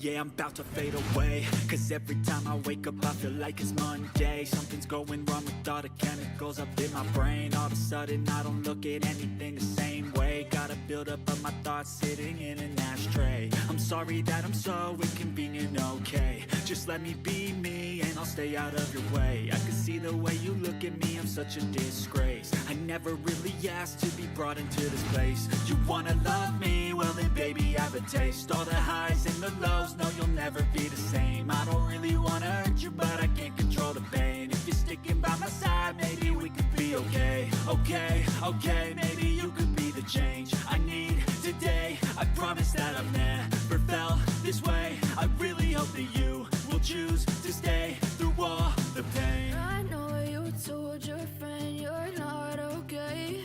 Yeah, I'm about to fade away, cause every time I wake up I feel like it's Monday. Something's going wrong with all the chemicals up in my brain. All of a sudden I don't look at anything the same way. Gotta build up of my thoughts sitting in an ashtray. I'm sorry that I'm so inconvenient, okay. Just let me be me and I'll stay out of your way. I can see the way you look at me, I'm such a disgrace. I never really asked to be brought into this place. You wanna love me? Well then baby I have a taste. All the highs and the lows, no you'll never be the same. I don't really wanna hurt you but I can't control the pain. If you're sticking by my side, maybe we could be okay. Okay, maybe you could be the change I need today. I promise that I've never felt this way. I really hope that you will choose to stay through all the pain. I know you told your friend you're not okay,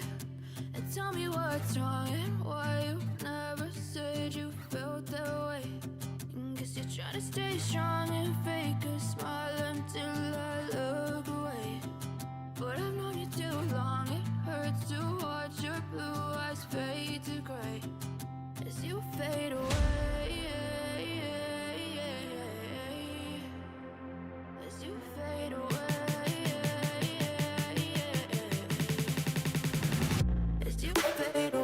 and tell me what's wrong and why you never said you felt that way. Guess you're trying to stay strong and fake a smile until I look away. But I've known you too long, it hurts to watch your blue eyes fade to gray as you fade away. As you fade away. As you fade away.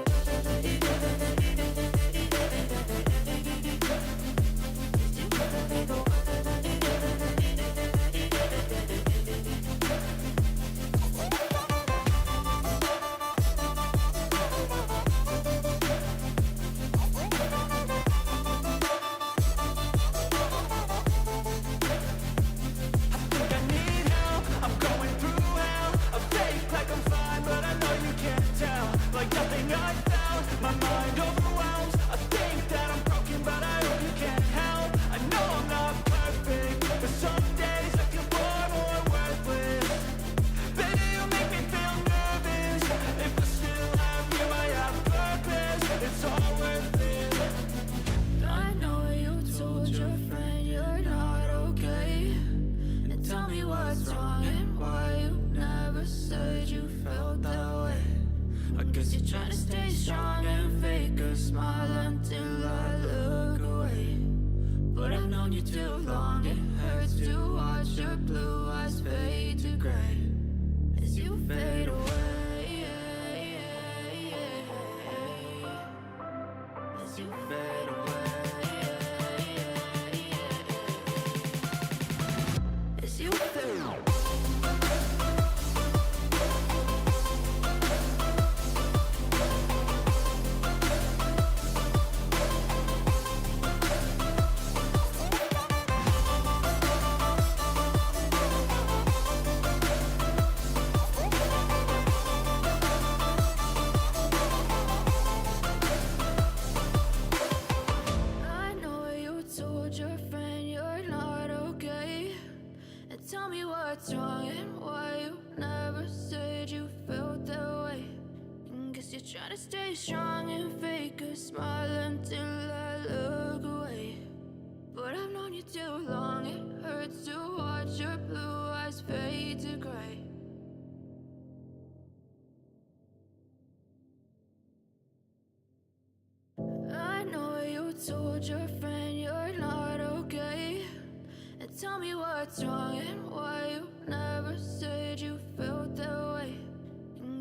Told your friend you're not okay, and tell me what's wrong and why you never said you felt that way.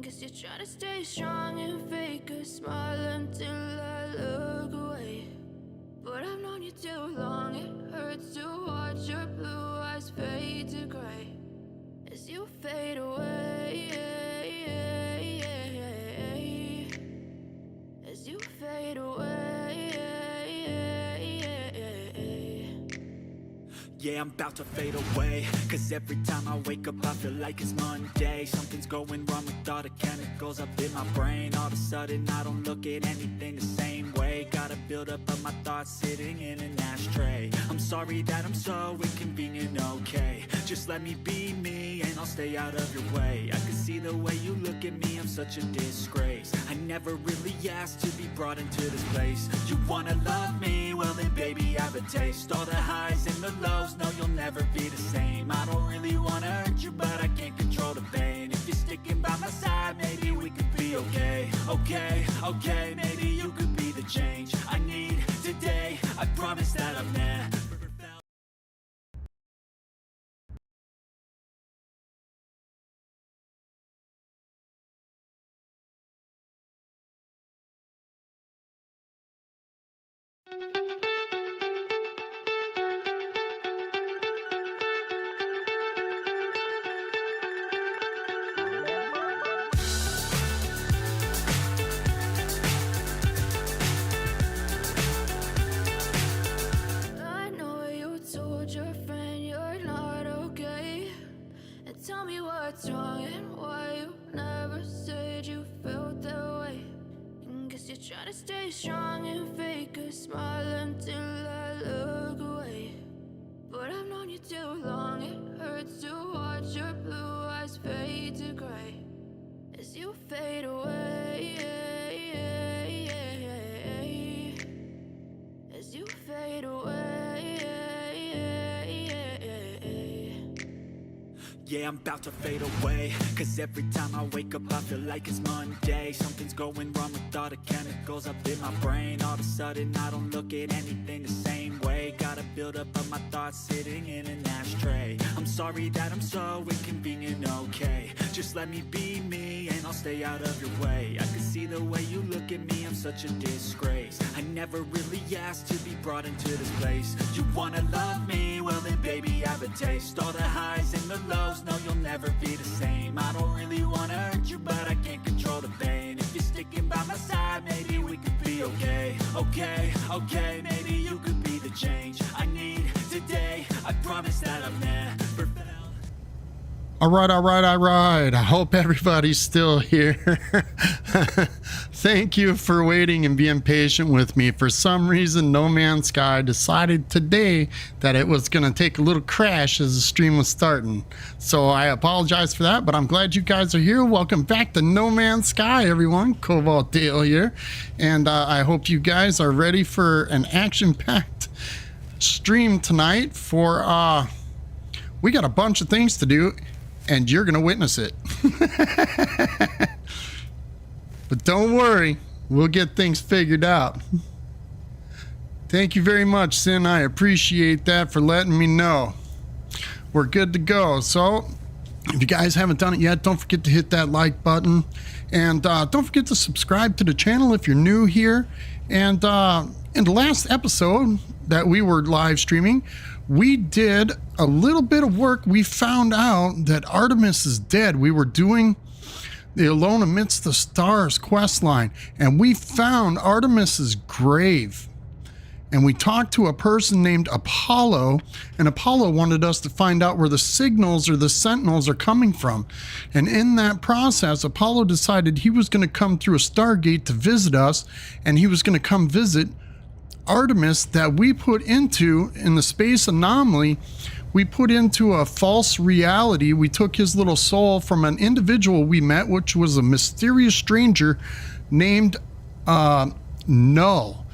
Guess you're trying to stay strong and fake a smile until I look away. But I've known you too long, it hurts to watch your blue eyes fade to gray as you fade away. As you fade away. Yeah, I'm about to fade away, cause every time I wake up I feel like it's Monday. Something's going wrong with all the chemicals up in my brain. All of a sudden I don't look at anything the same way. Gotta build up of my thoughts sitting in an ashtray. I'm sorry that I'm so inconvenient, okay. Just let me be me and I'll stay out of your way. I can see the way you look at me, I'm such a disgrace. I never really asked to be brought into this place. You wanna love me? Well then baby I have a taste. All the highs and the lows, no you'll never be the same. I don't really wanna hurt you but I can't control the pain. If you're sticking by my side, maybe we could be okay. Okay, maybe you could be the change I need today. I promise that I've never I know you told your friend you're not okay. And tell me what's wrong and why you never said you felt that way. And guess you're trying to stay strong and fake a smile until I look away. But I've known you too long, it hurts to watch your blue eyes fade to gray as you fade away. As you fade away. Yeah, I'm about to fade away, cause every time I wake up I feel like it's Monday. Something's going wrong with all the chemicals up in my brain. All of a sudden I don't look at anything the same way. Gotta build up of my thoughts sitting in an ashtray. I'm sorry that I'm so inconvenient, okay. Just let me be me and I'll stay out of your way. I can see the way you look at me, I'm such a disgrace. I never really asked to be brought into this place. You wanna love me? Well then baby have a taste. All the highs and the lows, no you'll never be the same. I don't really wanna hurt you but I can't control the pain. If you're sticking by my side maybe we could be okay. Okay, maybe you could be the change I need today. I promise that I've never felt. All right. I hope everybody's still here. Thank you for waiting and being patient with me. For some reason, No Man's Sky decided today that it was going to take a little crash as the stream was starting. So I apologize for that, but I'm glad you guys are here. Welcome back to No Man's Sky, everyone. Cobalt Dale here. And I hope you guys are ready for an action-packed stream tonight for... we got a bunch of things to do, and you're going to witness it. But don't worry, we'll get things figured out. Thank you very much, Sin. I appreciate that for letting me know. We're good to go. So, if you guys haven't done it yet, don't forget to hit that like button. And don't forget to subscribe to the channel if you're new here. And in the last episode that we were live streaming, we did a little bit of work. We found out that Artemis is dead. We were doing the Alone Amidst the Stars quest line, and we found Artemis's grave. And we talked to a person named Apollo, and Apollo wanted us to find out where the signals or the sentinels are coming from. And in that process, Apollo decided he was going to come through a Stargate to visit us, and he was going to come visit Artemis that we put into, in the space anomaly, we put into a false reality. We took his little soul from an individual we met, which was a mysterious stranger named Null.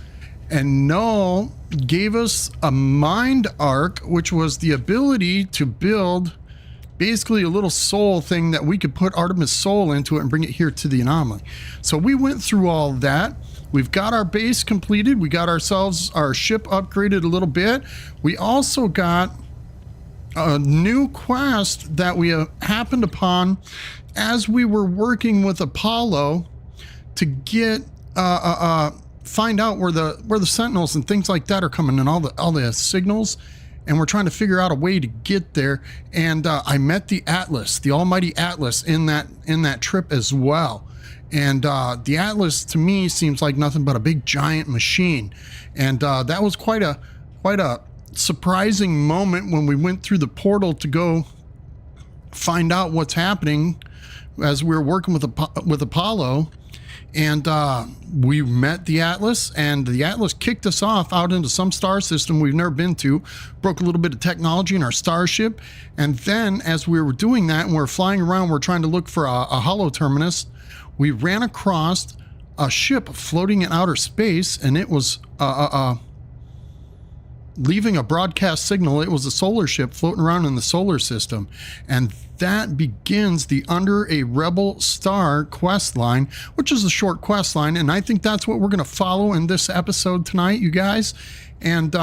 And Null gave us a mind arc, which was the ability to build basically a little soul thing that we could put Artemis' soul into it and bring it here to the anomaly. So we went through all of that. We've got our base completed. We got ourselves our ship upgraded a little bit. We also got a new quest that we happened upon as we were working with Apollo to get find out where the sentinels and things like that are coming, and all the signals, and we're trying to figure out a way to get there. And I met the Atlas, the almighty Atlas, in that trip as well. And the Atlas to me seems like nothing but a big giant machine, and that was quite a surprising moment when we went through the portal to go find out what's happening as we were working with Apollo. And we met the Atlas, and the Atlas kicked us off out into some star system we've never been to, broke a little bit of technology in our starship. And then as we were doing that and we're flying around, we're trying to look for a holo terminus, we ran across a ship floating in outer space, and it was leaving a broadcast signal. It was a solar ship floating around in the solar system. And that begins the Under a Rebel Star quest line, which is a short quest line. And I think that's what we're going to follow in this episode tonight, you guys. And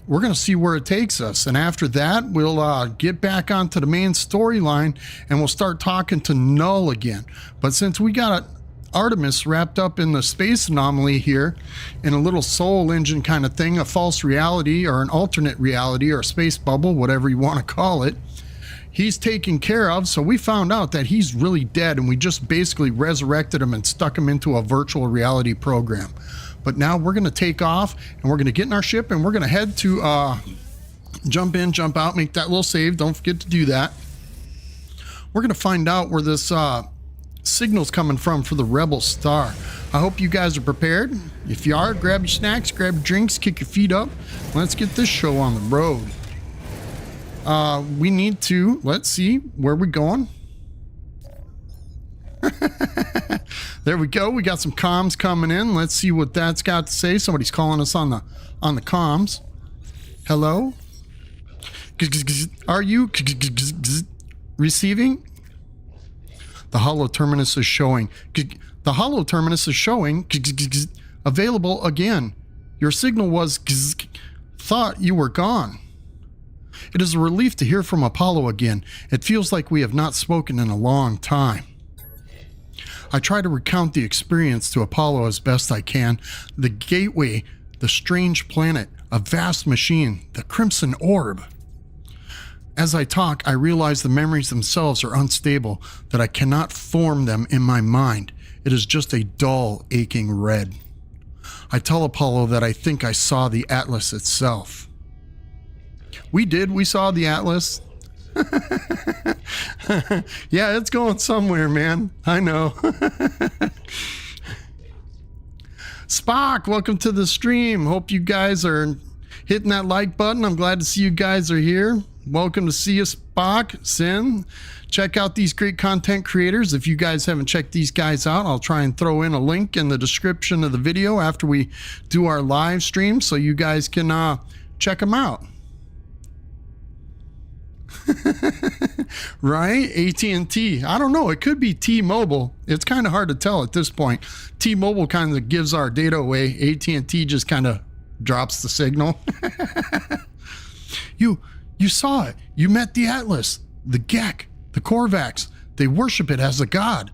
we're going to see where it takes us. And after that, we'll get back onto the main storyline and we'll start talking to Null again. But since we got Artemis wrapped up in the space anomaly here in a little soul engine kind of thing, a false reality or an alternate reality or a space bubble, whatever you want to call it. He's taken care of, so we found out that he's really dead, and we just basically resurrected him and stuck him into a virtual reality program. But now we're going to take off, and we're going to get in our ship, and we're going to head to jump in, jump out, make that little save. Don't forget to do that. We're going to find out where this signal's coming from for the Rebel Star. I hope you guys are prepared. If you are, grab your snacks, grab your drinks, kick your feet up. Let's get this show on the road. We need to, let's see, where we going? There we go. We got some comms coming in. Let's see what that's got to say. Somebody's calling us on the comms. Hello? Are you receiving? The hollow terminus is showing. The hollow terminus is showing. Available again. Your signal was thought you were gone. It is a relief to hear from Apollo again. It feels like we have not spoken in a long time. I try to recount the experience to Apollo as best I can. The gateway, the strange planet, a vast machine, the crimson orb. As I talk, I realize the memories themselves are unstable, that I cannot form them in my mind. It is just a dull, aching red. I tell Apollo that I think I saw the Atlas itself. We did. We saw the Atlas. Yeah, it's going somewhere, man. I know. Spock, welcome to the stream. Hope you guys are hitting that like button. I'm glad to see you guys are here. Welcome to see you, Spock, Sin. Check out these great content creators. If you guys haven't checked these guys out, I'll try and throw in a link in the description of the video after we do our live stream so you guys can check them out. Right? AT&T. I don't know. It could be T-Mobile. It's kind of hard to tell at this point. T-Mobile kind of gives our data away. AT&T just kind of drops the signal. You saw it. You met the Atlas, the Gek, the Korvax. They worship it as a god.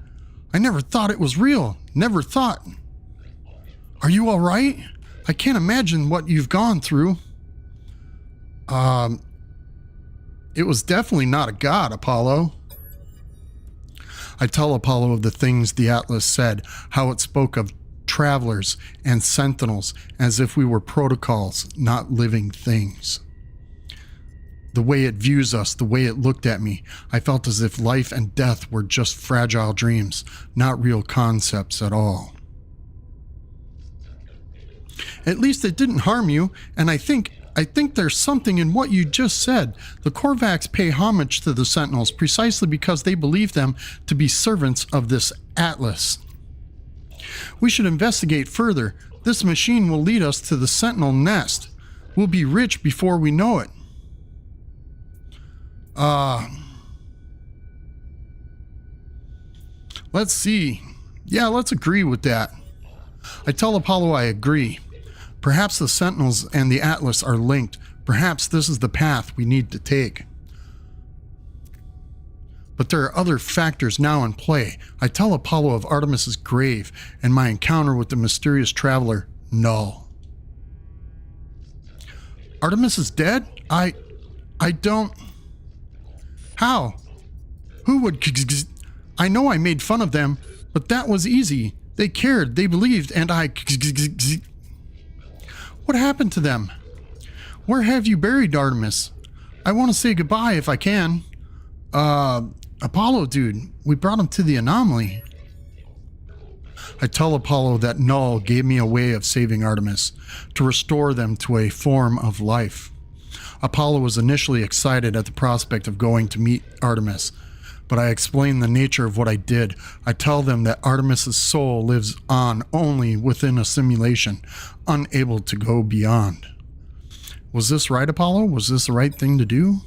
I never thought it was real. Never thought. Are you all right? I can't imagine what you've gone through. It was definitely not a god, Apollo. I tell Apollo of the things the Atlas said, how it spoke of travelers and sentinels as if we were protocols, not living things. The way it views us, the way it looked at me, I felt as if life and death were just fragile dreams, not real concepts at all. At least it didn't harm you, and I think there's something in what you just said. The Korvax pay homage to the Sentinels precisely because they believe them to be servants of this Atlas. We should investigate further. This machine will lead us to the Sentinel nest. We'll be rich before we know it. Let's see. Yeah, let's agree with that. I tell Apollo I agree. Perhaps the Sentinels and the Atlas are linked. Perhaps this is the path we need to take. But there are other factors now in play. I tell Apollo of Artemis's grave and my encounter with the mysterious traveler, Null. Artemis is dead? I don't... How? Who would... I know I made fun of them, but that was easy. They cared, they believed, and I... What happened to them? Where have you buried Artemis? I want to say goodbye if I can. Apollo, dude, we brought him to the anomaly. I tell Apollo that Null gave me a way of saving Artemis, to restore them to a form of life. Apollo was initially excited at the prospect of going to meet Artemis, but I explain the nature of what I did. I tell them that Artemis's soul lives on only within a simulation, unable to go beyond. Was this right, Apollo? Was this the right thing to do?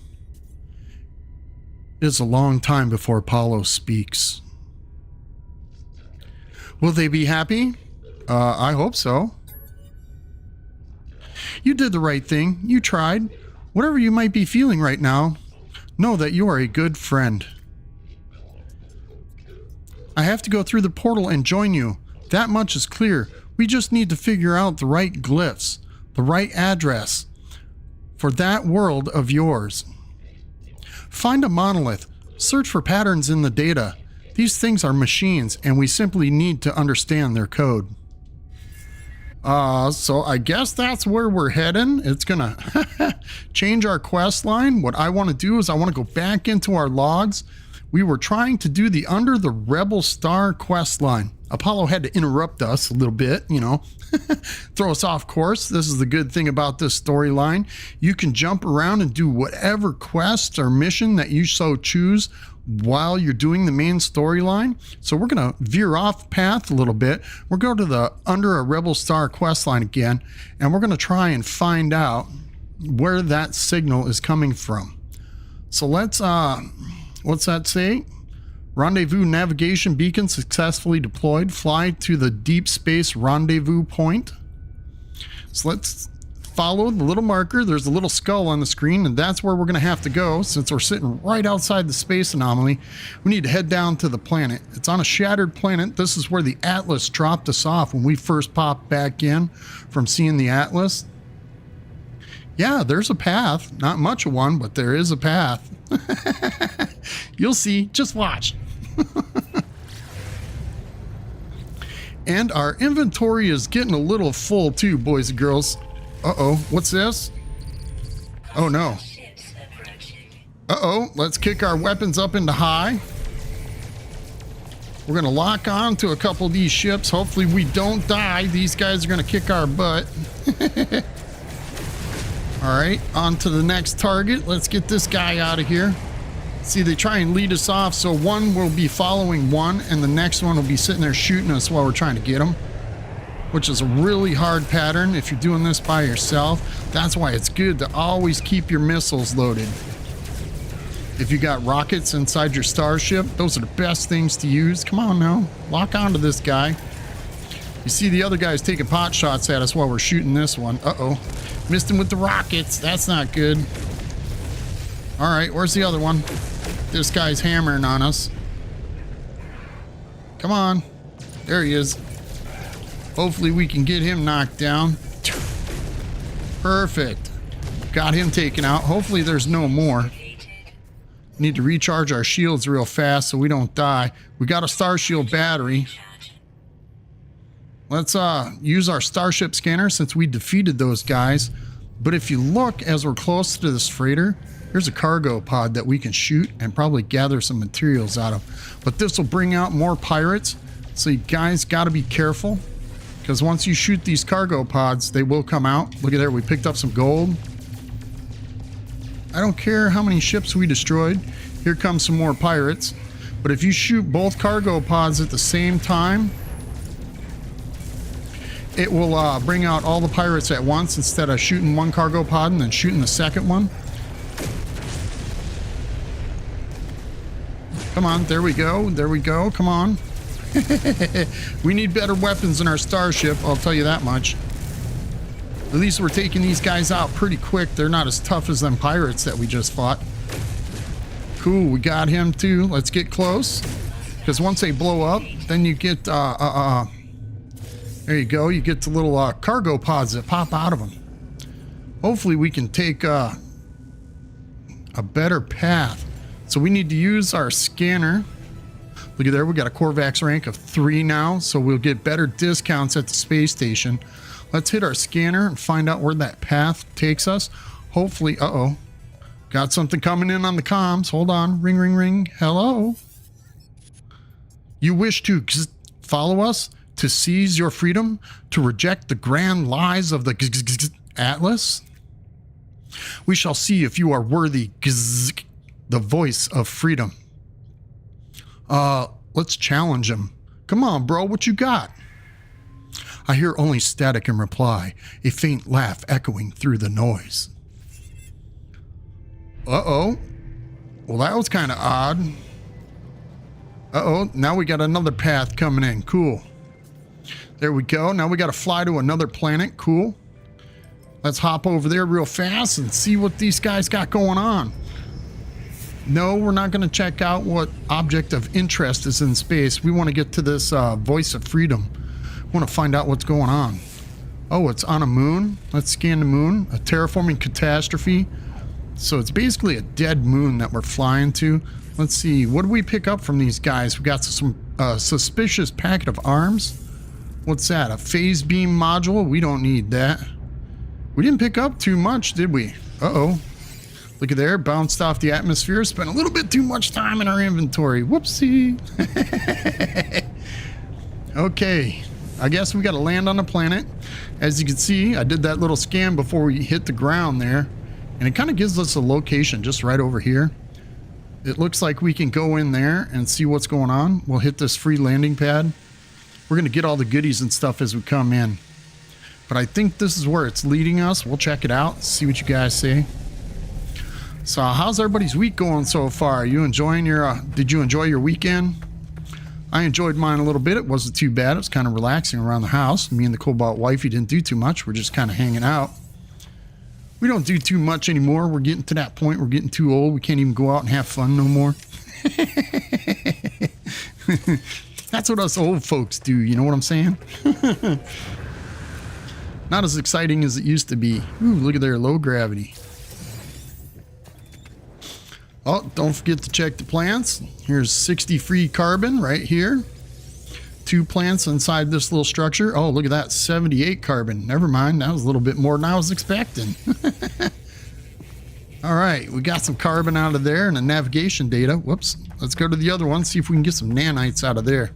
It is a long time before Apollo speaks. Will they be happy? I hope so. You did the right thing. You tried. Whatever you might be feeling right now, know that you are a good friend. I have to go through the portal and join you. That much is clear. We just need to figure out the right glyphs, the right address for that world of yours. Find a monolith. Search for patterns in the data. These things are machines, and we simply need to understand their code. So I guess that's where we're heading. It's gonna change our quest line. What I want to do is I want to go back into our logs. We were trying to do the Under the Rebel Star quest line. Apollo had to interrupt us a little bit, you know, throw us off course. This is the good thing about this storyline. You can jump around and do whatever quest or mission that you so choose while you're doing the main storyline. So we're going to veer off path a little bit. We're going to the Under a Rebel Star quest line again, and we're going to try and find out where that signal is coming from. So let's, what's that say? Rendezvous navigation beacon successfully deployed. Fly to the deep space rendezvous point. So let's follow the little marker. There's a little skull on the screen, and that's where we're going to have to go since we're sitting right outside the space anomaly. We need to head down to the planet. It's on a shattered planet. This is where the Atlas dropped us off when we first popped back in from seeing the Atlas. Yeah, there's a path. Not much of one, but there is a path. You'll see. Just watch. And our inventory is getting a little full too, boys and girls. Uh-oh, what's this? Oh no. Uh-oh, let's kick our weapons up into high. We're gonna lock on to a couple of these ships. Hopefully we don't die. These guys are gonna kick our butt. All right, on to the next target. Let's get this guy out of here. See, they try and lead us off, so one will be following one, and the next one will be sitting there shooting us while we're trying to get them, which is a really hard pattern if you're doing this by yourself. That's why it's good to always keep your missiles loaded. If you got rockets inside your starship, those are the best things to use. Come on now, lock onto this guy. You see the other guy's taking pot shots at us while we're shooting this one. Uh-oh. Missed him with the rockets. That's not good. All right, where's the other one? This guy's hammering on us. Come on. There he is. Hopefully we can get him knocked down. Perfect. Got him taken out. Hopefully there's no more. Need to recharge our shields real fast so we don't die. We got a Star Shield battery. Let's use our Starship scanner since we defeated those guys. But if you look as we're close to this freighter, there's a cargo pod that we can shoot and probably gather some materials out of. But this will bring out more pirates. So you guys got to be careful, because once you shoot these cargo pods, they will come out. Look at there, we picked up some gold. I don't care how many ships we destroyed. Here comes some more pirates. But if you shoot both cargo pods at the same time, it will bring out all the pirates at once instead of shooting one cargo pod and then shooting the second one. Come on, there we go. There we go. Come on. We need better weapons in our starship, I'll tell you that much. At least we're taking these guys out pretty quick. They're not as tough as them pirates that we just fought. Cool, we got him too. Let's get close. Because once they blow up, then you get, there you go. You get the little cargo pods that pop out of them. Hopefully we can take a better path. So we need to use our scanner. Look at there, we got a Corvax rank of 3 now, so we'll get better discounts at the space station. Let's hit our scanner and find out where that path takes us. Hopefully, uh-oh. Got something coming in on the comms. Hold on, ring, ring, ring. Hello? You wish to follow us? To seize your freedom? To reject the grand lies of the Atlas? We shall see if you are worthy, the voice of freedom. Let's challenge him. Come on, bro, what you got? I hear only static in reply, a faint laugh echoing through the noise. Uh-oh. Well, that was kind of odd. Uh-oh, now we got another path coming in. Cool. There we go. Now we got to fly to another planet. Cool. Let's hop over there real fast and see what these guys got going on. No, we're not going to check out what object of interest is in space. We want to get to this voice of freedom. We want to find out what's going on. Oh, it's on a moon. Let's scan the moon. A terraforming catastrophe. So it's basically a dead moon that we're flying to. Let's see. What do we pick up from these guys? We got some suspicious packet of arms. What's that? A phase beam module? We don't need that. We didn't pick up too much, did we? Uh-oh. Look at there. Bounced off the atmosphere. Spent a little bit too much time in our inventory. Whoopsie. Okay. I guess we got to land on the planet. As you can see, I did that little scan before we hit the ground there. And it kind of gives us a location just right over here. It looks like we can go in there and see what's going on. We'll hit this free landing pad. We're going to get all the goodies and stuff as we come in. But I think this is where it's leading us. We'll check it out, see what you guys say. So how's everybody's week going so far? Are you enjoying your, did you enjoy your weekend? I enjoyed mine a little bit. It wasn't too bad. It was kind of relaxing around the house. Me and the Cobalt wifey didn't do too much. We're just kind of hanging out. We don't do too much anymore. We're getting to that point. We're getting too old. We can't even go out and have fun no more. That's what us old folks do. You know what I'm saying? Not as exciting as it used to be. Ooh, look at there, low gravity. Oh, don't forget to check the plants. Here's 60 free carbon right here. 2 plants inside this little structure. Oh, look at that, 78 carbon. Never mind, that was a little bit more than I was expecting. All right, we got some carbon out of there and the navigation data. Whoops, let's go to the other one, see if we can get some nanites out of there.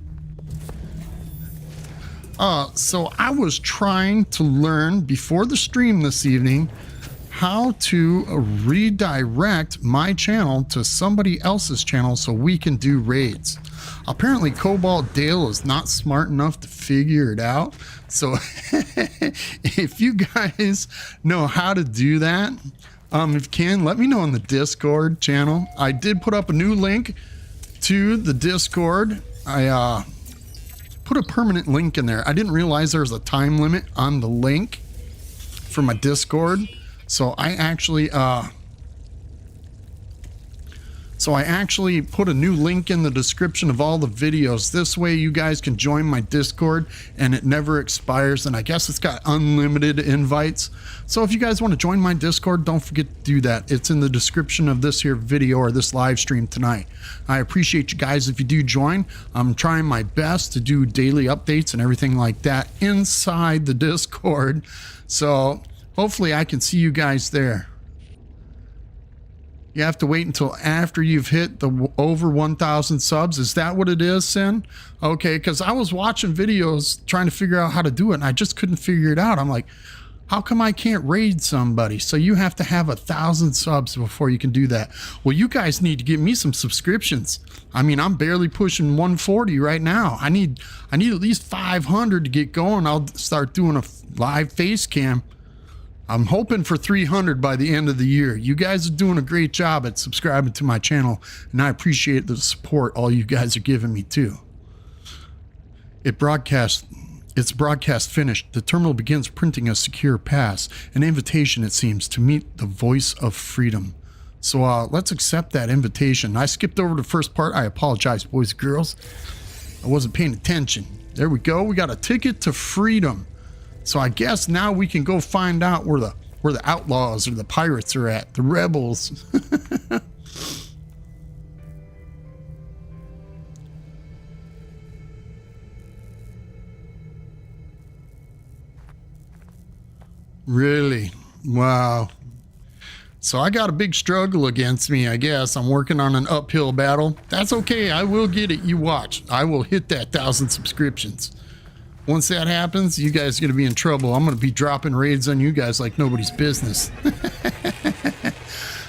So I was trying to learn before the stream this evening how to redirect my channel to somebody else's channel so we can do raids. Apparently Cobalt Dale is not smart enough to figure it out. So if you guys know how to do that, if you can, let me know on the Discord channel. I did put up a new link to the Discord. I put a permanent link in there. I didn't realize there was a time limit on the link for my Discord. So I actually put a new link in the description of all the videos. This way you guys can join my Discord and it never expires. And I guess it's got unlimited invites. So if you guys want to join my Discord, don't forget to do that. It's in the description of this here video or this live stream tonight. I appreciate you guys if you do join. I'm trying my best to do daily updates and everything like that inside the Discord. So hopefully I can see you guys there. You have to wait until after you've hit the over 1,000 subs. Is that what it is, Sin? Okay, because I was watching videos trying to figure out how to do it, and I just couldn't figure it out. I'm like, how come I can't raid somebody? So you have to have 1,000 subs before you can do that. Well, you guys need to give me some subscriptions. I mean, I'm barely pushing 140 right now. I need at least 500 to get going. I'll start doing a live face cam. I'm hoping for 300 by the end of the year. You guys are doing a great job at subscribing to my channel, and I appreciate the support all you guys are giving me too. It's broadcast finished. The terminal begins printing a secure pass, an invitation, it seems, to meet the voice of freedom. So let's accept that invitation. I skipped over the first part. I apologize, boys and girls. I wasn't paying attention. There we go. We got a ticket to freedom. So I guess now we can go find out where the outlaws or the pirates are at, the rebels. Really? Wow. So I got a big struggle against me, I guess. I'm working on an uphill battle. That's okay. I will get it. You watch. I will hit that 1,000 subscriptions. Once that happens, you guys are going to be in trouble. I'm going to be dropping raids on you guys like nobody's business.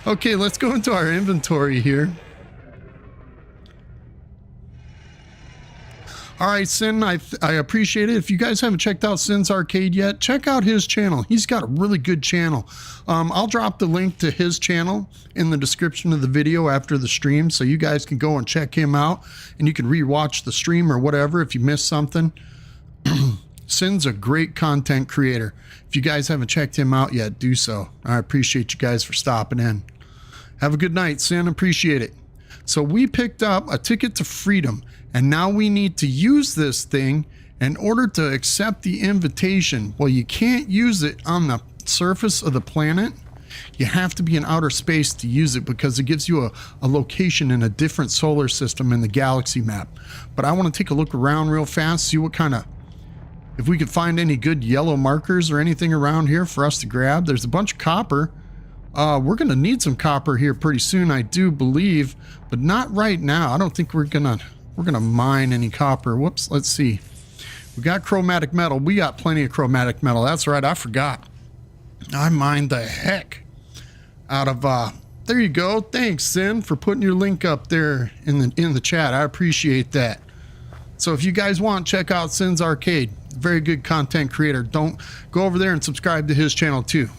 Okay, let's go into our inventory here. All right, Sin, I appreciate it. If you guys haven't checked out Sin's Arcade yet, check out his channel. He's got a really good channel. I'll drop the link to his channel in the description of the video after the stream, so you guys can go and check him out, and you can rewatch the stream or whatever if you missed something. Sin's a great content creator. If you guys haven't checked him out yet, do so. I appreciate you guys for stopping in. Have a good night, Sin. Appreciate it. So we picked up a ticket to freedom, and now we need to use this thing in order to accept the invitation. Well, you can't use it on the surface of the planet. You have to be in outer space to use it because it gives you a location in a different solar system in the galaxy map. But I want to take a look around real fast, see what kind of, if we could find any good yellow markers or anything around here for us to grab. There's a bunch of copper. We're going to need some copper here pretty soon, I do believe, but not right now. I don't think we're going to mine any copper. Whoops, let's see. We got chromatic metal. We got plenty of chromatic metal. That's right, I forgot. I mined the heck out of there you go. Thanks, Sin, for putting your link up there in the chat. I appreciate that. So if you guys want, check out Sin's Arcade. Very good content creator. Don't go over there and subscribe to his channel too.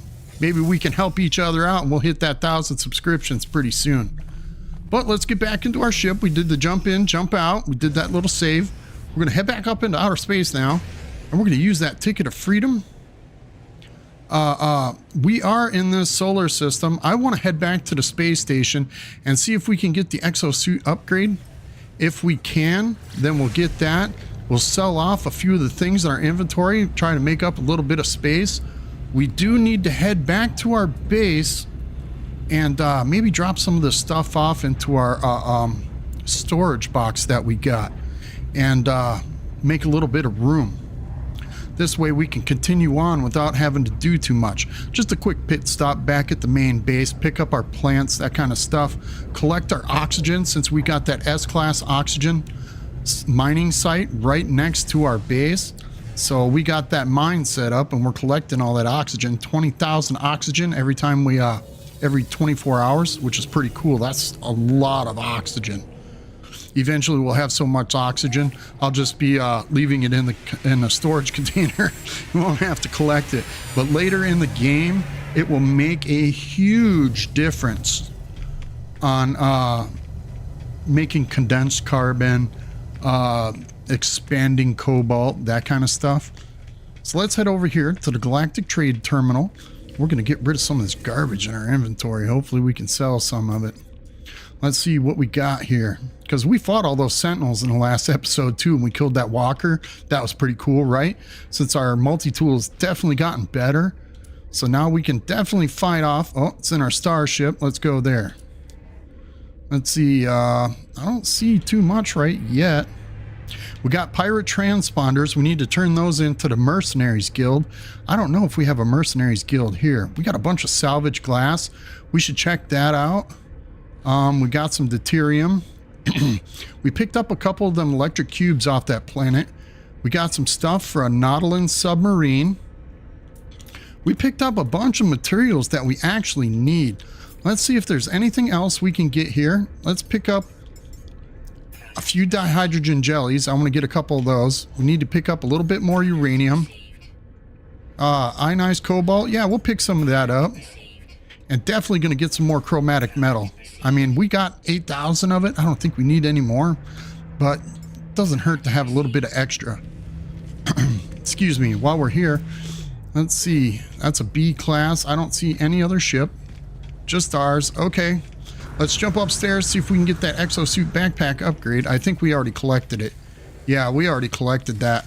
Maybe we can help each other out and we'll hit that 1,000 subscriptions pretty soon. But let's get back into our ship. We did the jump in, jump out. We did that little save. We're going to head back up into outer space now. And we're going to use that ticket of freedom. We are in this solar system. I want to head back to the space station and see if we can get the exosuit upgrade. If we can, then we'll get that. We'll sell off a few of the things in our inventory, try to make up a little bit of space. We do need to head back to our base and maybe drop some of the stuff off into our storage box that we got and make a little bit of room. This way we can continue on without having to do too much. Just a quick pit stop back at the main base, pick up our plants, that kind of stuff, collect our oxygen since we got that S-class oxygen mining site right next to our base. So we got that mine set up and we're collecting all that oxygen, 20,000 oxygen every time we, every 24 hours, which is pretty cool. That's a lot of oxygen. Eventually we'll have so much oxygen, I'll just be leaving it in the storage container. We won't have to collect it. But later in the game, it will make a huge difference on making condensed carbon, expanding cobalt, that kind of stuff. So let's head over here to the Galactic Trade Terminal. We're going to get rid of some of this garbage in our inventory. Hopefully we can sell some of it. Let's see what we got here. Because we fought all those sentinels in the last episode too, and we killed that walker. That was pretty cool, right? Since our multi-tool has definitely gotten better. So now we can definitely fight off. Oh, it's in our starship. Let's go there. Let's see. I don't see too much right yet. We got pirate transponders. We need to turn those into the Mercenaries Guild. I don't know if we have a Mercenaries Guild here. We got a bunch of salvage glass. We should check that out. We got some deuterium. We picked up a couple of them electric cubes off that planet. We got some stuff for a Nautilus submarine. We picked up a bunch of materials that we actually need. Let's see if there's anything else we can get here. Let's pick up a few dihydrogen jellies. I want to get a couple of those. We need to pick up a little bit more uranium. Ionized cobalt. Yeah, we'll pick some of that up. And definitely going to get some more chromatic metal. I mean, we got 8,000 of it. I don't think we need any more. But it doesn't hurt to have a little bit of extra. Excuse me. While we're here, let's see. That's a B class. I don't see any other ship. Just ours. Okay. Let's jump upstairs, see if we can get that exosuit backpack upgrade. I think we already collected it. Yeah, we already collected that.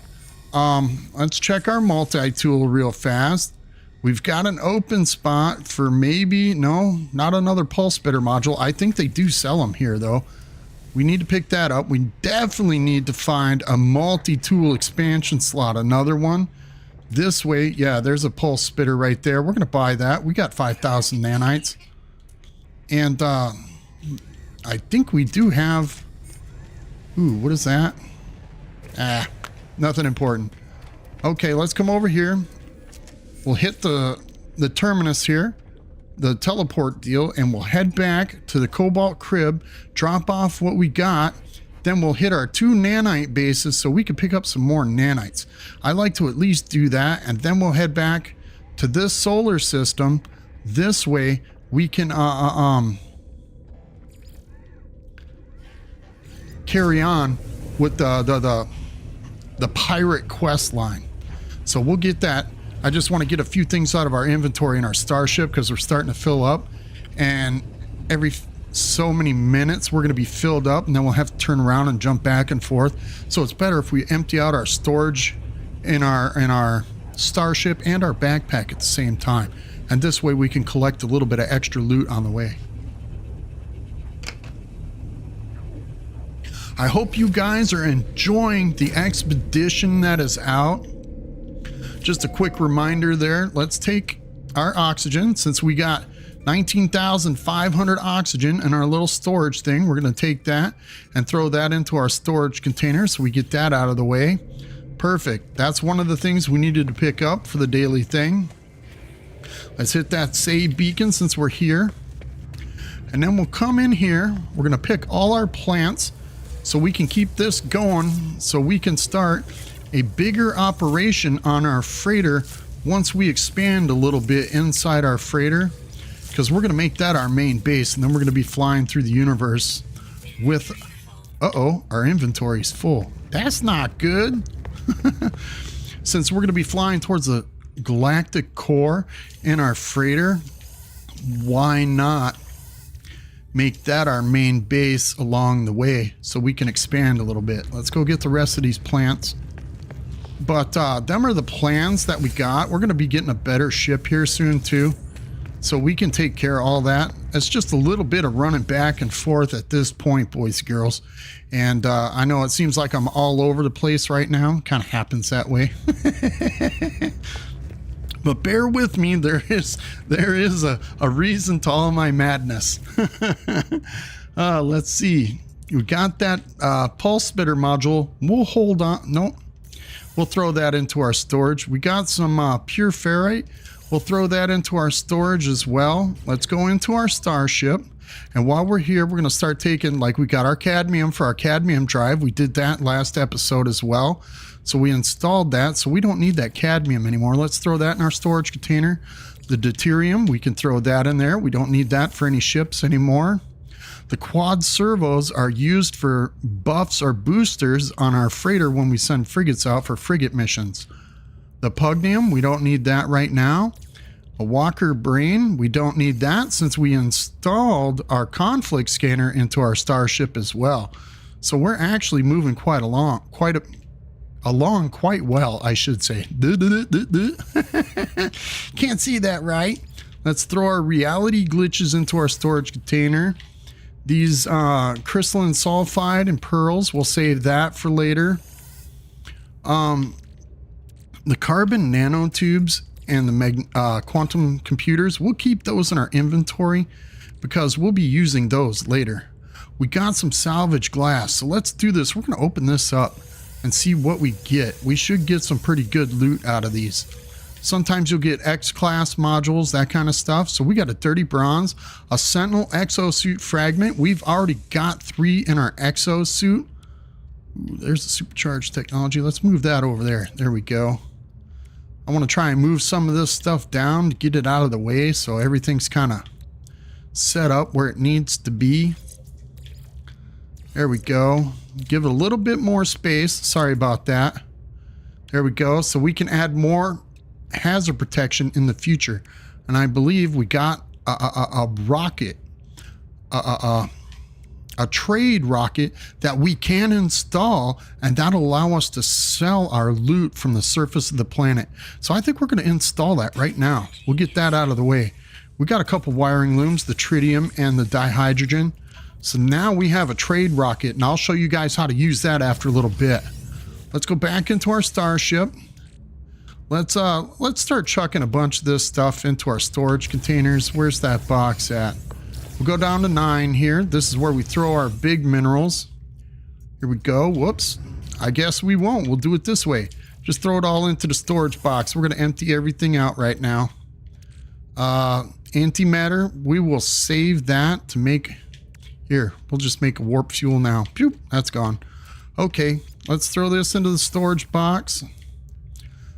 Let's check our multi-tool real fast. We've got an open spot for maybe, no, not another pulse spitter module. I think they do sell them here though. We need to pick that up. We definitely need to find a multi-tool expansion slot, another one. This way, yeah, there's a pulse spitter right there. We're going to buy that. We got 5,000 nanites. And I think we do have, ooh, what is that? Nothing important. Okay, let's come over here. We'll hit the terminus here, the teleport deal, and we'll head back to the cobalt crib, drop off what we got. Then we'll hit our 2 nanite bases so we can pick up some more nanites. I like to at least do that, and then we'll head back to this solar system. This way we can carry on with the pirate quest line. So we'll get that. I just want to get a few things out of our inventory in our starship because we're starting to fill up. And every so many minutes we're going to be filled up, and then we'll have to turn around and jump back and forth. So it's better if we empty out our storage in our starship and our backpack at the same time, and this way we can collect a little bit of extra loot on the way. I hope you guys are enjoying the expedition that is out. Just a quick reminder there, let's take our oxygen. Since we got 19,500 oxygen in our little storage thing, we're going to take that and throw that into our storage container so we get that out of the way. Perfect. That's one of the things we needed to pick up for the daily thing. Let's hit that save beacon since we're here. And then we'll come in here. We're going to pick all our plants so we can keep this going, so we can start a bigger operation on our freighter once we expand a little bit inside our freighter, because we're going to make that our main base, and then we're going to be flying through the universe with our inventory is full. That's not good. Since we're going to be flying towards the galactic core in our freighter, why not make that our main base along the way so we can expand a little bit. Let's go get the rest of these plants. But them are the plans that we got. We're going to be getting a better ship here soon too, so we can take care of all that. It's just a little bit of running back and forth at this point, boys and girls. And I know it seems like I'm all over the place right now. Kind of happens that way. But bear with me, there is a reason to all my madness. Let's see. We got that pulse spitter module. We'll hold on. No, we'll throw that into our storage. We got some pure ferrite. We'll throw that into our storage as well. Let's go into our starship. And while we're here, we're going to start taking, like, we got our cadmium for our cadmium drive. We did that last episode as well. So we installed that, so we don't need that cadmium anymore. Let's throw that in our storage container. The deuterium, we can throw that in there. We don't need that for any ships anymore. The quad servos are used for buffs or boosters on our freighter when we send frigates out for frigate missions. The pugnium, we don't need that right now. A walker brain, we don't need that since we installed our conflict scanner into our starship as well. So we're actually moving quite along quite well, I should say. Can't see that right. Let's throw our reality glitches into our storage container. These crystalline sulfide and pearls, we'll save that for later. The carbon nanotubes and the quantum computers, we'll keep those in our inventory because we'll be using those later. We got some salvage glass, so let's do this. We're going to open this up and see what we get. We should get some pretty good loot out of these. Sometimes you'll get X-class modules, that kind of stuff. So we got a dirty bronze, a Sentinel exosuit fragment. We've already got 3 in our exosuit. Ooh, there's the supercharged technology. Let's move that over there. There we go. I want to try and move some of this stuff down to get it out of the way so everything's kind of set up where it needs to be. There we go. Give it a little bit more space. Sorry about that. There we go. So we can add more hazard protection in the future. And I believe we got a rocket, a trade rocket that we can install, and that'll allow us to sell our loot from the surface of the planet. So I think we're going to install that right now. We'll get that out of the way. We got a couple wiring looms, the tritium and the dihydrogen. So now we have a trade rocket, and I'll show you guys how to use that after a little bit. Let's go back into our starship. Let's start chucking a bunch of this stuff into our storage containers. Where's that box at? We'll go down to 9 here. This is where we throw our big minerals. Here we go. Whoops. I guess we won't. We'll do it this way. Just throw it all into the storage box. We're going to empty everything out right now. Antimatter, we will save that to make... Here, we'll just make a warp fuel now. Pew, that's gone. Okay, let's throw this into the storage box.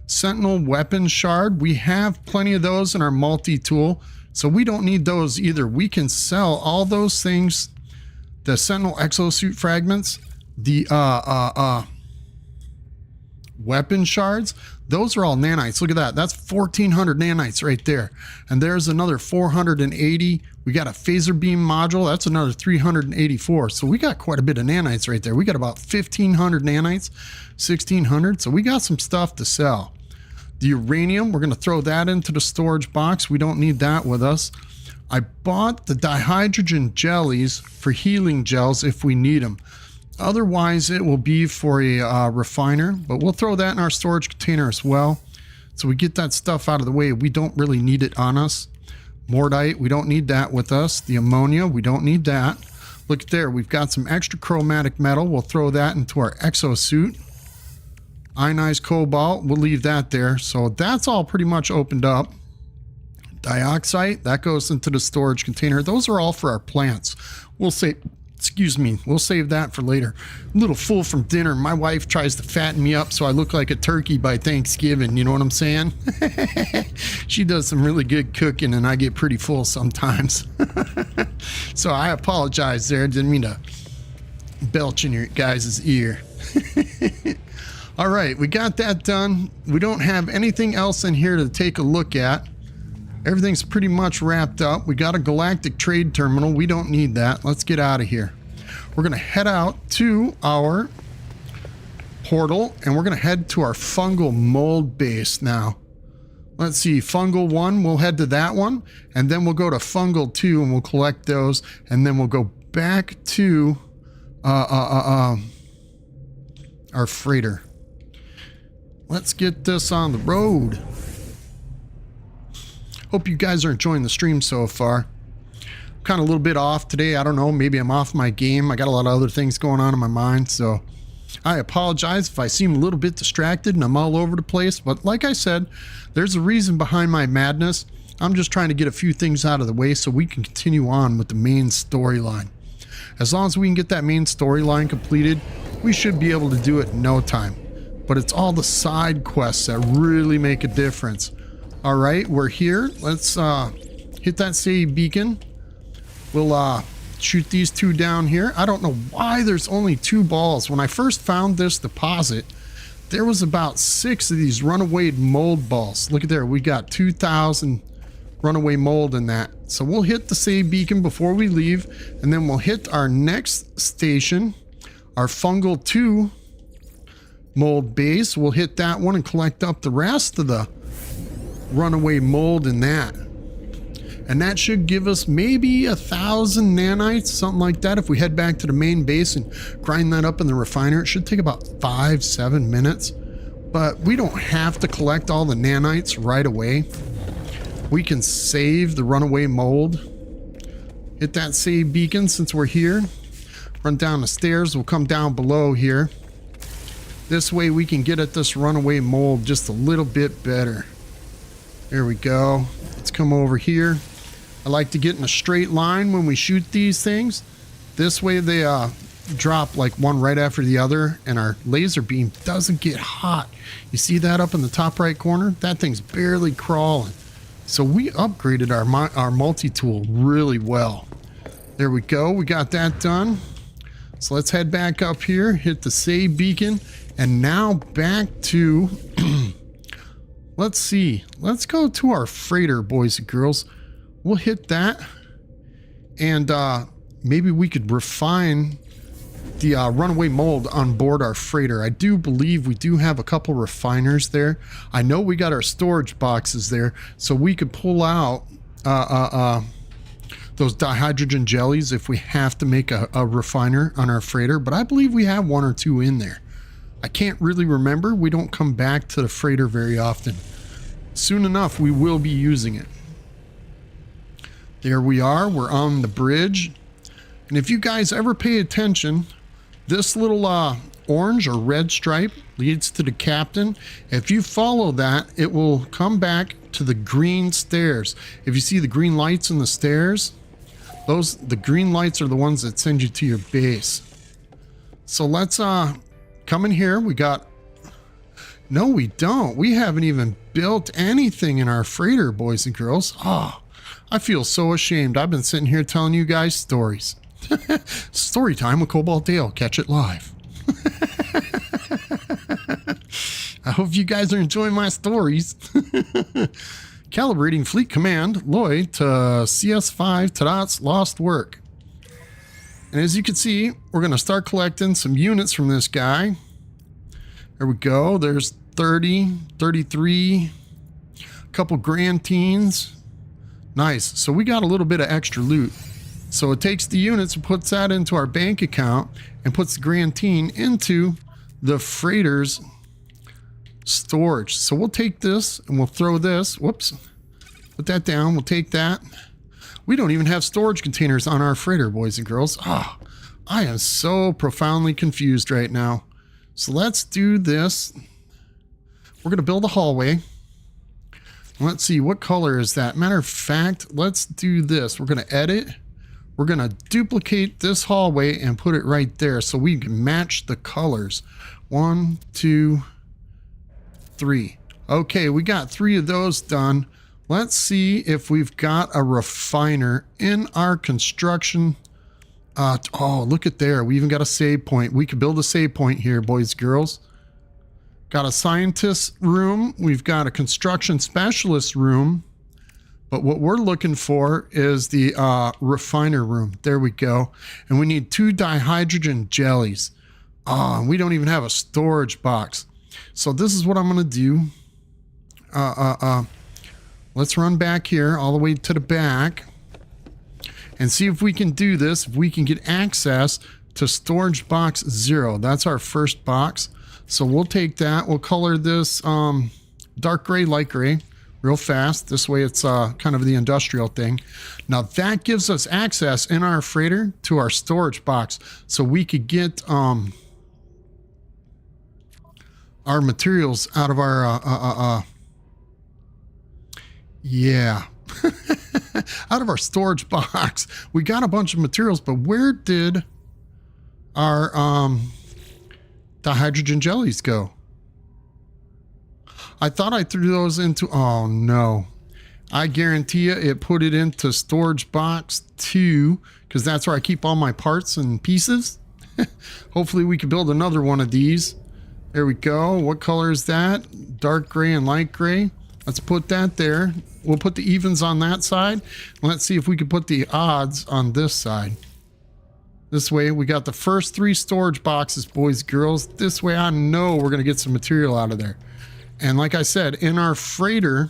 Sentinel weapon shard. We have plenty of those in our multi-tool, so we don't need those either. We can sell all those things. The Sentinel exosuit fragments, the weapon shards, those are all nanites. Look at that. That's 1,400 nanites right there. And there's another 480. We got a phaser beam module. That's another 384. So we got quite a bit of nanites right there. We got about 1,500 nanites, 1,600. So we got some stuff to sell. The uranium, we're going to throw that into the storage box. We don't need that with us. I bought the dihydrogen jellies for healing gels if we need them. Otherwise, it will be for a refiner, but we'll throw that in our storage container as well. So we get that stuff out of the way. We don't really need it on us. Mordite, we don't need that with us. The ammonia, we don't need that. Look there, we've got some extra chromatic metal. We'll throw that into our exosuit. Ionized cobalt, we'll leave that there. So that's all pretty much opened up. Dioxide, that goes into the storage container. Those are all for our plants. We'll say... Excuse me, we'll save that for later. A little full from dinner. My wife tries to fatten me up so I look like a turkey by Thanksgiving. You know what I'm saying? She does some really good cooking and I get pretty full sometimes. So I apologize there. Didn't mean to belch in your guys' ear. All right, we got that done. We don't have anything else in here to take a look at. Everything's pretty much wrapped up. We got a galactic trade terminal. We don't need that. Let's get out of here. We're going to head out to our portal and we're going to head to our fungal mold base now. Let's see, fungal 1, we'll head to that one, and then we'll go to fungal 2 and we'll collect those, and then we'll go back to our freighter. Let's get this on the road. Hope you guys are enjoying the stream so far. I'm kind of a little bit off today. I don't know, maybe I'm off my game. I got a lot of other things going on in my mind, so I apologize if I seem a little bit distracted and I'm all over the place. But like I said, there's a reason behind my madness. I'm just trying to get a few things out of the way so we can continue on with the main storyline. As long as we can get that main storyline completed, we should be able to do it in no time. But it's all the side quests that really make a difference. All right, we're here. Let's hit that save beacon. We'll shoot these 2 down here. I don't know why there's only 2 balls. When I first found this deposit, there was about 6 of these runaway mold balls. Look at there, we got 2,000 runaway mold in that. So we'll hit the save beacon before we leave, and then we'll hit our next station, our fungal 2 mold base. We'll hit that one and collect up the rest of the runaway mold in that, and that should give us maybe 1,000 nanites, something like that. If we head back to the main base and grind that up in the refiner, it should take about 5-7 minutes, but we don't have to collect all the nanites right away. We can save the runaway mold, hit that save beacon since we're here, run down the stairs. We'll come down below here. This way we can get at this runaway mold just a little bit better. There we go. Let's come over here. I like to get in a straight line when we shoot these things. This way they drop like one right after the other, and our laser beam doesn't get hot. You see that up in the top right corner? That thing's barely crawling. So we upgraded our multi-tool really well. There we go. We got that done. So let's head back up here, hit the save beacon, and now back to... Let's see. Let's go to our freighter, boys and girls. We'll hit that. And maybe we could refine the runaway mold on board our freighter. I do believe we do have a couple refiners there. I know we got our storage boxes there, so we could pull out those dihydrogen jellies if we have to make a refiner on our freighter. But I believe we have 1 or 2 in there. I can't really remember. We don't come back to the freighter very often. Soon enough, we will be using it. There we are. We're on the bridge. And if you guys ever pay attention, this little orange or red stripe leads to the captain. If you follow that, it will come back to the green stairs. If you see the green lights in the stairs, the green lights are the ones that send you to your base. So let's come in here. We got... No, we don't. We haven't even built anything in our freighter, boys and girls. Oh, I feel so ashamed. I've been sitting here telling you guys stories. Story time with Cobalt Dale. Catch it live. I hope you guys are enjoying my stories. Calibrating fleet command, Loy to CS5 Tadat's lost work. And as you can see, we're going to start collecting some units from this guy. There we go. There's 30, 33, a couple grand teens. Nice. So we got a little bit of extra loot. So it takes the units and puts that into our bank account and puts the grand teen into the freighter's storage. So we'll take this and we'll throw this. Whoops. Put that down. We'll take that. We don't even have storage containers on our freighter, boys and girls. Ah, oh, I am so profoundly confused right now. So let's do this. We're going to build a hallway. Let's see, what color is that? Matter of fact, let's do this. We're going to edit. We're going to duplicate this hallway and put it right there so we can match the colors. 1, 2, 3. Okay, we got 3 of those done. Let's see if we've got a refiner in our construction. Oh, look at there. We even got a save point. We could build a save point here, boys and girls. Got a scientist room. We've got a construction specialist room. But what we're looking for is the refiner room. There we go. And we need 2 dihydrogen jellies. And we don't even have a storage box. So this is what I'm going to do. Let's run back here all the way to the back and see if we can do this. If we can get access to storage box 0. That's our first box. So we'll take that. We'll color this dark gray, light gray real fast. This way it's kind of the industrial thing. Now that gives us access in our freighter to our storage box. So we could get our materials out of our out of our storage box. We got a bunch of materials, but where did our the hydrogen jellies go? I thought I threw those into, oh no. I guarantee you it put it into storage box 2 because that's where I keep all my parts and pieces. Hopefully we can build another one of these. There we go. What color is that? Dark gray and light gray. Let's put that there. We'll put the evens on that side. Let's see if we can put the odds on this side. This way, we got the first 3 storage boxes, boys, girls. This way, I know we're going to get some material out of there. And like I said, in our freighter,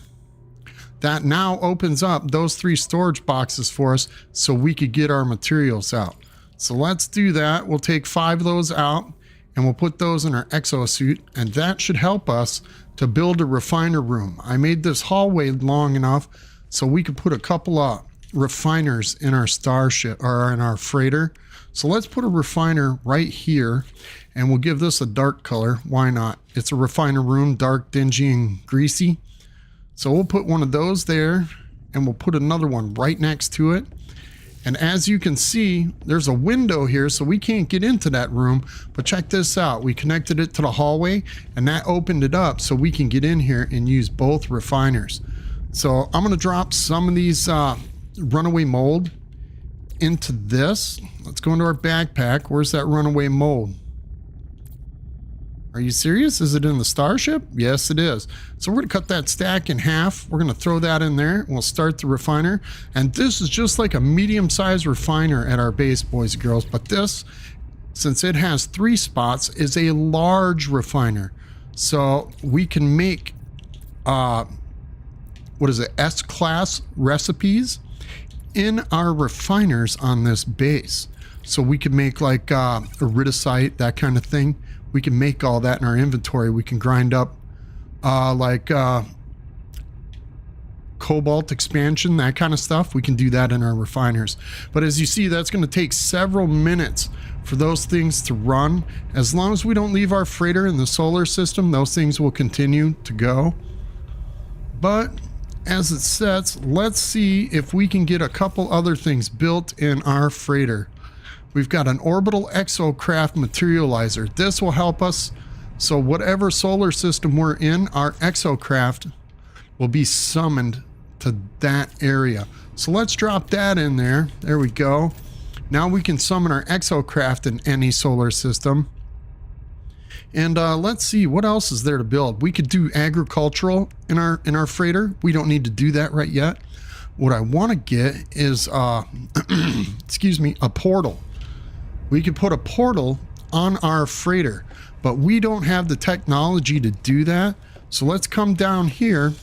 that now opens up those 3 storage boxes for us so we could get our materials out. So let's do that. We'll take 5 of those out and we'll put those in our exosuit. And that should help us to build a refiner room. I made this hallway long enough so we could put a couple of refiners in our starship or in our freighter. So let's put a refiner right here and we'll give this a dark color. Why not? It's a refiner room, dark, dingy, and greasy. So we'll put one of those there and we'll put another one right next to it. And as you can see, there's a window here, so we can't get into that room. But check this out. We connected it to the hallway and that opened it up so we can get in here and use both refiners. So I'm going to drop some of these runaway mold into this. Let's go into our backpack. Where's that runaway mold? Are you serious? Is it in the starship? Yes, it is. So we're going to cut that stack in half. We're going to throw that in there. We'll start the refiner. And this is just like a medium-sized refiner at our base, boys and girls. But this, since it has 3 spots, is a large refiner. So we can make, S-class recipes in our refiners on this base. So we can make like iridesite, that kind of thing. We can make all that in our inventory. We can grind up cobalt expansion, that kind of stuff. We can do that in our refiners. But as you see, that's going to take several minutes for those things to run. As long as we don't leave our freighter in the solar system, those things will continue to go. But as it sets, let's see if we can get a couple other things built in our freighter. We've got an orbital exocraft materializer. This will help us. So whatever solar system we're in, our exocraft will be summoned to that area. So let's drop that in there. There we go. Now we can summon our exocraft in any solar system. And let's see, what else is there to build? We could do agricultural in our freighter. We don't need to do that right yet. What I want to get is, excuse me, a portal. We could put a portal on our freighter, but we don't have the technology to do that. So let's come down here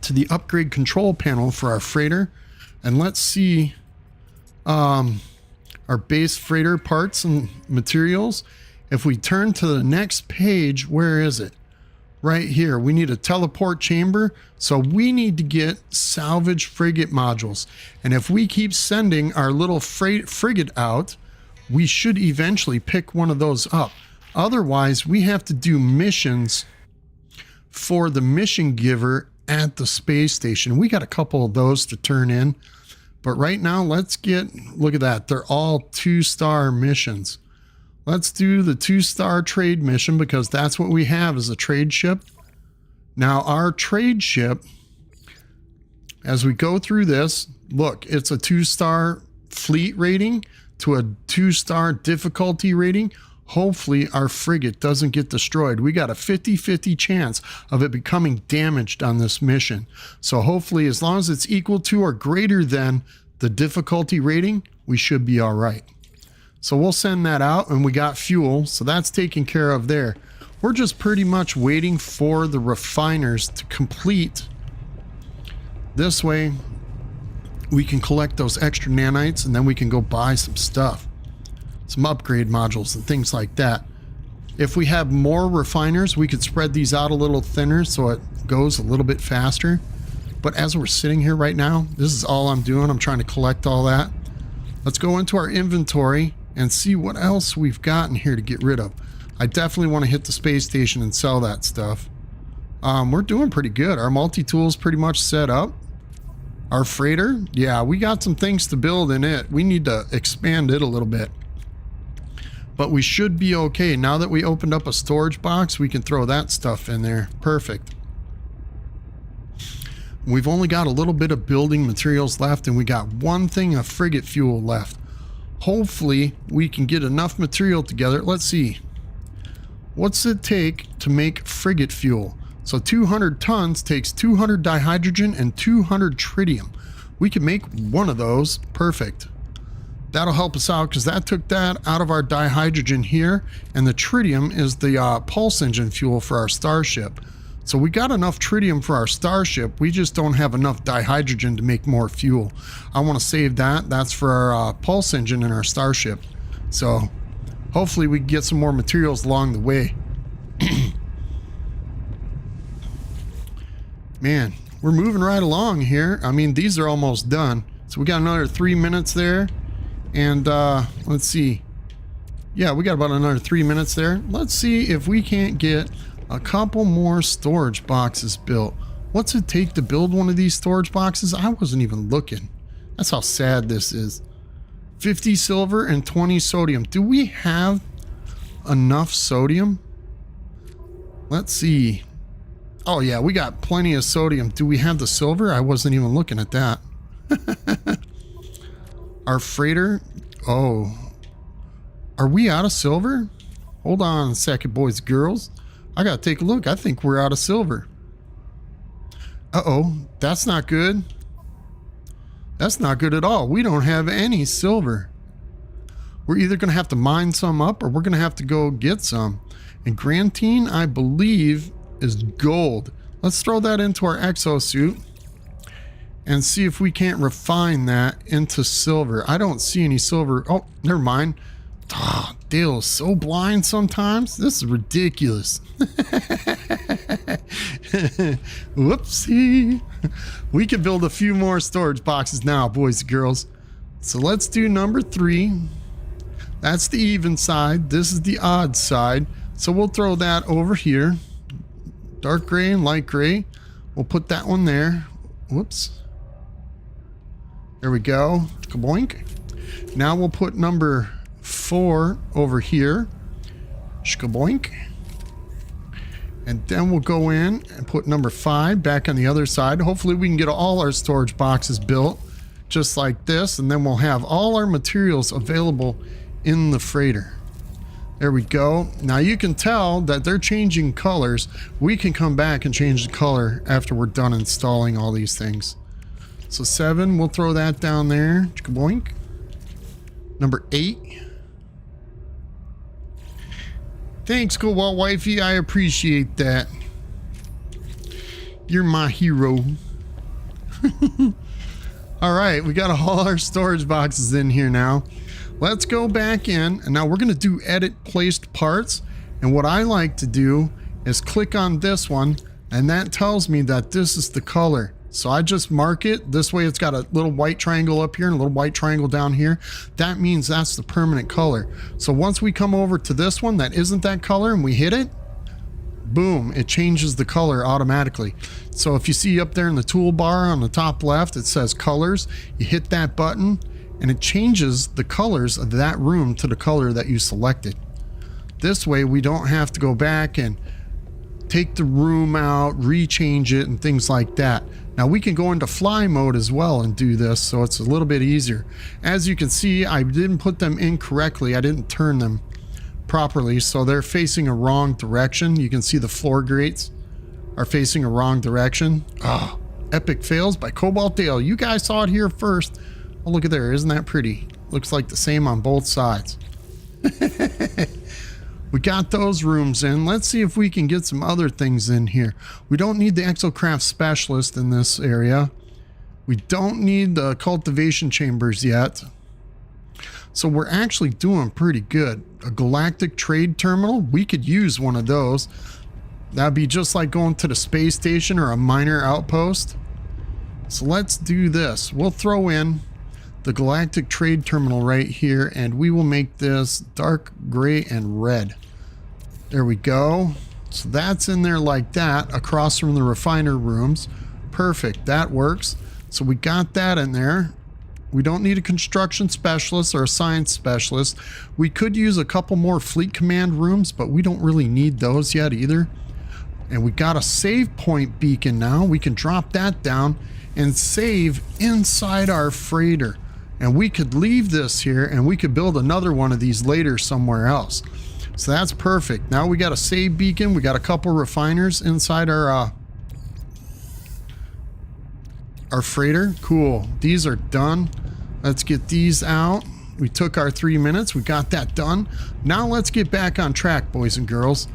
to the upgrade control panel for our freighter, and let's see our base freighter parts and materials. If we turn to the next page, where is it? Right here. We need a teleport chamber. So we need to get salvage frigate modules. And if we keep sending our little frigate out, we should eventually pick one of those up. Otherwise, we have to do missions for the mission giver at the space station. We got a couple of those to turn in. But right now, let's look at that. They're all 2-star missions. Let's do the 2-star trade mission because that's what we have as a trade ship. Now our trade ship, as we go through this, look, it's a 2-star fleet rating to a 2-star difficulty rating. Hopefully our frigate doesn't get destroyed. We got a 50-50 chance of it becoming damaged on this mission. So hopefully, as long as it's equal to or greater than the difficulty rating, we should be all right. So we'll send that out, and we got fuel, so that's taken care of there. We're just pretty much waiting for the refiners to complete. This way, we can collect those extra nanites, and then we can go buy some stuff. Some upgrade modules and things like that. If we have more refiners, we could spread these out a little thinner so it goes a little bit faster. But as we're sitting here right now, this is all I'm doing. I'm trying to collect all that. Let's go into our inventory and see what else we've got in here to get rid of. I definitely want to hit the space station and sell that stuff. We're doing pretty good. Our multi-tool's pretty much set up. Our freighter, yeah, we got some things to build in it. We need to expand it a little bit. But we should be okay. Now that we opened up a storage box, we can throw that stuff in there. Perfect. We've only got a little bit of building materials left, and we got one thing of frigate fuel left. Hopefully, we can get enough material together. Let's see. What's it take to make frigate fuel? So 200 tons takes 200 dihydrogen and 200 tritium. We can make one of those. Perfect. That'll help us out because that took that out of our dihydrogen here, and the tritium is the pulse engine fuel for our starship. So we got enough tritium for our starship, we just don't have enough dihydrogen to make more fuel. I want to save that. That's for our pulse engine in our starship. So hopefully we can get some more materials along the way. Man, we're moving right along here. I mean, these are almost done. So we got another 3 minutes there. And let's see. Yeah, we got about another 3 minutes there. Let's see if we can't get a couple more storage boxes built. What's it take to build one of these storage boxes? I wasn't even looking. That's how sad this is. 50 silver and 20 sodium. Do we have enough sodium? Let's see. Oh yeah, we got plenty of sodium. Do we have the silver? I wasn't even looking at that. Our freighter, oh, are we out of silver? Hold on a second, boys and girls. I gotta take a look. I think we're out of silver. Uh-oh, that's not good. That's not good at all. We don't have any silver. We're either gonna have to mine some up or we're gonna have to go get some. And Grantine, I believe, is gold. Let's throw that into our exosuit and see if we can't refine that into silver. I don't see any silver. Oh, never mind. Ah, Dale is so blind sometimes. This is ridiculous. Whoopsie. We can build a few more storage boxes now, boys and girls. So let's do number 3. That's the even side. This is the odd side. So we'll throw that over here. Dark gray and light gray. We'll put that one there. Whoops. There we go. Kaboink. Now we'll put number 4 over here. Shkaboink. And then we'll go in and put number 5 back on the other side. Hopefully we can get all our storage boxes built just like this, and then we'll have all our materials available in the freighter. There we go. Now you can tell that they're changing colors. We can come back and change the color after we're done installing all these things. So 7, we'll throw that down there. Boink. Number 8. Thanks, Cobalt Wifey. I appreciate that. You're my hero. All right, we got all our storage boxes in here now. Let's go back in, and now we're going to do edit placed parts. And what I like to do is click on this one, and that tells me that this is the color. So I just mark it. This way it's got a little white triangle up here and a little white triangle down here. That means that's the permanent color. So once we come over to this one that isn't that color and we hit it, boom, it changes the color automatically. So if you see up there in the toolbar on the top left, it says colors. You hit that button and it changes the colors of that room to the color that you selected. This way we don't have to go back and take the room out, rechange it, and things like that. Now we can go into fly mode as well and do this, so it's a little bit easier. As you can see, I didn't put them in correctly. I didn't turn them properly, so they're facing a wrong direction. You can see the floor grates are facing a wrong direction. Oh, epic fails by Cobalt Dale. You guys saw it here first. Oh, look at there. Isn't that pretty? Looks like the same on both sides. We got those rooms in. Let's see if we can get some other things in here. We don't need the Exocraft Specialist in this area. We don't need the cultivation chambers yet. So we're actually doing pretty good. A galactic trade terminal, we could use one of those. That'd be just like going to the space station or a minor outpost. So let's do this. We'll throw in the galactic trade terminal right here, and we will make this dark gray and red. There we go. So that's in there like that, across from the refiner rooms. Perfect, that works. So we got that in there. We don't need a construction specialist or a science specialist. We could use a couple more fleet command rooms, but we don't really need those yet either. And we got a save point beacon now. We can drop that down and save inside our freighter. And we could leave this here and we could build another one of these later somewhere else. So that's perfect. Now we got a save beacon. We got a couple refiners inside our freighter. Cool. These are done. Let's get these out. We took our 3 minutes. We got that done. Now let's get back on track, boys and girls.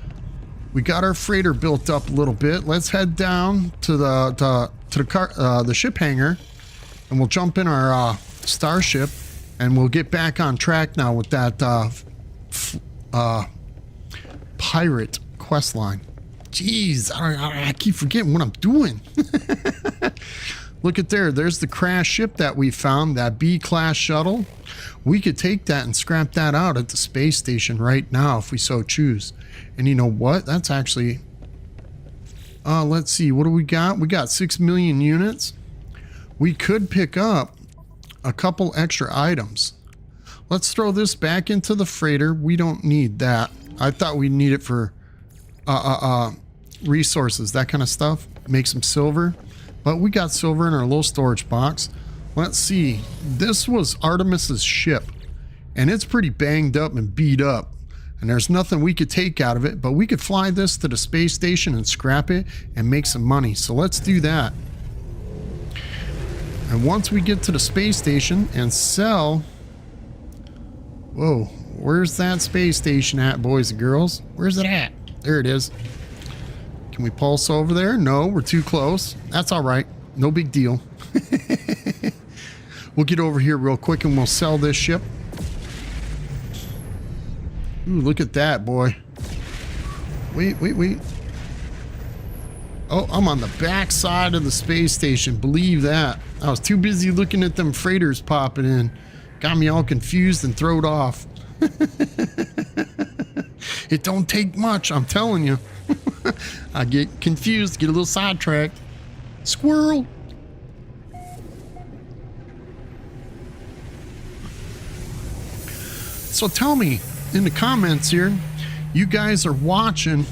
We got our freighter built up a little bit. Let's head down to the ship hangar, and we'll jump in our starship, and we'll get back on track now with that pirate quest line. Jeez, I keep forgetting what I'm doing. Look at there. There's the crash ship that we found, that B-class shuttle. We could take that and scrap that out at the space station right now if we so choose. And you know what? That's actually... let's see. What do we got? We got 6 million units. We could pick up a couple extra items. Let's throw this back into the freighter. We don't need that. I thought we'd need it for resources, that kind of stuff. Make some silver. But we got silver in our little storage box. Let's see. This was Artemis's ship, and it's pretty banged up and beat up. And there's nothing we could take out of it, but we could fly this to the space station and scrap it and make some money. So let's do that. And once we get to the space station and sell... Whoa, where's that space station at, boys and girls? Where's it at? There it is. Can we pulse over there? No, we're too close. That's all right. No big deal. We'll get over here real quick and we'll sell this ship. Ooh, look at that, boy. Wait. Oh, I'm on the back side of the space station. Believe that. I was too busy looking at them freighters popping in. Got me all confused and throwed off. It don't take much, I'm telling you. I get confused, get a little sidetracked. Squirrel. So tell me in the comments here, you guys are watching,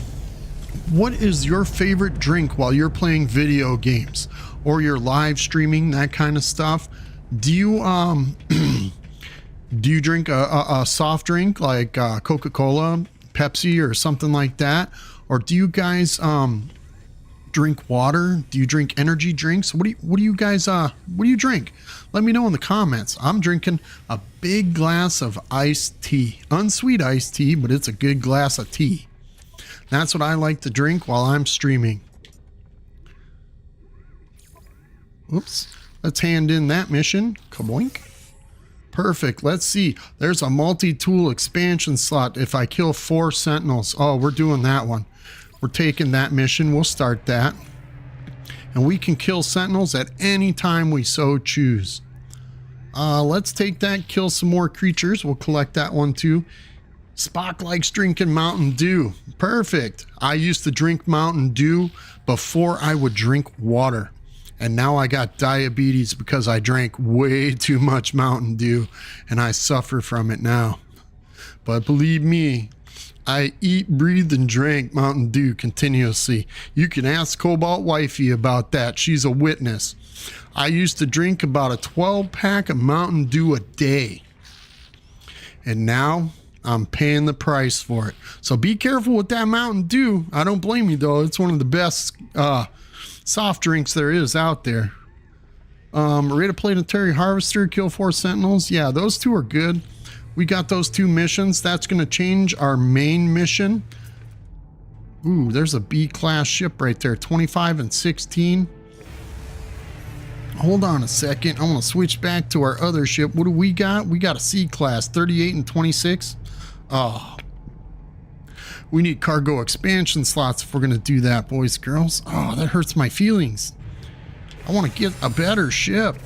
what is your favorite drink while you're playing video games or you're live streaming, that kind of stuff? Do you Do you drink a soft drink like Coca-Cola, Pepsi, or something like that? Or do you guys drink water? Do you drink energy drinks? What do you guys what do you drink? Let me know in the comments. I'm drinking a big glass of iced tea. Unsweet iced tea, but it's a good glass of tea. That's what I like to drink while I'm streaming. Oops. Let's hand in that mission. Kaboink. Perfect. Let's see. There's a multi-tool expansion slot if I kill 4 sentinels. Oh, we're doing that one. We're taking that mission. We'll start that. And we can kill sentinels at any time we so choose. Let's take that, kill some more creatures. We'll collect that one too. Spock likes drinking Mountain Dew. Perfect. I used to drink Mountain Dew before I would drink water. And now I got diabetes because I drank way too much Mountain Dew and I suffer from it now. But believe me, I eat, breathed, and drank Mountain Dew continuously. You can ask Cobalt Wifey about that. She's a witness. I used to drink about a 12-pack of Mountain Dew a day. And now I'm paying the price for it. So be careful with that Mountain Dew. I don't blame you, though. It's one of the best soft drinks there is out there. Rate of Planetary Harvester, kill 4 sentinels. Yeah, those two are good. We got those 2 missions. That's going to change our main mission. Ooh, there's a B-class ship right there. 25 and 16. Hold on a second. I want to switch back to our other ship. What do we got? We got a C-class. 38 and 26. Oh. We need cargo expansion slots if we're going to do that, boys and girls. Oh, that hurts my feelings. I want to get a better ship.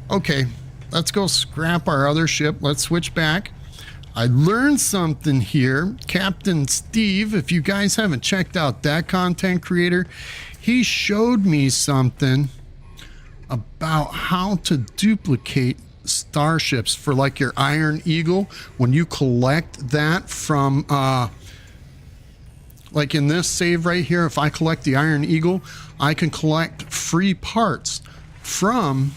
Okay. Let's go scrap our other ship. Let's switch back. I learned something here. Captain Steve, if you guys haven't checked out that content creator, he showed me something about how to duplicate starships for like your Iron Eagle. When you collect that from, like in this save right here, if I collect the Iron Eagle, I can collect free parts from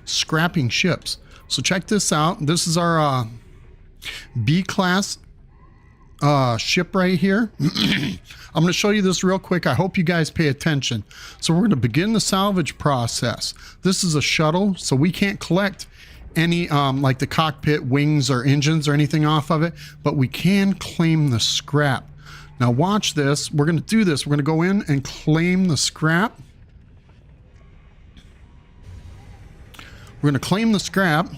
scrapping ships. So check this out. This is our B-class ship right here. I'm going to show you this real quick. I hope you guys pay attention. So we're going to begin the salvage process. This is a shuttle, so we can't collect any like the cockpit wings or engines or anything off of it, but we can claim the scrap. Now watch this. We're going to do this. We're going to go in and claim the scrap. We're going to claim the scrap.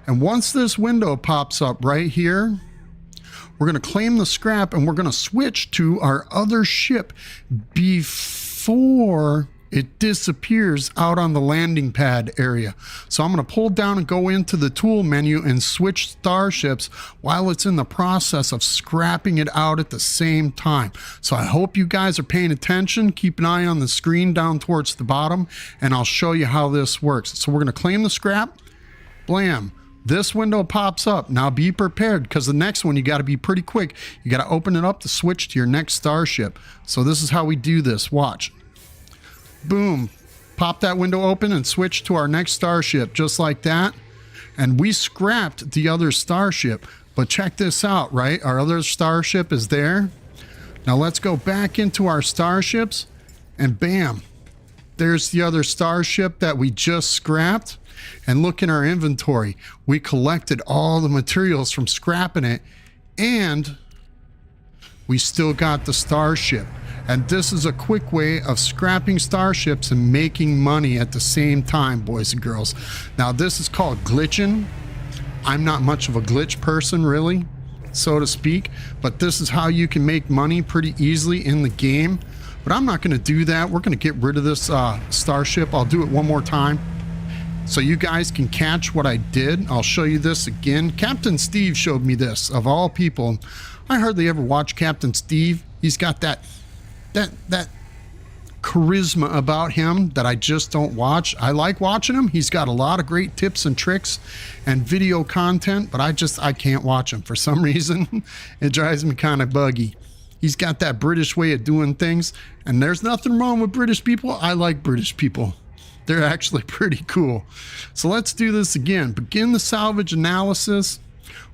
And once this window pops up right here, we're going to claim the scrap and we're going to switch to our other ship before it disappears out on the landing pad area. So I'm going to pull down and go into the tool menu and switch starships while it's in the process of scrapping it out at the same time. So I hope you guys are paying attention. Keep an eye on the screen down towards the bottom and I'll show you how this works. So we're going to claim the scrap. Blam. This window pops up. Now be prepared because the next one you got to be pretty quick. You got to open it up to switch to your next starship. So this is how we do this. Watch. Boom. Pop that window open and switch to our next starship just like that. And we scrapped the other starship. But check this out, right? Our other starship is there. Now let's go back into our starships and bam. There's the other starship that we just scrapped. And look in our inventory. We collected all the materials from scrapping it and we still got the starship. And this is a quick way of scrapping starships and making money at the same time, boys and girls. Now this is called glitching. I'm not much of a glitch person really, so to speak, but this is how you can make money pretty easily in the game. But I'm not going to do that. We're going to get rid of this starship. I'll do it one more time so you guys can catch what I did. I'll show you this again. Captain Steve showed me this, of all people. I hardly ever watch Captain Steve. He's got that charisma about him that I just don't watch. I like watching him. He's got a lot of great tips and tricks and video content, but I can't watch him for some reason. It drives me kind of buggy. He's got that British way of doing things, and there's nothing wrong with British people. I like British people. They're actually pretty cool. So let's do this again. Begin the salvage analysis.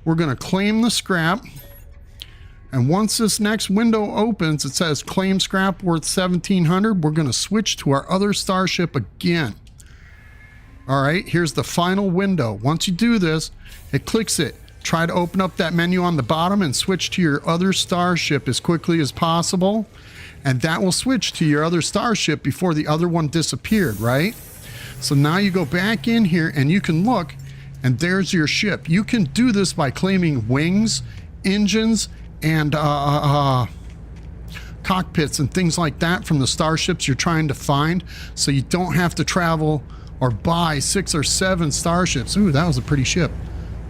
We're going to claim the scrap. And once this next window opens, it says claim scrap worth 1,700. We're going to switch to our other starship again. All right, here's the final window. Once you do this, it clicks it. Try to open up that menu on the bottom and switch to your other starship as quickly as possible. And that will switch to your other starship before the other one disappeared, right? So now you go back in here and you can look, and there's your ship. You can do this by claiming wings, engines, and cockpits and things like that from the starships you're trying to find, so you don't have to travel or buy 6 or 7 starships. Ooh, that was a pretty ship.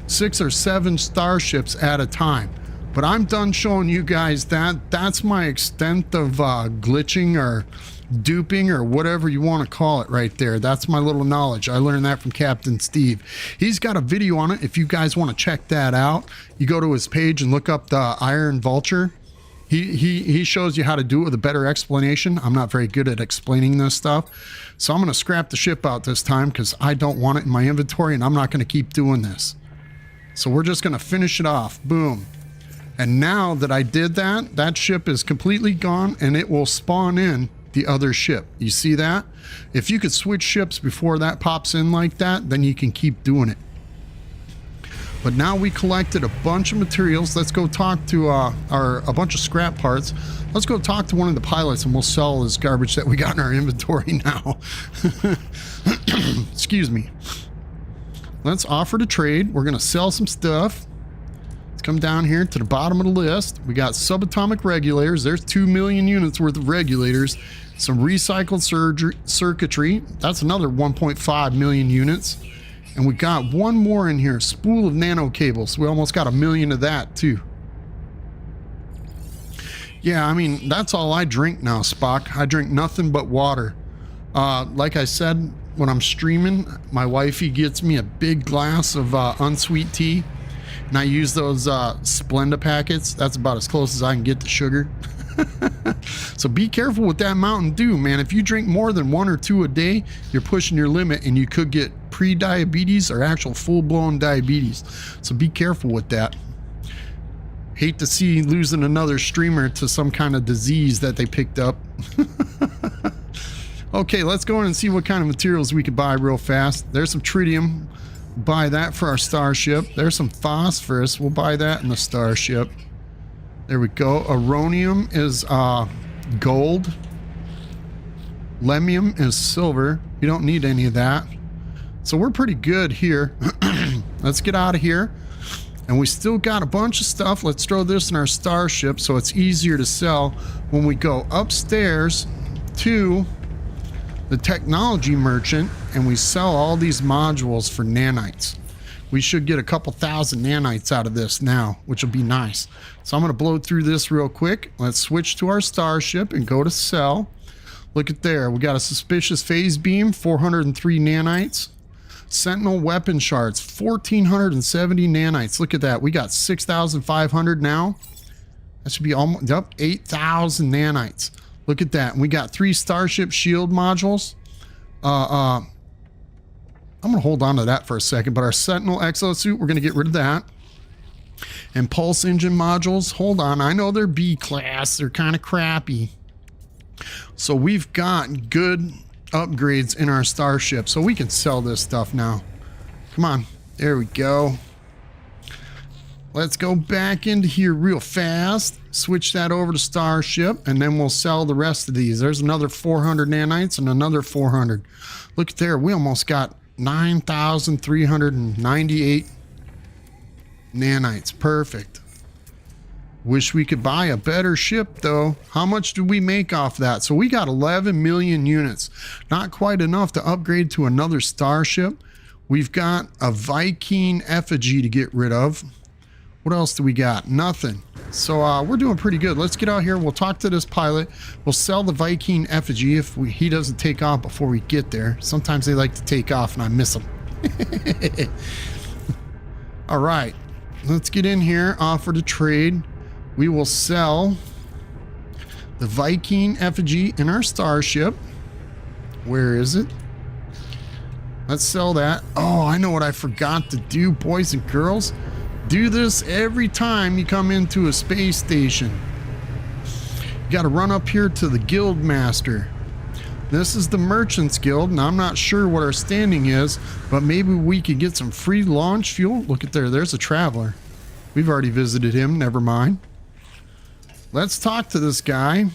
6 or 7 starships at a time. But I'm done showing you guys that. That's my extent of glitching or duping or whatever you want to call it right there. That's my little knowledge. I learned that from Captain Steve. He's got a video on it if you guys want to check that out. You go to his page and look up the Iron Vulture. He shows you how to do it with a better explanation. I'm not very good at explaining this stuff. So I'm going to scrap the ship out this time because I don't want it in my inventory and I'm not going to keep doing this. So we're just going to finish it off. Boom. And now that I did that, that ship is completely gone and it will spawn in the other ship. You see that? If you could switch ships before that pops in like that, then you can keep doing it. But now we collected a bunch of materials. Let's go talk to a bunch of scrap parts. Let's go talk to one of the pilots and we'll sell this garbage that we got in our inventory now. Excuse me. Let's offer to trade. We're going to sell some stuff. Let's come down here to the bottom of the list. We got subatomic regulators. There's 2 million units worth of regulators. Some recycled circuitry. That's another 1.5 million units. And we got one more in here, spool of nano cables. We almost got 1 million of that too. Yeah, I mean, that's all I drink now, Spock. I drink nothing but water. Like I said, when I'm streaming, my wifey gets me a big glass of unsweet tea. And I use those Splenda packets. That's about as close as I can get to sugar. So be careful with that Mountain Dew, man. If you drink more than 1 or 2 a day, you're pushing your limit and you could get pre-diabetes or actual full-blown diabetes. So be careful with that. Hate to see losing another streamer to some kind of disease that they picked up. Okay, let's go in and see what kind of materials we could buy real fast. There's some tritium. Buy that for our starship. There's some phosphorus. We'll buy that in the starship. There we go. Aronium is gold. Lemium is silver. You don't need any of that. So we're pretty good here. Let's get out of here. And we still got a bunch of stuff. Let's throw this in our starship so it's easier to sell when we go upstairs to the technology merchant and we sell all these modules for nanites. We should get a couple thousand nanites out of this now, which will be nice. So I'm going to blow through this real quick. Let's switch to our starship and go to sell. Look at there. We got a suspicious phase beam, 403 nanites. Sentinel weapon shards, 1,470 nanites. Look at that. We got 6,500 now. That should be almost up 8,000 nanites. Look at that. And we got 3 starship shield modules. I'm going to hold on to that for a second, but our Sentinel exosuit, we're going to get rid of that. And pulse engine modules, hold on. I know they're B class. They're kind of crappy. So we've got good upgrades in our starship, so we can sell this stuff now. Come on. There we go. Let's go back into here real fast. Switch that over to starship, and then we'll sell the rest of these. There's another 400 nanites and another 400. Look there. We almost got 9,398 nanites. Perfect. Wish we could buy a better ship though. How much do we make off that? So we got 11 million units. Not quite enough to upgrade to another starship. We've got a Viking effigy to get rid of. What else do we got? Nothing. So we're doing pretty good. Let's get out here. We'll talk to this pilot. We'll sell the Viking effigy if he doesn't take off before we get there. Sometimes they like to take off and I miss them. All right. Let's get in here. Offer to trade. We will sell the Viking effigy in our starship. Where is it? Let's sell that. Oh, I know what I forgot to do, boys and girls. Do this every time you come into a space station. You got to run up here to the guild master. This is the Merchants Guild, and I'm not sure what our standing is, but maybe we could get some free launch fuel. Look at there, there's a traveler. We've already visited him, never mind. Let's talk to this guy.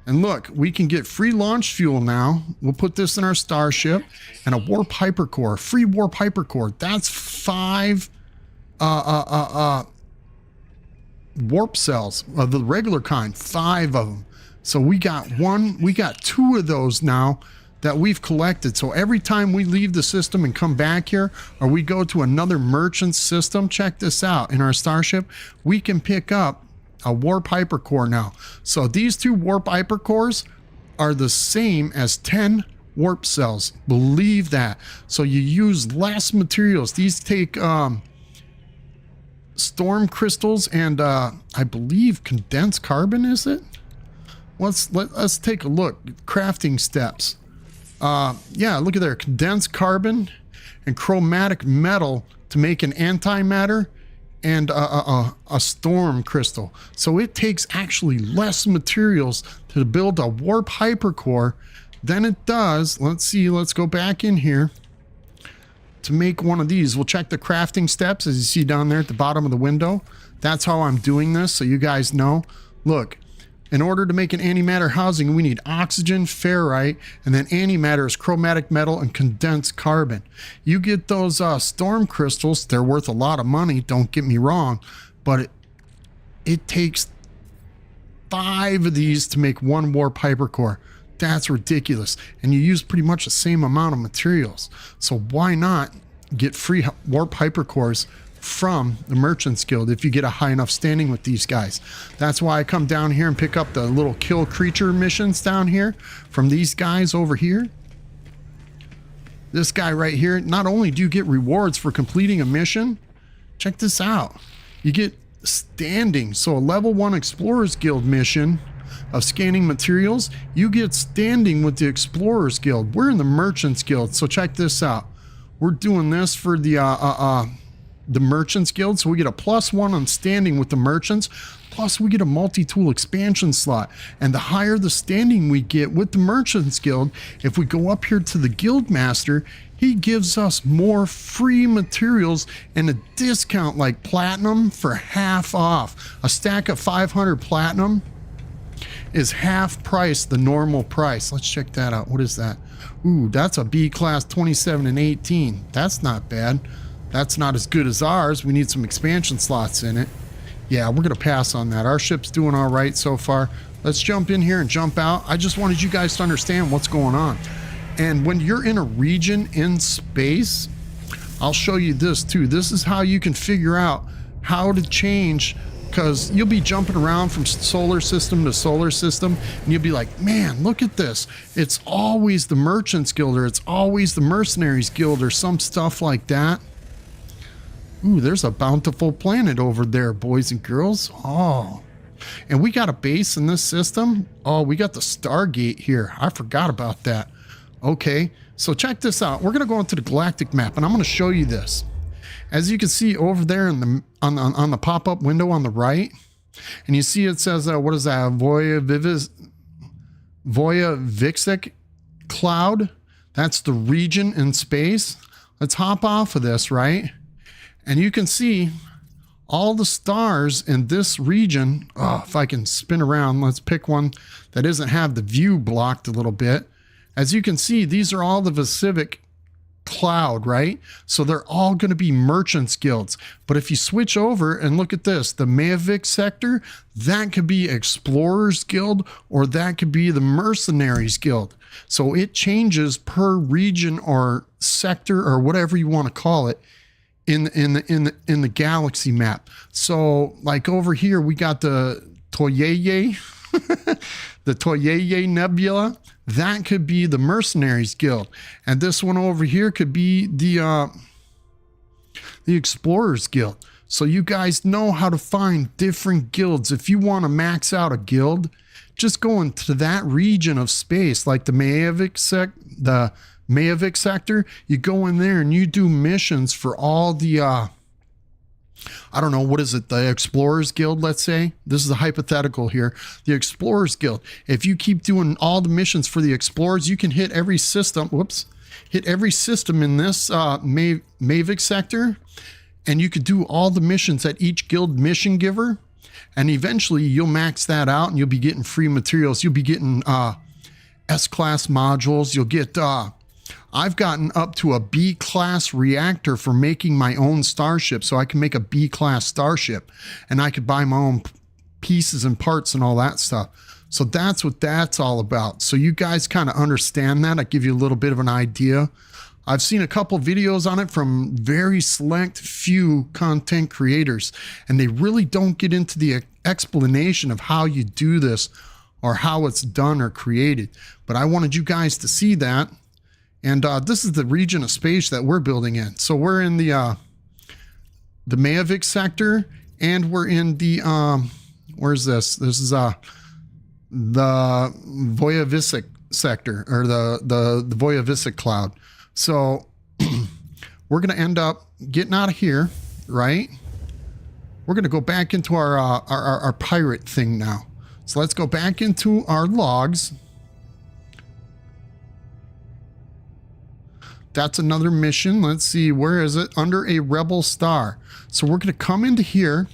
And look, we can get free launch fuel now. We'll put this in our starship, and a warp hypercore, free warp hypercore. That's 5 warp cells of the regular kind, 5 of them. So we got 2 of those now that we've collected. So every time we leave the system and come back here, or we go to another merchant system, check this out, in our starship, we can pick up a warp hypercore now. So these 2 warp hypercores are the same as 10 warp cells. Believe that. So you use less materials. These take storm crystals and I believe condensed carbon, is it? Let's take a look. Crafting steps. Yeah, look at there. Condensed carbon and chromatic metal to make an antimatter and a storm crystal. So it takes actually less materials to build a warp hypercore than it does. Let's see. Let's go back in here to make one of these. We'll check the crafting steps as you see down there at the bottom of the window. That's how I'm doing this, so you guys know. Look. In order to make an antimatter housing, we need oxygen, ferrite, and then antimatter is chromatic metal and condensed carbon. You get those storm crystals, they're worth a lot of money, don't get me wrong, but it takes 5 of these to make 1 warp hypercore. That's ridiculous. And you use pretty much the same amount of materials. So why not get free warp hypercores from the Merchants Guild if you get a high enough standing with these guys? That's why I come down here and pick up the little kill creature missions down here from these guys over here. This guy right here, not only do you get rewards for completing a mission, check this out. You get standing. So a level 1 Explorers Guild mission of scanning materials, you get standing with the Explorers Guild. We're in the Merchants Guild, so check this out. We're doing this for the Merchants Guild, so we get a +1 on standing with the merchants, plus we get a multi-tool expansion slot. And the higher the standing we get with the Merchants Guild, if we go up here to the guild master, he gives us more free materials and a discount like platinum for half off. A stack of 500 platinum is half price the normal price. Let's check that out. What is that? Ooh, that's a B class 27 and 18. That's not bad. That's not as good as ours. We need some expansion slots in it. Yeah, we're going to pass on that. Our ship's doing all right so far. Let's jump in here and jump out. I just wanted you guys to understand what's going on. And when you're in a region in space, I'll show you this too. This is how you can figure out how to change, because you'll be jumping around from solar system to solar system and you'll be like, man, look at this. It's always the Merchants Guild, or it's always the Mercenaries Guild, or some stuff like that. Ooh, there's a bountiful planet over there, boys and girls. Oh, and we got a base in this system. Oh, we got the Stargate here. I forgot about that. Okay, so check this out. We're going to go into the galactic map, and I'm going to show you this. As you can see over there in the on the pop-up window on the right, and you see it says, what is that? Voyavixic cloud. That's the region in space. Let's hop off of this, right? And you can see all the stars in this region. Oh, if I can spin around, let's pick one that doesn't have the view blocked a little bit. As you can see, these are all the Pacific cloud, right? So they're all going to be Merchants Guilds. But if you switch over and look at this, the Mavic sector, that could be Explorers Guild, or that could be the Mercenaries Guild. So it changes per region or sector or whatever you want to call it in the galaxy map. So like over here, we got the Toyeye, the Toyeye Nebula. That could be the Mercenaries Guild. And this one over here could be the Explorers Guild. So you guys know how to find different guilds. If you want to max out a guild, just go into that region of space, like the Mavic sector, you go in there and you do missions for all the, I don't know, what is it? The Explorers Guild, let's say. This is a hypothetical here. The Explorers Guild. If you keep doing all the missions for the Explorers, you can hit every system, hit every system in this Mavic sector, and you could do all the missions at each guild mission giver, and eventually you'll max that out and you'll be getting free materials. You'll be getting S-class modules. You'll get, I've gotten up to a B-class reactor for making my own starship, so I can make a B-class starship, and I could buy my own pieces and parts and all that stuff. So that's what that's all about. So you guys kind of understand that. I give you a little bit of an idea. I've seen a couple videos on it from very select few content creators, and they really don't get into the explanation of how you do this or how it's done or created. But I wanted you guys to see that. And this is the region of space that we're building in. So we're in the Mavic sector, and we're in the, where's this? This is the Voyevisic sector, or the Voyevisic cloud. So we're going to end up getting out of here, right? We're going to go back into our pirate thing now. So let's go back into our logs. That's another mission. Let's see, where is it? Under a rebel star. So we're going to come into here.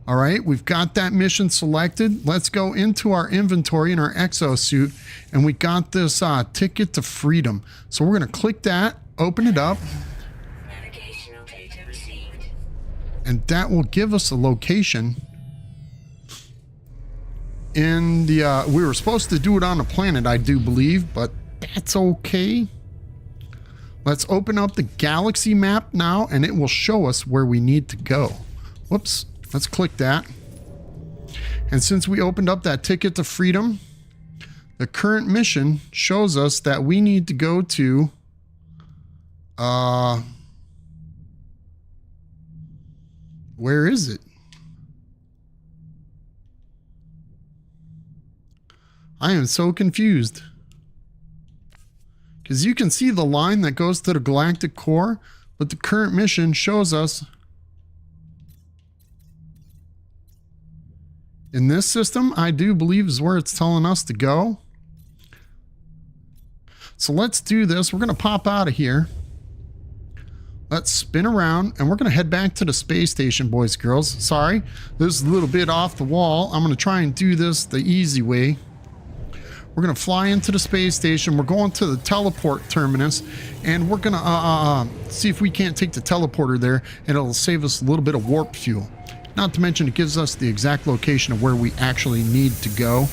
All right, we've got that mission selected. Let's go into our inventory in our exosuit, and we got this ticket to freedom. So we're going to click that, open it up, Navigational data received. and that will give us a location in the, we were supposed to do it on a planet, I do believe, but that's okay. Let's open up the galaxy map now, and it will show us where we need to go. Whoops. Let's click that. And since we opened up that ticket to freedom, the current mission shows us that we need to go to where is it? I am so confused. Because you can see the line that goes to the galactic core, but the current mission shows us in this system, I do believe is where it's telling us to go. So let's do this. We're going to pop out of here. Let's spin around, and we're going to head back to the space station, boys and girls. Sorry, this is a little bit off the wall. I'm going to try and do this the easy way. We're going to fly into the space station. We're going to the teleport terminus, and we're going to see if we can't take the teleporter there, and it'll save us a little bit of warp fuel. Not to mention it gives us the exact location of where we actually need to go.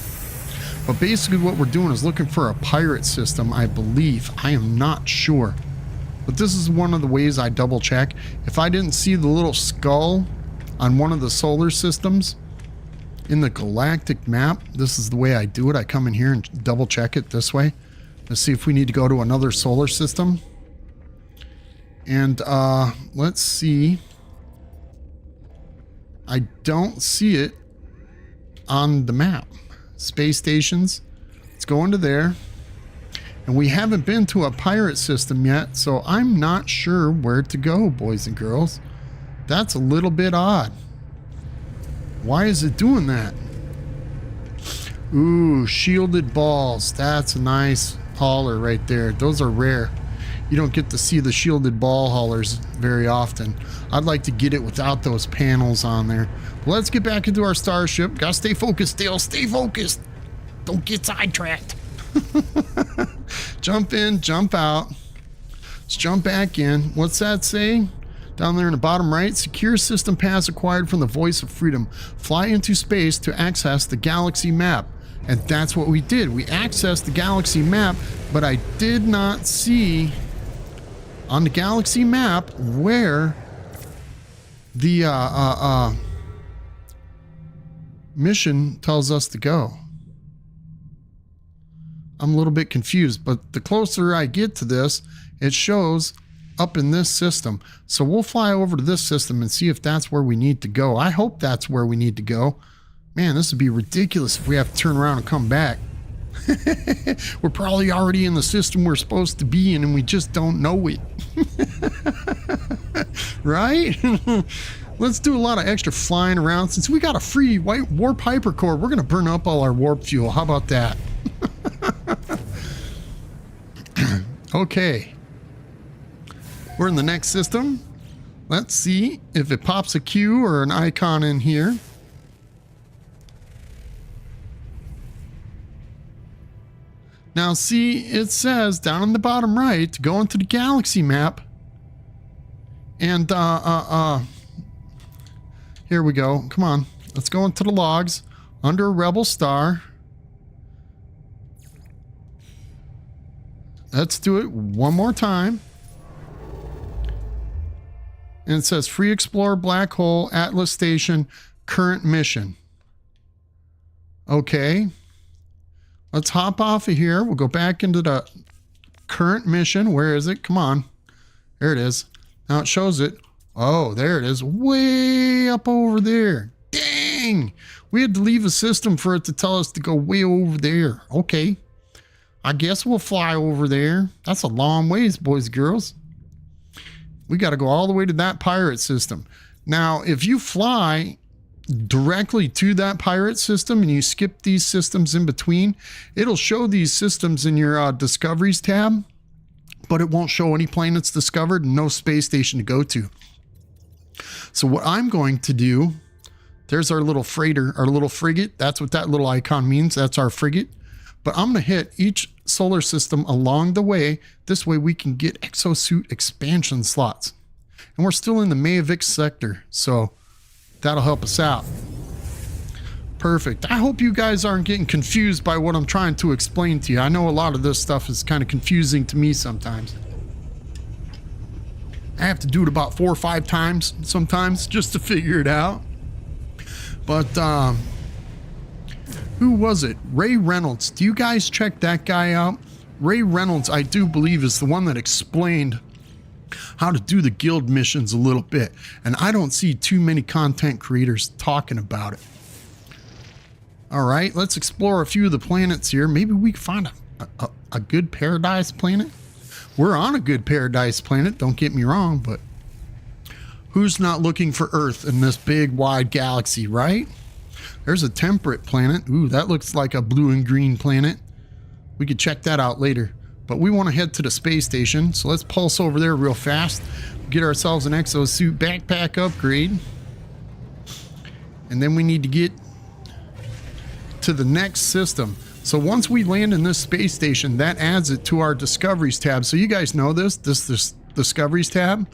But basically what we're doing is looking for a pirate system, I believe. I am not sure. But this is one of the ways I double check. If I didn't see the little skull on one of the solar systems in the galactic map, this is the way I do it. I come in here and double check it this way. Let's see if we need to go to another solar system. And let's see. I don't see it on the map. Space stations. Let's go into there. And we haven't been to a pirate system yet, so I'm not sure where to go, boys and girls. That's a little bit odd. Why is it doing that? Ooh, shielded balls. That's a nice hauler right there. Those are rare. You don't get to see the shielded ball haulers very often. I'd like to get it without those panels on there. But let's get back into our starship. Gotta stay focused, Dale. Stay focused. Don't get sidetracked. Jump in, jump out. Let's jump back in. What's that say? Down there in the bottom right, secure system pass acquired from the Voice of Freedom. Fly into space to access the galaxy map. And that's what we did. We accessed the galaxy map, but I did not see on the galaxy map where the mission tells us to go. I'm a little bit confused, but the closer I get to this, it shows up in this system. So we'll fly over to this system and see if that's where we need to go. I hope that's where we need to go. Man, this would be ridiculous if we have to turn around and come back. We're probably already in the system we're supposed to be in and we just don't know it. Right? Let's do a lot of extra flying around. Since we got a free white warp hypercore, we're going to burn up all our warp fuel. How about that? Okay. We're in the next system. Let's see if it pops a Q or an icon in here. Now see, it says down on the bottom right to go into the galaxy map. And here we go. Come on. Let's go into the logs under Rebel Star. Let's do it one more time. And it says Free Explorer Black Hole Atlas Station current mission. Okay. Let's hop off of here. We'll go back into the current mission. Where is it? Come on. There it is. Now it shows it. Oh, there it is. Way up over there. Dang. We had to leave a system for it to tell us to go way over there. Okay. I guess we'll fly over there. That's a long ways, boys and girls. We got to go all the way to that pirate system. Now, if you fly directly to that pirate system and you skip these systems in between, it'll show these systems in your discoveries tab, but it won't show any planets discovered and no space station to go to. So what I'm going to do, there's our little freighter, our little frigate. That's what that little icon means. That's our frigate. But I'm going to hit each solar system along the way. This way we can get exosuit expansion slots. And we're still in the Mavic sector, so that'll help us out. Perfect. I hope you guys aren't getting confused by what I'm trying to explain to you. I know a lot of this stuff is kind of confusing to me sometimes. I have to do it about 4 or 5 times sometimes just to figure it out. But who was it? Ray Reynolds. Do you guys check that guy out? Ray Reynolds, I do believe, is the one that explained how to do the guild missions a little bit. And I don't see too many content creators talking about it. All right, let's explore a few of the planets here. Maybe we can find a good paradise planet. We're on a good paradise planet, don't get me wrong, but who's not looking for Earth in this big, wide galaxy, right? There's a temperate planet. Ooh, that looks like a blue and green planet. We could check that out later. But we want to head to the space station, so let's pulse over there real fast. Get ourselves an exosuit backpack upgrade. And then we need to get to the next system. So once we land in this space station, that adds it to our Discoveries tab. So you guys know this Discoveries tab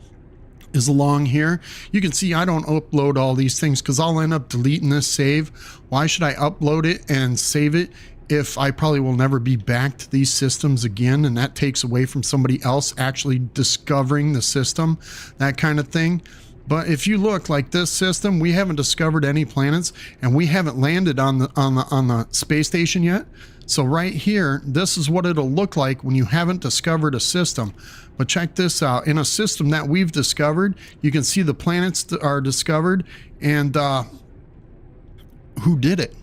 is along here. You can see I don't upload all these things because I'll end up deleting this save. Why should I upload it and save it if I probably will never be back to these systems again, and that takes away from somebody else actually discovering the system, that kind of thing. But if you look like this system, we haven't discovered any planets and we haven't landed on the space station yet. So right here, this is what it'll look like when you haven't discovered a system. But check this out. In a system that we've discovered, you can see the planets that are discovered and who did it,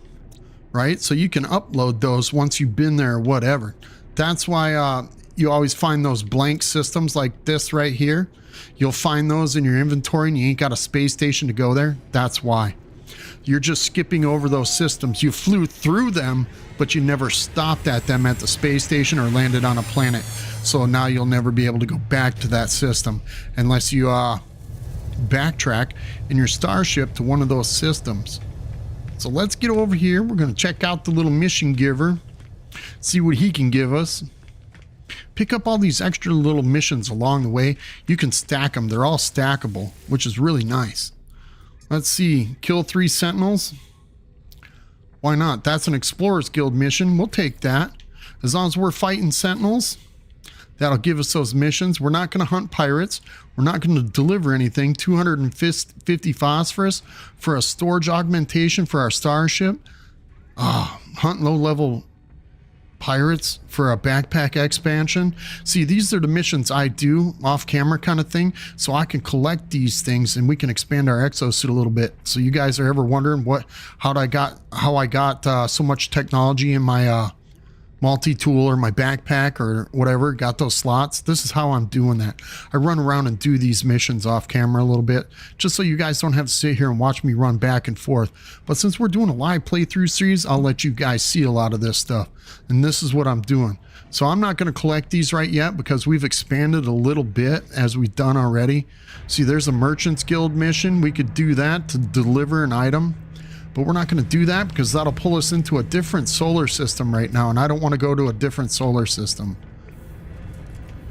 right? So you can upload those once you've been there or whatever. That's why you always find those blank systems like this right here. You'll find those in your inventory and you ain't got a space station to go there. That's why. You're just skipping over those systems. You flew through them, but you never stopped at them at the space station or landed on a planet. So now you'll never be able to go back to that system unless you backtrack in your starship to one of those systems. So let's get over here. We're going to check out the little mission giver, see what he can give us. Pick up all these extra little missions along the way. You can stack them. They're all stackable, which is really nice. Let's see. Kill 3 sentinels. Why not? That's an Explorers Guild mission. We'll take that. As long as we're fighting sentinels, that'll give us those missions. We're not going to hunt pirates. We're not going to deliver anything. 250 phosphorus for a storage augmentation for our starship. Hunt low-level pirates for a backpack expansion. See, these are the missions I do off camera kind of thing, so I can collect these things and we can expand our exosuit a little bit. So you guys are ever wondering how I got so much technology in my multi-tool or my backpack or whatever, got those slots. This is how I'm doing that. I run around and do these missions off camera a little bit, just so you guys don't have to sit here and watch me run back and forth. But since we're doing a live playthrough series, I'll let you guys see a lot of this stuff. And this is what I'm doing. So I'm not going to collect these right yet because we've expanded a little bit as we've done already. See, there's a Merchants Guild mission. We could do that to deliver an item. But we're not going to do that because that'll pull us into a different solar system right now. And I don't want to go to a different solar system.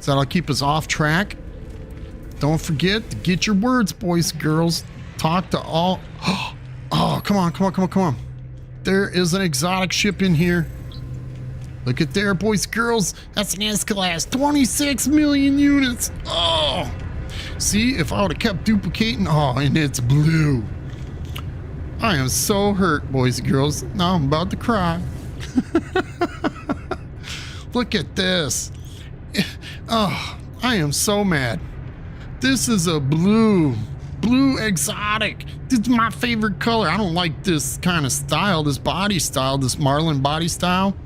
So that'll keep us off track. Don't forget to get your words, boys and girls. Talk to all... Oh, come on, come on, come on, come on. There is an exotic ship in here. Look at there, boys and girls. That's an S-Class. 26 million units. Oh. See, if I would have kept duplicating... Oh, and it's blue. I am so hurt, boys and girls. Now I'm about to cry. Look at this. Oh, I am so mad. This is a blue exotic. This is my favorite color. I don't like this kind of style, this body style, this Marlin body style.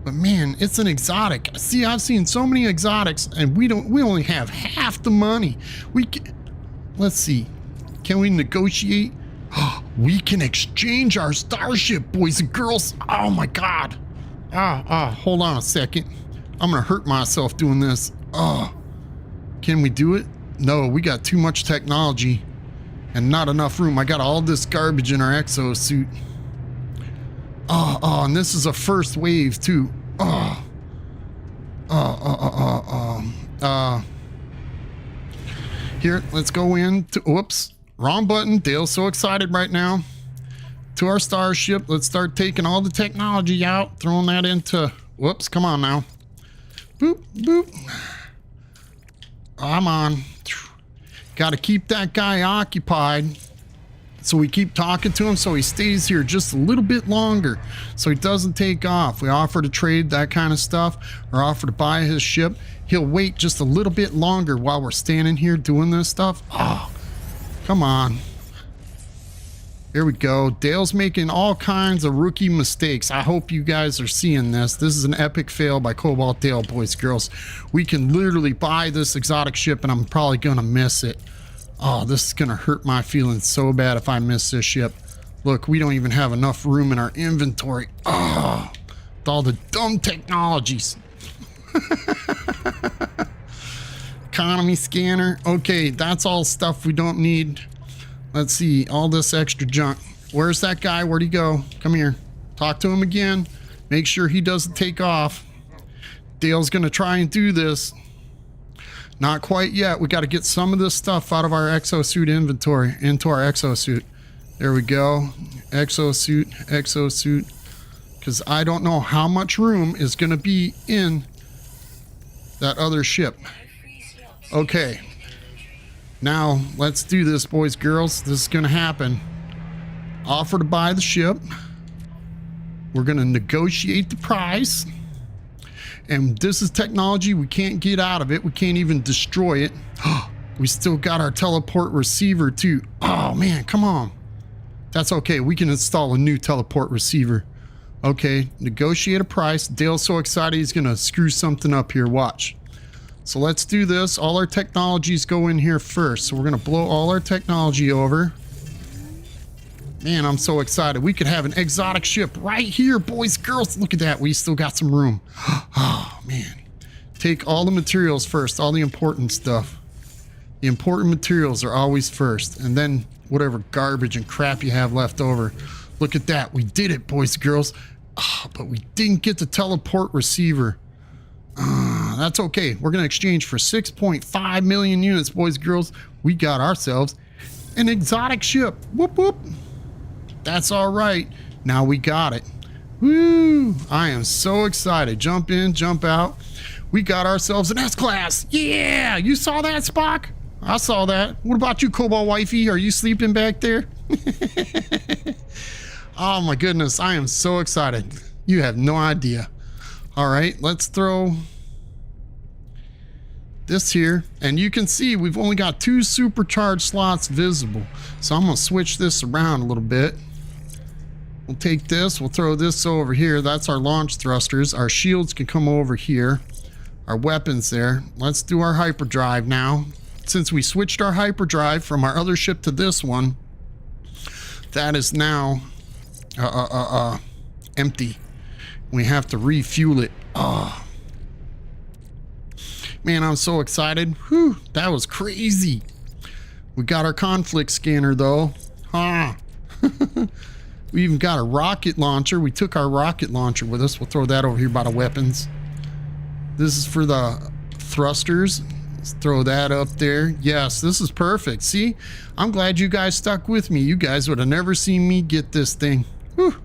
But man, it's an exotic. See, I've seen so many exotics and we only have half the money. Let's see. Can we negotiate? We can exchange our starship, boys and girls. Oh my God. Hold on a second. I'm gonna hurt myself doing this. Can we do it? No, we got too much technology and not enough room. I got all this garbage in our exosuit. And this is a first wave too. Here, let's go into, whoops. Wrong button. Dale's so excited right now. To our starship. Let's start taking all the technology out. Throwing that into... Whoops. Come on now. Boop. Boop. I'm on. Got to keep that guy occupied. So we keep talking to him so he stays here just a little bit longer. So he doesn't take off. We offer to trade that kind of stuff. Or offer to buy his ship. He'll wait just a little bit longer while we're standing here doing this stuff. Come on. Here we go. Dale's making all kinds of rookie mistakes. I hope you guys are seeing this. This is an epic fail by Cobalt Dale, boys and girls. We can literally buy this exotic ship and I'm probably going to miss it. Oh, this is going to hurt my feelings so bad if I miss this ship. Look, we don't even have enough room in our inventory. With all the dumb technologies. Economy scanner. Okay, that's all stuff we don't need. Let's see, all this extra junk. Where's that guy? Where'd he go? Come here. Talk to him again. Make sure he doesn't take off. Dale's gonna try and do this. Not quite yet. We got to get some of this stuff out of our exosuit inventory into our exosuit. There we go. Exosuit. Because I don't know how much room is gonna be in that other ship. Okay, now let's do this, boys, girls. This is gonna happen. Offer to buy the ship. We're gonna negotiate the price. And this is technology we can't get out of it. We can't even destroy it. We still got our teleport receiver too. Oh man, come on. That's okay, we can install a new teleport receiver. Okay, negotiate a price. Dale's so excited he's gonna screw something up here, watch. So let's do this. All our technologies go in here first. So we're going to blow all our technology over. Man, I'm so excited. We could have an exotic ship right here, boys, girls. Look at that. We still got some room. Oh, man. Take all the materials first. All the important stuff. The important materials are always first. And then whatever garbage and crap you have left over. Look at that. We did it, boys and girls. But we didn't get the teleport receiver. That's okay. We're going to exchange for 6.5 million units, boys and girls. We got ourselves an exotic ship. Whoop, whoop. That's all right. Now we got it. Woo! I am so excited. Jump in, jump out. We got ourselves an S-Class. Yeah! You saw that, Spock? I saw that. What about you, Cobalt Wifey? Are you sleeping back there? Oh my goodness. I am so excited. You have no idea. All right, let's throw this here. And you can see we've only got 2 supercharged slots visible. So I'm going to switch this around a little bit. We'll take this. We'll throw this over here. That's our launch thrusters. Our shields can come over here. Our weapons there. Let's do our hyperdrive now. Since we switched our hyperdrive from our other ship to this one, that is now empty. We have to refuel it. Man, I'm so excited. Whew, that was crazy. We got our conflict scanner though. We even got a rocket launcher. We took our rocket launcher with us. We'll throw that over here by the weapons. This is for the thrusters. Let's throw that up there. Yes, this is perfect. See, I'm glad you guys stuck with me. You guys would have never seen me get this thing. Whew.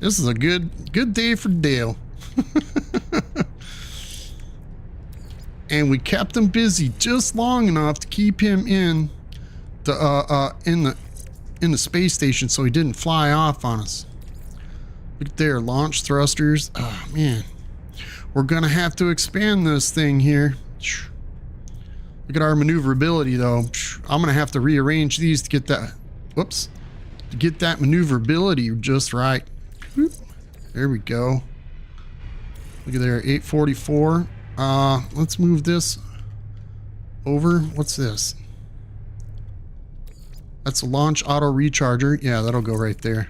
This is a good day for Dale. And we kept him busy just long enough to keep him in the space station so he didn't fly off on us. Look at there, launch thrusters. Oh man, we're gonna have to expand this thing here. Look at our maneuverability though. I'm gonna have to rearrange these to get that, whoops, to get that maneuverability just right. There we go. Look at there, 844. Let's move this over. What's this? That's a launch auto recharger. Yeah, that'll go right there.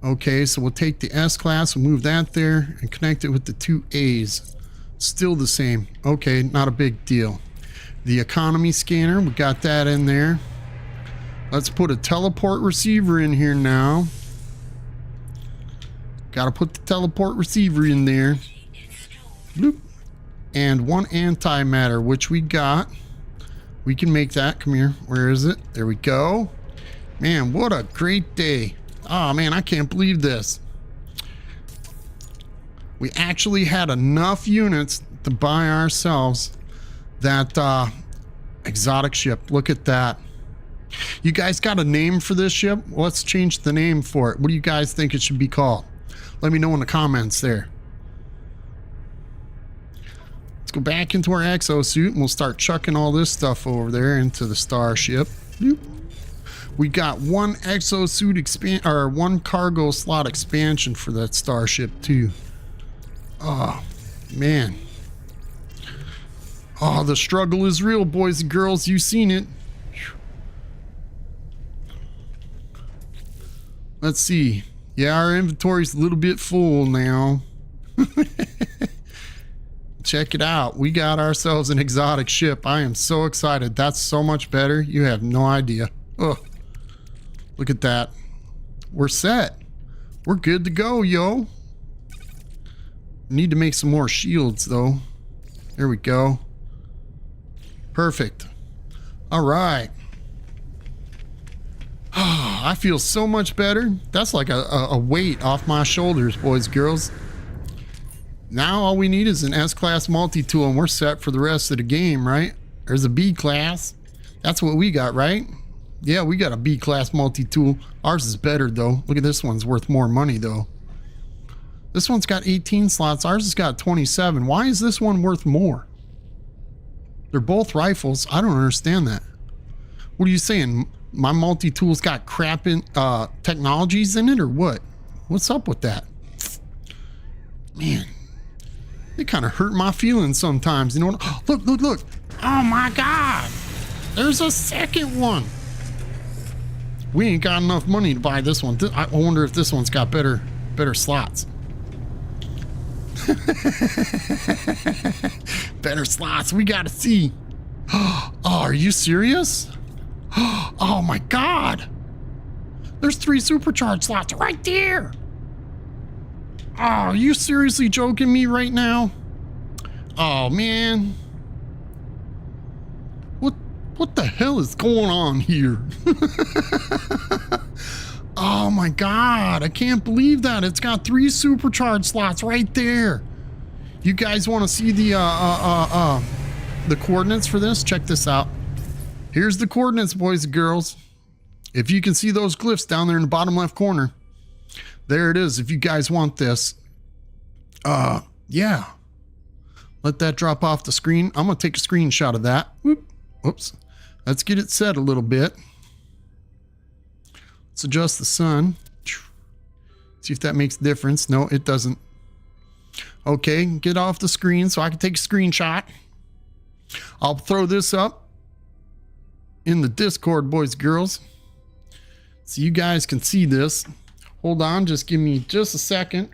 Okay, so we'll take the S class, we'll move that there and connect it with the two A's. Still the same. Okay, not a big deal. The economy scanner, we got that in there. Let's put a teleport receiver in here now. Gotta put the teleport receiver in there. Bloop. And one antimatter, which we got. We can make that. Come here. Where is it? There we go. Man, what a great day. Oh man, I can't believe this. We actually had enough units to buy ourselves that exotic ship. Look at that. You guys got a name for this ship? Let's change the name for it. What do you guys think it should be called? Let me know in the comments there. Let's go back into our exosuit and we'll start chucking all this stuff over there into the starship. Boop. We got one exosuit or one cargo slot expansion for that starship too. Oh man. Oh, the struggle is real, boys and girls. You've seen it. Let's see. Yeah, our inventory's a little bit full now. Check it out. We got ourselves an exotic ship. I am so excited. That's so much better. You have no idea. Oh, look at that. We're set. We're good to go, yo. Need to make some more shields, though. There we go. Perfect. All right. I feel so much better. That's like a weight off my shoulders, boys and girls. Now all we need is an S-class multi-tool and we're set for the rest of the game, right? There's a B-class. That's what we got, right? Yeah, we got a B-class multi-tool. Ours is better, though. Look at this one's worth more money, though. This one's got 18 slots. Ours has got 27. Why is this one worth more? They're both rifles. I don't understand that. What are you saying? My multi-tool's got crap in technologies in it or what? What's up with that? Man, they kind of hurt my feelings sometimes. You know what? Oh, look. Oh my God. There's a second one. We ain't got enough money to buy this one. I wonder if this one's got better slots. Better slots. We gotta see. Oh, are you serious? Oh my God. There's 3 supercharged slots right there. Oh, are you seriously joking me right now? Oh man. What the hell is going on here? Oh my God, I can't believe that. It's got 3 supercharged slots right there. You guys want to see the coordinates for this? Check this out. Here's the coordinates, boys and girls. If you can see those glyphs down there in the bottom left corner. There it is if you guys want this. Yeah. Let that drop off the screen. I'm going to take a screenshot of that. Whoops. Let's get it set a little bit. Let's adjust the sun. See if that makes a difference. No, it doesn't. Okay, get off the screen so I can take a screenshot. I'll throw this up in the Discord, boys and girls, so you guys can see this. Hold on, just give me just a second.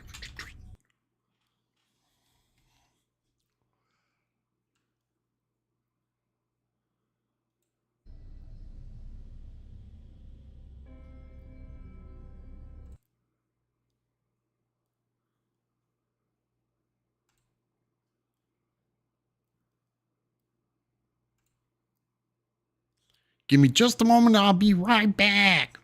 Give me just a moment, I'll be right back.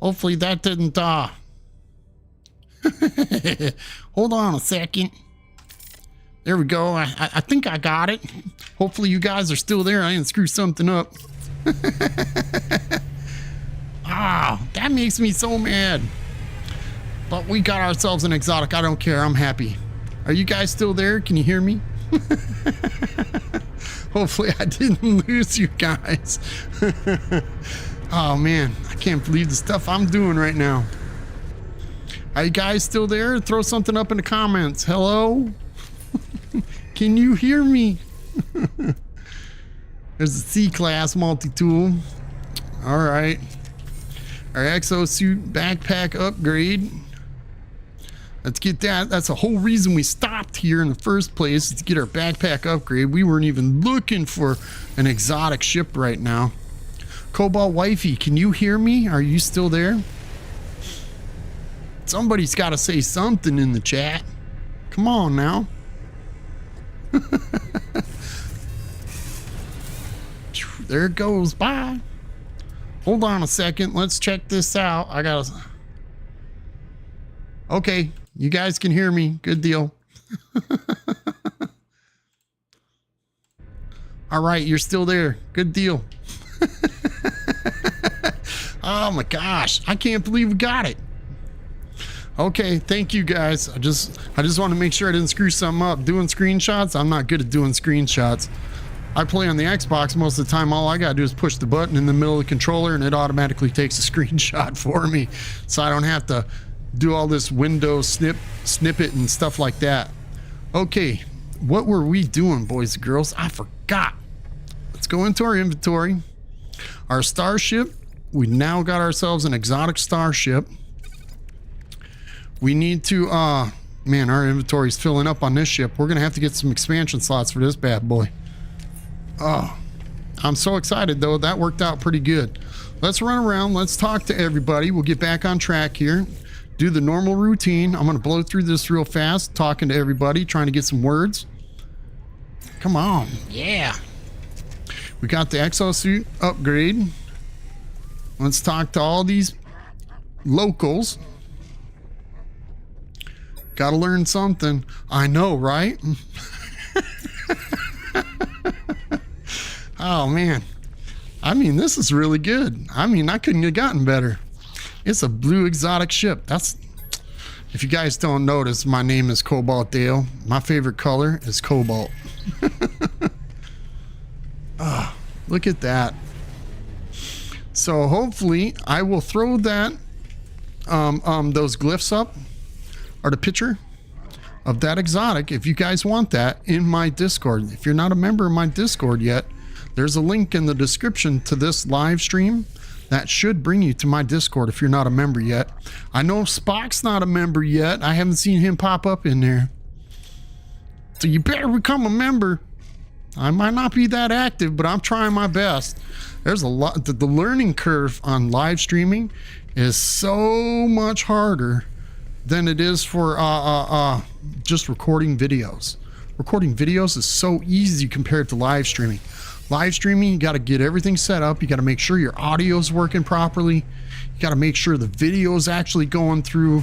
Hopefully that didn't, hold on a second. There we go. I think I got it. Hopefully you guys are still there. I didn't screw something up. Ah, that makes me so mad. But we got ourselves an exotic. I don't care. I'm happy. Are you guys still there? Can you hear me? Hopefully I didn't lose you guys. Oh man, I can't believe the stuff I'm doing right now. Are you guys still there? Throw something up in the comments. Hello? Can you hear me? There's a C-class multi-tool. All right. Our exosuit backpack upgrade. Let's get that. That's the whole reason we stopped here in the first place, is to get our backpack upgrade. We weren't even looking for an exotic ship right now. Cobalt Wifey, can you hear me? Are you still there? Somebody's got to say something in the chat. Come on now. There it goes. Bye. Hold on a second. Let's check this out. I gotta... Okay. You guys can hear me. Good deal. All right. You're still there. Good deal. Oh my gosh. I can't believe we got it. Okay. Thank you guys. I just want to make sure I didn't screw something up. Doing screenshots. I'm not good at doing screenshots. I play on the Xbox most of the time. All I gotta do is push the button in the middle of the controller and it automatically takes a screenshot for me. So I don't have to do all this window snippet and stuff like that. Okay, what were we doing, boys and girls? I forgot. Let's go into our inventory. Our starship, we now got ourselves an exotic starship. We need to, man, our inventory is filling up on this ship. We're gonna have to get some expansion slots for this bad boy. Oh, I'm so excited though. That worked out pretty good. Let's run around. Let's talk to everybody. We'll get back on track here. Do the normal routine. I'm going to blow through this real fast, talking to everybody, trying to get some words. Come on. Yeah. We got the exosuit upgrade. Let's talk to all these locals. Got to learn something. I know, right? Oh, man. I mean, this is really good. I mean, I couldn't have gotten better. It's a blue exotic ship. That's, if you guys don't notice, my name is Cobalt Dale. My favorite color is cobalt. Oh, look at that. So hopefully I will throw that, those glyphs up, or the picture of that exotic, if you guys want that, in my Discord. If you're not a member of my Discord yet, there's a link in the description to this live stream. That should bring you to my Discord if you're not a member yet. I know Spock's not a member yet. I haven't seen him pop up in there. So you better become a member. I might not be that active, but I'm trying my best. There's a lot. The learning curve on live streaming is so much harder than it is for just recording videos. Recording videos is so easy compared to live streaming. Live streaming, you got to get everything set up. You got to make sure your audio is working properly. You got to make sure the video is actually going through.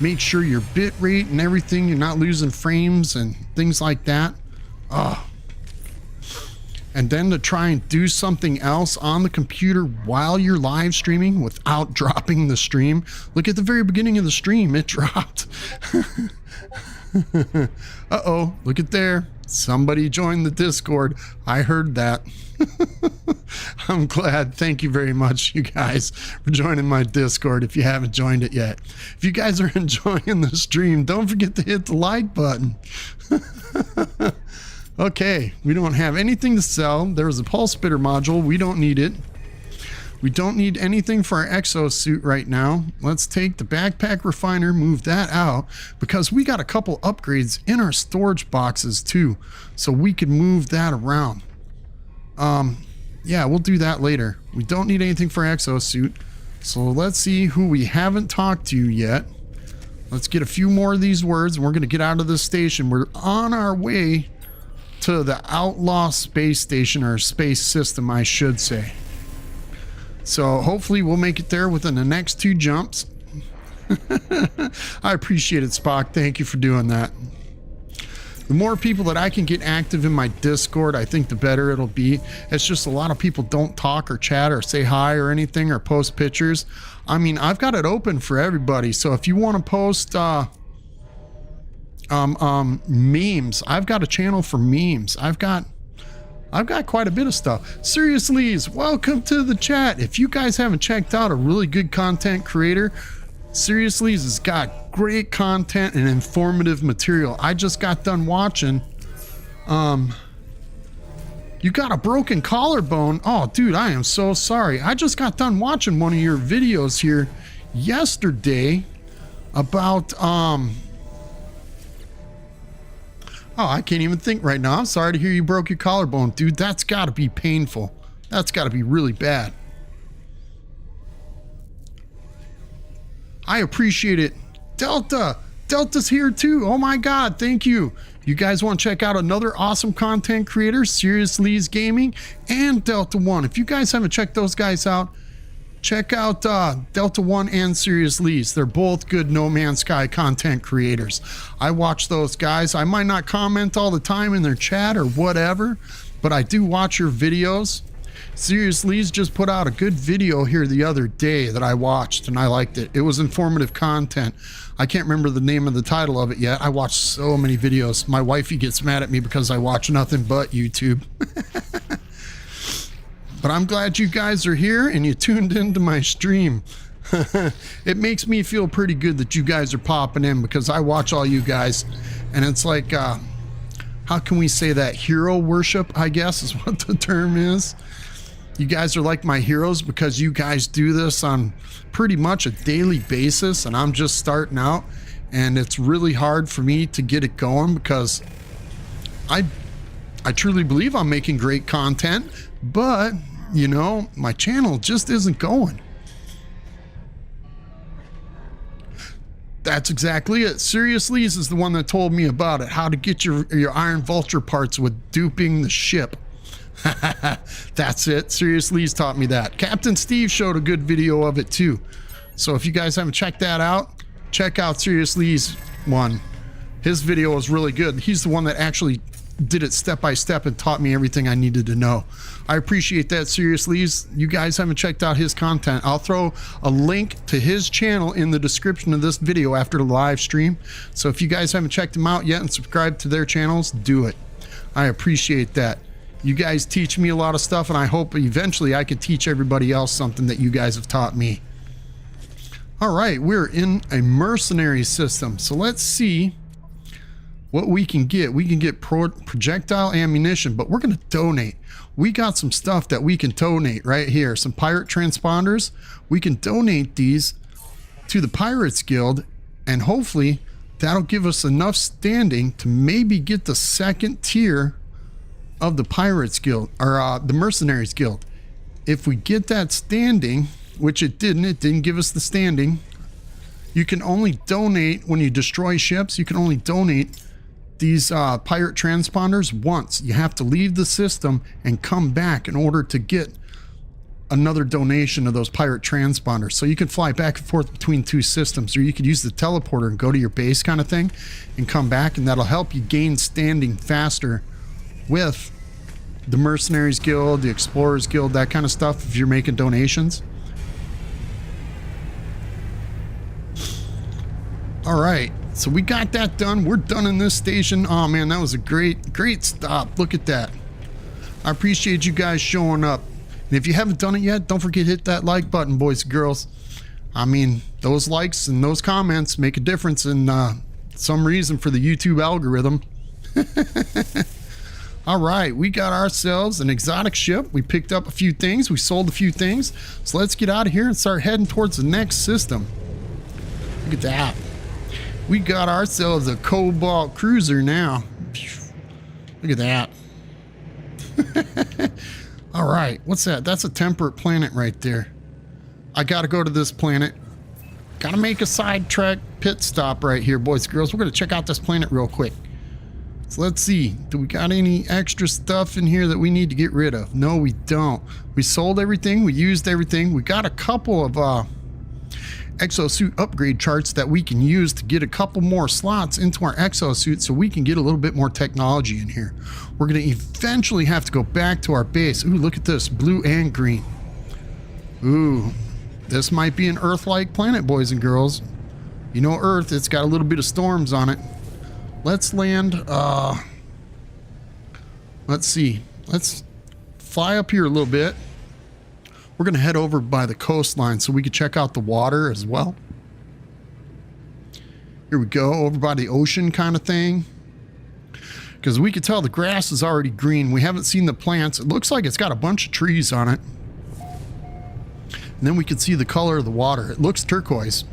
Make sure your bit rate and everything, you're not losing frames and things like that. And then to try and do something else on the computer while you're live streaming without dropping the stream. Look at the very beginning of the stream, it dropped. Uh-oh, look at there. Somebody joined the Discord. I heard that. I'm glad. Thank you very much, you guys, for joining my Discord if you haven't joined it yet. If you guys are enjoying the stream, don't forget to hit the like button. Okay, we don't have anything to sell. There was a pulse spitter module. We don't need it. We don't need anything for our exosuit right now. Let's take the backpack refiner, move that out, because we got a couple upgrades in our storage boxes too, so we can move that around. Yeah, we'll do that later. We don't need anything for exosuit, so let's see who we haven't talked to yet. Let's get a few more of these words, and we're going to get out of this station. We're on our way to the Outlaw Space Station, or space system, I should say. So hopefully we'll make it there within the next 2 jumps. I appreciate it, Spock. Thank you for doing that. The more people that I can get active in my Discord, I think the better it'll be. It's just a lot of people don't talk or chat or say hi or anything or post pictures. I mean, I've got it open for everybody. So if you want to post memes, I've got a channel for memes. I've got quite a bit of stuff. Seriously, welcome to the chat. If you guys haven't checked out a really good content creator, Seriously has got great content and informative material. I just got done watching. You got a broken collarbone. Oh, dude, I am so sorry. I just got done watching one of your videos here yesterday about oh, I can't even think right now. I'm sorry to hear you broke your collarbone, dude. That's got to be painful. That's got to be really bad. I appreciate it. Delta's here too. Oh my God, thank you. You guys want to check out another awesome content creator, Serious Lee's Gaming and Delta One. If you guys haven't checked those guys out, check out Delta One and Serious Lee's. They're both good No Man's Sky content creators. I watch those guys. I might not comment all the time in their chat or whatever, but I do watch your videos. Serious Lee's just put out a good video here the other day that I watched and I liked it. It was informative content. I can't remember the name of the title of it yet. I watched so many videos. My wifey gets mad at me because I watch nothing but YouTube. But I'm glad you guys are here and you tuned into my stream. It makes me feel pretty good that you guys are popping in because I watch all you guys and it's like, how can we say that? Hero worship, I guess is what the term is. You guys are like my heroes because you guys do this on pretty much a daily basis and I'm just starting out and it's really hard for me to get it going because I truly believe I'm making great content, but you know, my channel just isn't going. That's exactly it. Seriously, this is the one that told me about it, how to get your Iron Vulture parts with duping the ship. That's it. Seriously, he's taught me that. Captain Steve showed a good video of it too. So if you guys haven't checked that out, check out Seriously's one. His video was really good. He's the one that actually did it step by step and taught me everything I needed to know. I appreciate that, Seriously. You guys haven't checked out his content. I'll throw a link to his channel in the description of this video after the live stream. So if you guys haven't checked him out yet and subscribed to their channels, do it. I appreciate that. You guys teach me a lot of stuff and I hope eventually I can teach everybody else something that you guys have taught me. All right, we're in a mercenary system. So let's see what we can get. We can get projectile ammunition, but we're going to donate. We got some stuff that we can donate right here. Some pirate transponders. We can donate these to the Pirates Guild and hopefully that'll give us enough standing to maybe get the second tier of the Pirates Guild or the Mercenaries Guild. If we get that standing, which it didn't give us the standing. You can only donate when you destroy ships. You can only donate these pirate transponders once. You have to leave the system and come back in order to get another donation of those pirate transponders. So you can fly back and forth between two systems, or you could use the teleporter and go to your base kind of thing and come back, and that'll help you gain standing faster with the Mercenaries Guild, the Explorers Guild, that kind of stuff if you're making donations. All right, So we got that done. We're done in this station. Oh man, that was a great stop. Look at that. I appreciate you guys showing up. And if you haven't done it yet, don't forget to hit that like button, boys and girls. I mean, those likes and those comments make a difference in some reason for the YouTube algorithm. All right, we got ourselves an exotic ship. We picked up a few things. We sold a few things. So let's get out of here and start heading towards the next system. Look at that. We got ourselves a Cobalt cruiser now. Look at that. All right, what's that? That's a temperate planet right there. I gotta go to this planet. Gotta make a sidetrack pit stop right here, boys and girls. We're gonna check out this planet real quick. So let's see. Do we got any extra stuff in here that we need to get rid of? No, we don't. We sold everything. We used everything. We got a couple of exosuit upgrade charts that we can use to get a couple more slots into our exosuit so we can get a little bit more technology in here. We're going to eventually have to go back to our base. Ooh, look at this. Blue and green. Ooh, this might be an Earth-like planet, boys and girls. You know Earth, it's got a little bit of storms on it. Let's land, let's see. Let's fly up here a little bit. We're going to head over by the coastline so we can check out the water as well. Here we go, over by the ocean kind of thing. Because we can tell the grass is already green. We haven't seen the plants. It looks like it's got a bunch of trees on it. And then we can see the color of the water. It looks turquoise.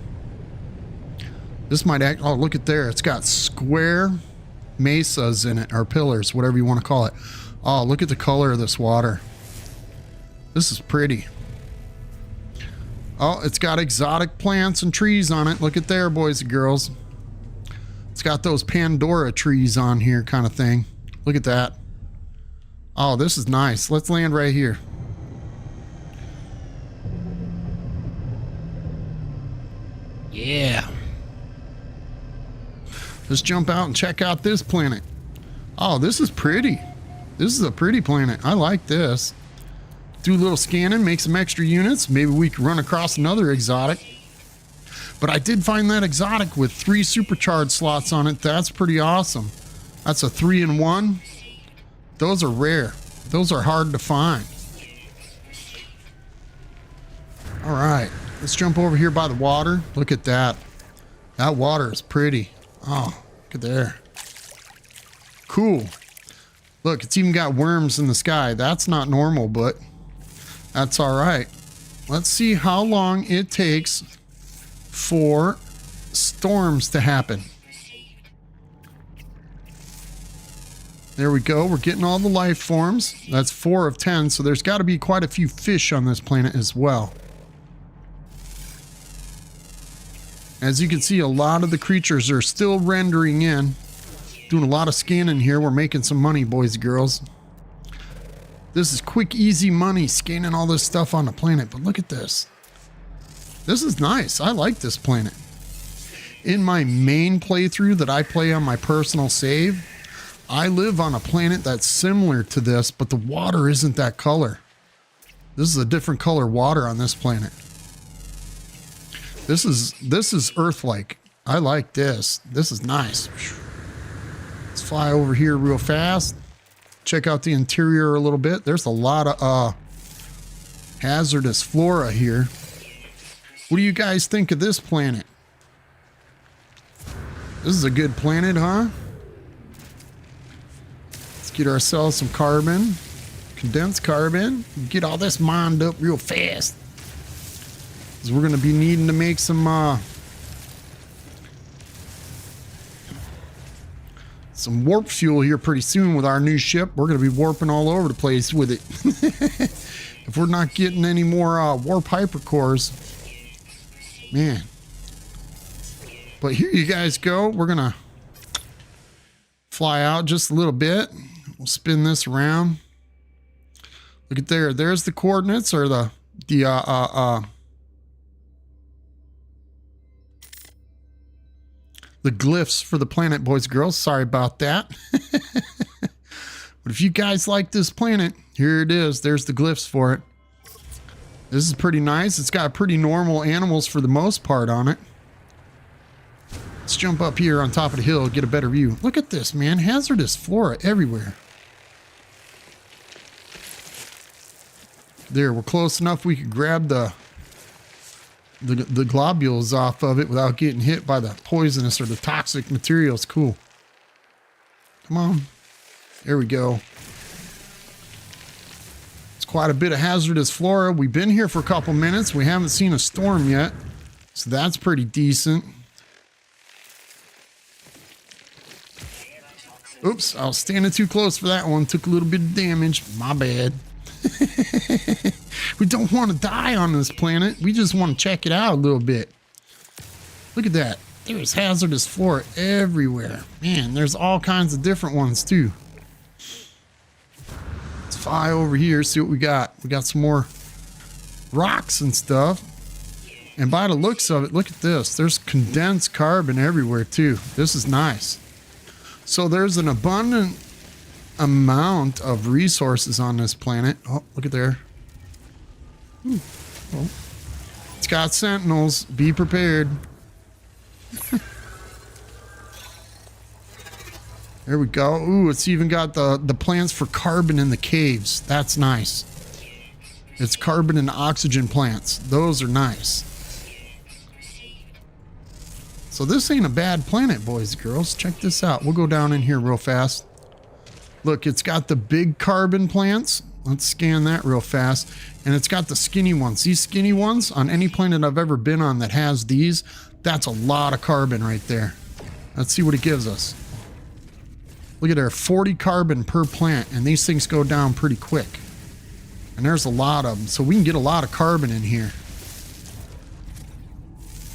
This might act, oh, look at there. It's got square mesas in it, or pillars, whatever you want to call it. Oh, look at the color of this water. This is pretty. Oh, it's got exotic plants and trees on it. Look at there, boys and girls. It's got those Pandora trees on here kind of thing. Look at that. Oh, this is nice. Let's land right here. Yeah. Let's jump out and check out this planet. Oh, this is pretty. This is a pretty planet. I like this. Do a little scanning, make some extra units. Maybe we can run across another exotic. But I did find that exotic with 3 supercharged slots on it. That's pretty awesome. That's a 3-in-1. Those are rare. Those are hard to find. All right, let's jump over here by the water. Look at that. That water is pretty. Oh, look at there. Cool. Look, it's even got worms in the sky. That's not normal, but that's all right. Let's see how long it takes for storms to happen. There we go. We're getting all the life forms. That's 4 of 10, so there's got to be quite a few fish on this planet as well. As you can see, a lot of the creatures are still rendering in. Doing a lot of scanning here. We're making some money, boys and girls. This is quick, easy money, scanning all this stuff on the planet. But look at this. This is nice. I like this planet. In my main playthrough that I play on my personal save, I live on a planet that's similar to this, but the water isn't that color. This is a different color water on this planet. This is Earth-like. I like this. This is nice. Let's fly over here real fast. Check out the interior a little bit. There's a lot of hazardous flora here. What do you guys think of this planet? This is a good planet, huh? Let's get ourselves some carbon. Condensed carbon. Get all this mined up real fast. Because we're going to be needing to make some warp fuel here pretty soon with our new ship. We're going to be warping all over the place with it. If we're not getting any more warp hypercores, man. But here you guys go. We're going to fly out just a little bit. We'll spin this around. Look at there. There's the coordinates, or the glyphs for the planet, boys and girls. Sorry about that. But if you guys like this planet, here it is. There's the glyphs for it. This is pretty nice. It's got pretty normal animals for the most part on it. Let's jump up here on top of the hill, get a better view. Look at this, man. Hazardous flora everywhere. There, we're close enough we could grab the globules off of it without getting hit by the poisonous or the toxic materials. Cool. Come on. There we go. It's quite a bit of hazardous flora. We've been here for a couple minutes. We haven't seen a storm yet, so that's pretty decent. Oops, I was standing too close for that one. Took a little bit of damage. My bad. We don't want to die on this planet. We just want to check it out a little bit. Look at that. There's hazardous flora everywhere. Man, there's all kinds of different ones too. Let's fly over here, see what we got. We got some more rocks and stuff. And by the looks of it, look at this. There's condensed carbon everywhere too. This is nice. So there's an abundant amount of resources on this planet. Oh, look at there. Oh. It's got sentinels. Be prepared. There we go. Ooh, it's even got the plants for carbon in the caves. That's nice. It's carbon and oxygen plants. Those are nice. So this ain't a bad planet, boys and girls. Check this out. We'll go down in here real fast. Look, it's got the big carbon plants. Let's scan that real fast. And it's got the skinny ones. These skinny ones, on any planet I've ever been on that has these, that's a lot of carbon right there. Let's see what it gives us. Look at there, 40 carbon per plant, and these things go down pretty quick. And there's a lot of them, so we can get a lot of carbon in here.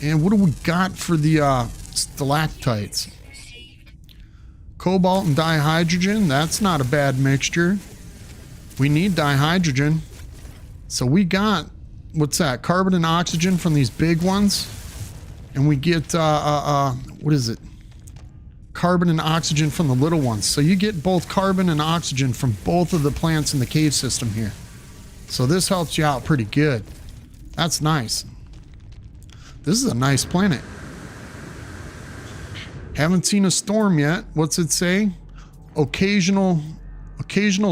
And what do we got for the stalactites? Cobalt and dihydrogen, that's not a bad mixture. We need dihydrogen. So we got, what's that? Carbon and oxygen from these big ones. And we get, what is it? Carbon and oxygen from the little ones. So you get both carbon and oxygen from both of the plants in the cave system here. So this helps you out pretty good. That's nice. This is a nice planet. Haven't seen a storm yet. What's it say? Occasional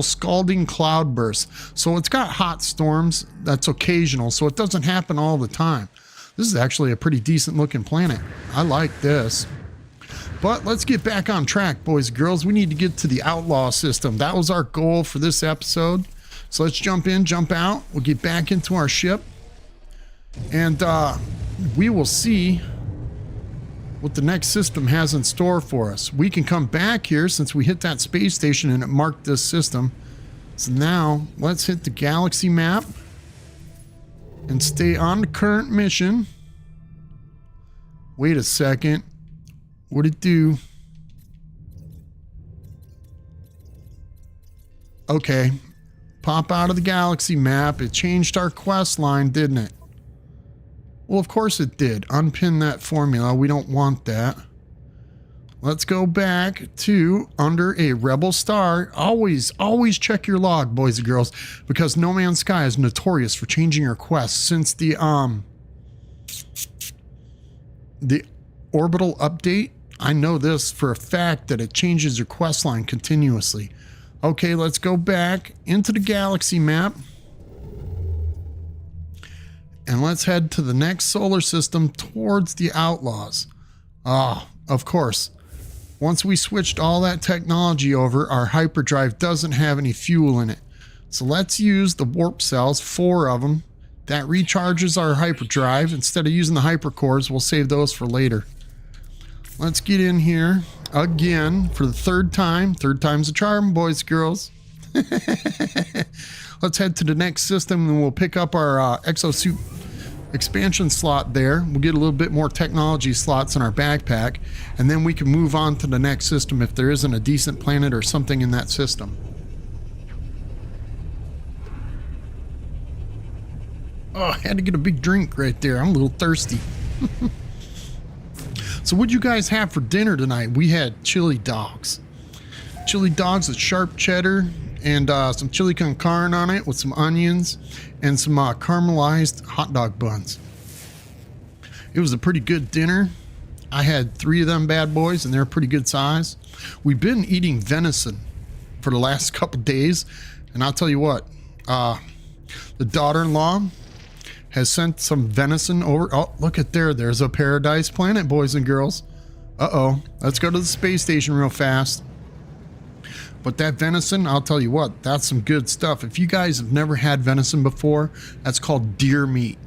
scalding cloud bursts. So it's got hot storms. That's occasional. So it doesn't happen all the time. This is actually a pretty decent looking planet. I like this. But let's get back on track, boys and girls. We need to get to the outlaw system. That was our goal for this episode. So let's jump in, jump out. We'll get back into our ship. And we will see what the next system has in store for us. We can come back here since we hit that space station and it marked this system. So now let's hit the galaxy map and stay on the current mission. Wait a second. What'd it do? Okay. Pop out of the galaxy map. It changed our quest line, didn't it? Well, of course it did. Unpin that formula. We don't want that. Let's go back to under a rebel star. Always check your log, boys and girls, because No Man's Sky is notorious for changing your quests since the Orbital update. I know this for a fact that it changes your quest line continuously. Okay, let's go back into the galaxy map. And let's head to the next solar system towards the Outlaws. Ah, of course. Once we switched all that technology over, our hyperdrive doesn't have any fuel in it. So let's use the warp cells, 4 of them. That recharges our hyperdrive. Instead of using the hypercores, we'll save those for later. Let's get in here again for the 3rd time. 3rd time's a charm, boys and girls. Let's head to the next system and we'll pick up our exosuit expansion slot there. We'll get a little bit more technology slots in our backpack, and then we can move on to the next system if there isn't a decent planet or something in that system. Oh, I had to get a big drink right there. I'm a little thirsty. So what'd you guys have for dinner tonight? We had chili dogs. Chili dogs with sharp cheddar and some chili con carne on it with some onions and some caramelized hot dog buns. It was a pretty good dinner. I had 3 of them bad boys, and they're pretty good size. We've been eating venison for the last couple days, and I'll tell you what, the daughter-in-law has sent some venison over. Oh, look at there's a paradise planet, boys and girls. Uh-oh, let's go to the space station real fast. But that venison, I'll tell you what, that's some good stuff. If you guys have never had venison before, that's called deer meat.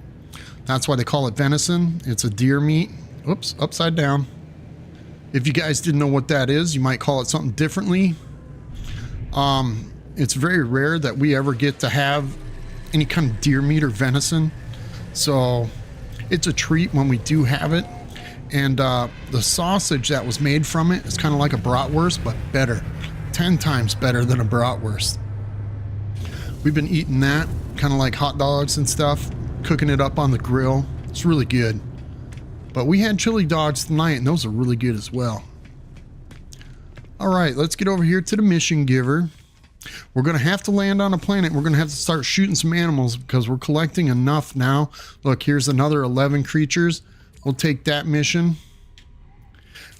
That's why they call it venison. It's a deer meat. Oops, upside down. If you guys didn't know what that is, you might call it something differently. It's very rare that we ever get to have any kind of deer meat or venison. So it's a treat when we do have it. And the sausage that was made from it is kind of like a bratwurst, but better. 10 times better than a bratwurst. We've been eating that, kind of like hot dogs and stuff, cooking it up on the grill. It's really good. But we had chili dogs tonight, and those are really good as well. All right, let's get over here to the mission giver. We're going to have to land on a planet. We're going to have to start shooting some animals because we're collecting enough now. Look, here's another 11 creatures. We'll take that mission.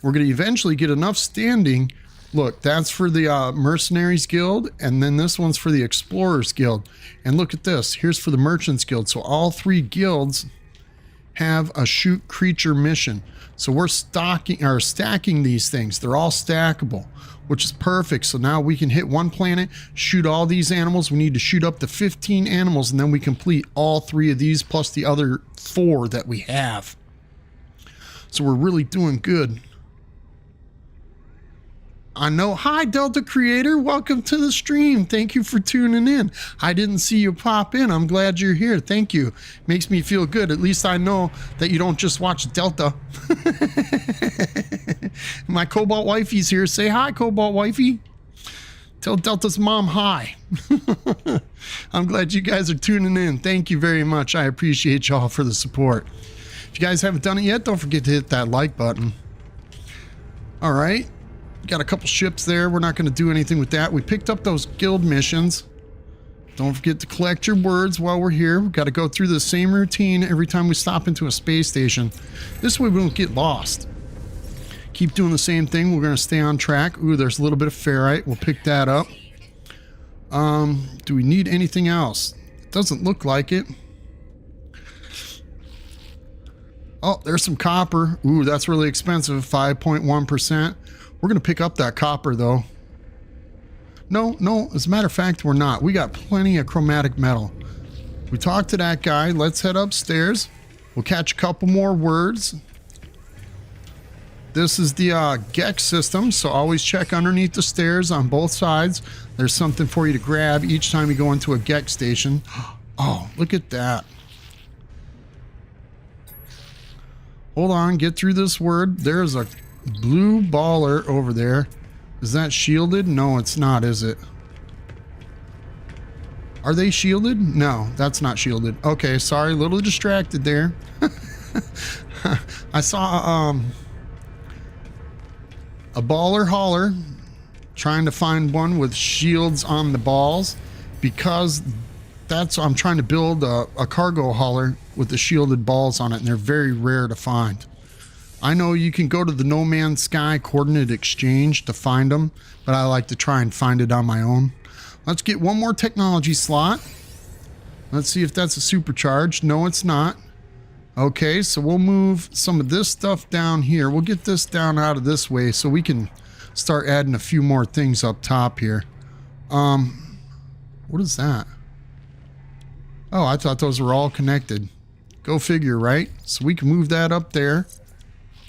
We're going to eventually get enough standing. Look, that's for the Mercenaries Guild, and then this one's for the Explorers Guild. And look at this. Here's for the Merchants Guild. So all 3 guilds have a shoot creature mission. So we're stacking these things. They're all stackable, which is perfect. So now we can hit one planet, shoot all these animals. We need to shoot up to 15 animals, and then we complete all 3 of these plus the other 4 that we have. So we're really doing good. I know. Hi, Delta Creator. Welcome to the stream. Thank you for tuning in. I didn't see you pop in. I'm glad you're here. Thank you. Makes me feel good. At least I know that you don't just watch Delta. My Cobalt Wifey's here. Say hi, Cobalt Wifey. Tell Delta's mom hi. I'm glad you guys are tuning in. Thank you very much. I appreciate y'all for the support. If you guys haven't done it yet, don't forget to hit that like button. All right. Got a couple ships there. We're not going to do anything with that. We picked up those guild missions. Don't forget to collect your words while we're here. We've got to go through the same routine every time we stop into a space station. This way we don't get lost. Keep doing the same thing. We're going to stay on track. Ooh, there's a little bit of ferrite. We'll pick that up. Do we need anything else? It doesn't look like it. Oh, there's some copper. Ooh, that's really expensive. 5.1%. We're going to pick up that copper, though. No, as a matter of fact, we're not. We got plenty of chromatic metal. We talked to that guy. Let's head upstairs. We'll catch a couple more words. This is the Gex system, so always check underneath the stairs on both sides. There's something for you to grab each time you go into a Gex station. Oh, look at that. Hold on, get through this word. There's a blue baller over there. Is that shielded? No, it's not, is it? Are they shielded? No, that's not shielded. Okay, sorry, a little distracted there. I saw a baller hauler trying to find one with shields on the balls because I'm trying to build a cargo hauler with the shielded balls on it, and they're very rare to find. I know you can go to the No Man's Sky Coordinate Exchange to find them, but I like to try and find it on my own. Let's get one more technology slot. Let's see if that's a supercharge. No, it's not. Okay, so we'll move some of this stuff down here. We'll get this down out of this way so we can start adding a few more things up top here. What is that? Oh, I thought those were all connected. Go figure, right? So we can move that up there.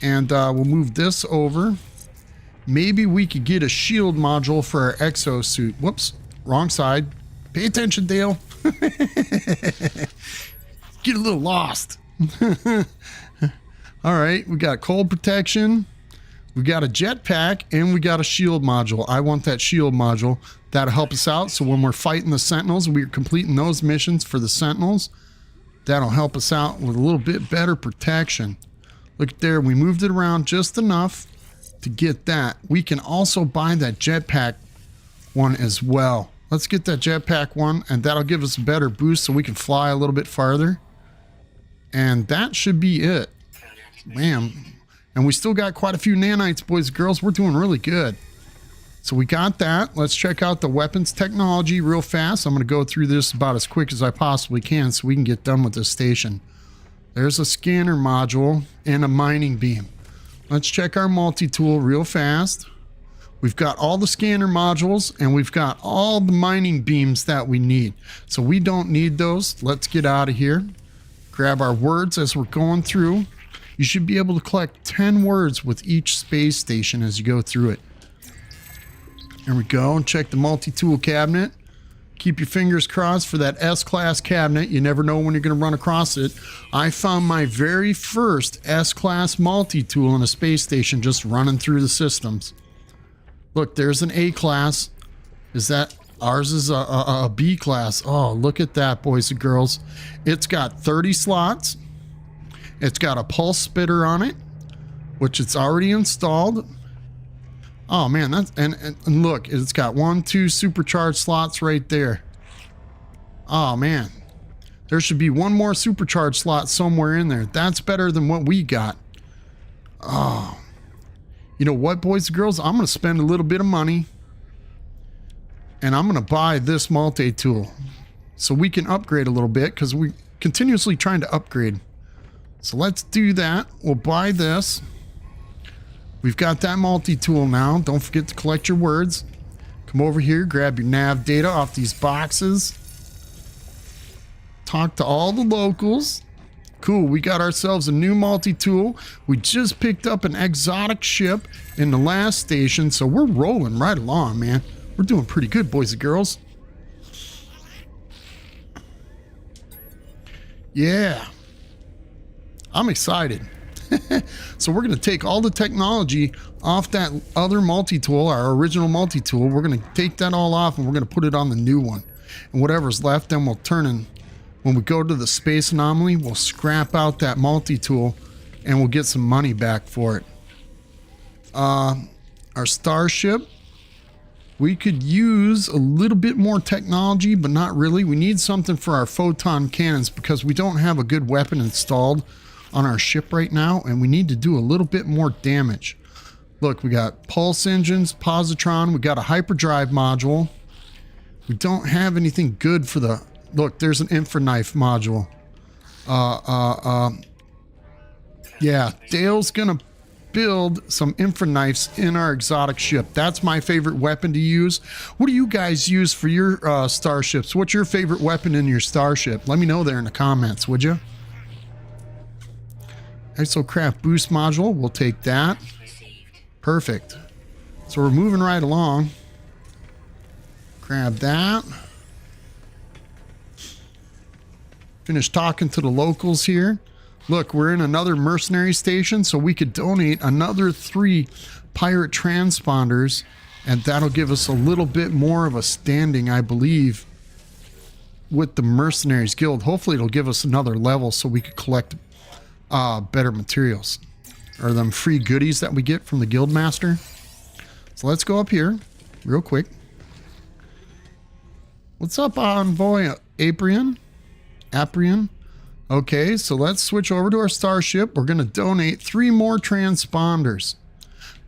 And we'll move this over. Maybe we could get a shield module for our exosuit. Whoops, wrong side. Pay attention, Dale. Get a little lost. All right, we got cold protection. We got a jetpack, and we got a shield module. I want that shield module. That'll help us out. So when we're fighting the Sentinels, we're completing those missions for the Sentinels. That'll help us out with a little bit better protection. Look there, we moved it around just enough to get that. We can also buy that jetpack one as well. Let's get that jetpack one, and that'll give us a better boost so we can fly a little bit farther. And that should be it. Man, And we still got quite a few nanites, boys and girls. We're doing really good. So we got that. Let's check out the weapons technology real fast. I'm going to go through this about as quick as I possibly can so we can get done with this station. There's a scanner module and a mining beam. Let's check our multi-tool real fast. We've got all the scanner modules and we've got all the mining beams that we need. So we don't need those. Let's get out of here. Grab our words as we're going through. You should be able to collect 10 words with each space station as you go through it. There we go. And check the multi-tool cabinet. Keep your fingers crossed for that S-Class cabinet. You never know when you're going to run across it. I found my very first S-Class multi-tool in a space station just running through the systems. Look, there's an A-Class. Is that... Ours is a B-Class. Oh, look at that, boys and girls. It's got 30 slots. It's got a pulse spitter on it, which it's already installed. Oh man, that's and look, it's got 2 supercharged slots right there. Oh man, there should be one more supercharged slot somewhere in there. That's better than what we got. Oh, you know what, boys and girls? I'm gonna spend a little bit of money, and I'm gonna buy this multi-tool so we can upgrade a little bit because we continuously trying to upgrade. So let's do that. We'll buy this. We've got that multi-tool now. Don't forget to collect your words. Come over here, grab your nav data off these boxes. Talk to all the locals. Cool, we got ourselves a new multi-tool. We just picked up an exotic ship in the last station, so we're rolling right along, man. We're doing pretty good, boys and girls. Yeah. I'm excited. So we're going to take all the technology off that other multi-tool, our original multi-tool. We're going to take that all off and we're going to put it on the new one. And whatever's left, then we'll turn in. When we go to the space anomaly, we'll scrap out that multi-tool and we'll get some money back for it. Our starship, we could use a little bit more technology, but not really. We need something for our photon cannons because we don't have a good weapon installed on our ship right now, and we need to do a little bit more damage. Look, we got pulse engines, positron, we got a hyperdrive module. We don't have anything good for the... Look, there's an infraknife module. Yeah, Dale's gonna build some infraknives in our exotic ship. That's my favorite weapon to use. What do you guys use for your starships? What's your favorite weapon in your starship? Let me know there in the comments, would you? Exocraft boost module, we'll take that. Perfect. So we're moving right along. Grab that. Finish talking to the locals here. Look, we're in another mercenary station, so we could donate another 3 pirate transponders, and that'll give us a little bit more of a standing, I believe, with the Mercenaries Guild. Hopefully it'll give us another level so we could collect better materials, or them free goodies that we get from the guild master. So let's go up here real quick. What's up, envoy Aprian? Okay, so let's switch over to our starship. We're going to donate 3 more transponders.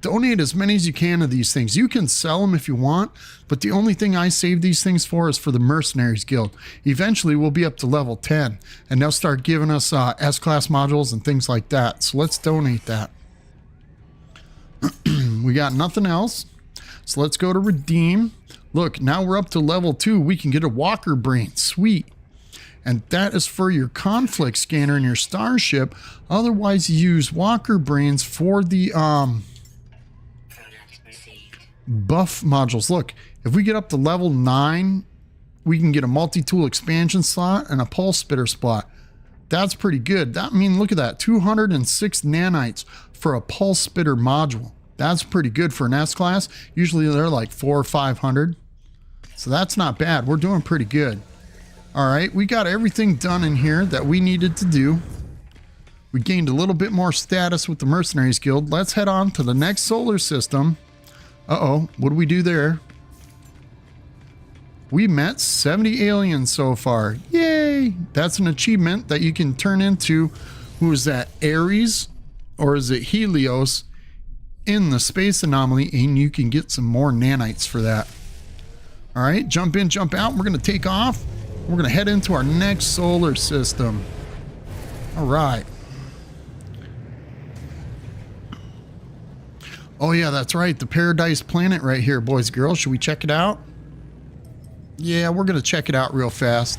Donate as many as you can of these things. You can sell them if you want, but the only thing I save these things for is for the Mercenaries Guild. Eventually, we'll be up to level 10, and they'll start giving us S-Class modules and things like that. So let's donate that. We got nothing else. So let's go to redeem. Look, now we're up to level 2. We can get a walker brain. Sweet. And that is for your conflict scanner in your starship. Otherwise, you use walker brains for the buff modules. Look, if we get up to level 9, we can get a multi-tool expansion slot and a pulse spitter slot. That's pretty good. That means, look at that, 206 nanites for a pulse spitter module. That's pretty good for an S-Class. Usually they're like 400 or 500. So that's not bad. We're doing pretty good. All right, we got everything done in here that we needed to do. We gained a little bit more status with the Mercenaries Guild. Let's head on to the next solar system. Uh-oh, what do we do there? We met 70 aliens so far. Yay! That's an achievement that you can turn into, who is that, Ares? or is it Helios, in the space anomaly, and you can get some more nanites for that. All right, jump in, jump out. We're going to take off. We're going to head into our next solar system. All right. Oh yeah, that's right. The Paradise Planet right here, boys and girls. Should we check it out? Yeah, we're going to check it out real fast.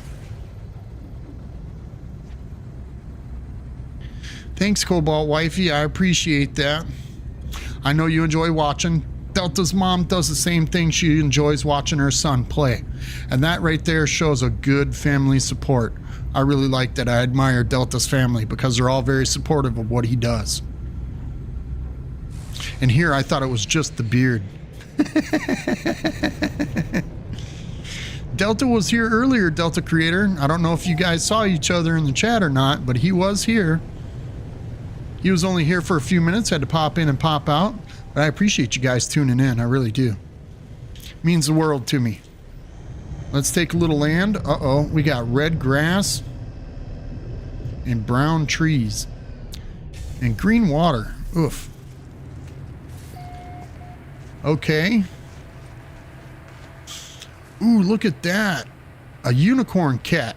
Thanks, Cobalt Wifey. I appreciate that. I know you enjoy watching. Delta's mom does the same thing. She enjoys watching her son play. And that right there shows a good family support. I really like that. I admire Delta's family because they're all very supportive of what he does. And here I thought it was just the beard. Delta was here earlier, Delta Creator. I don't know if you guys saw each other in the chat or not, but he was here. He was only here for a few minutes, had to pop in and pop out. But I appreciate you guys tuning in. I really do. It means the world to me. Let's take a little land. Uh-oh, we got red grass and brown trees and green water. Oof. Okay. Ooh, look at that. A unicorn cat.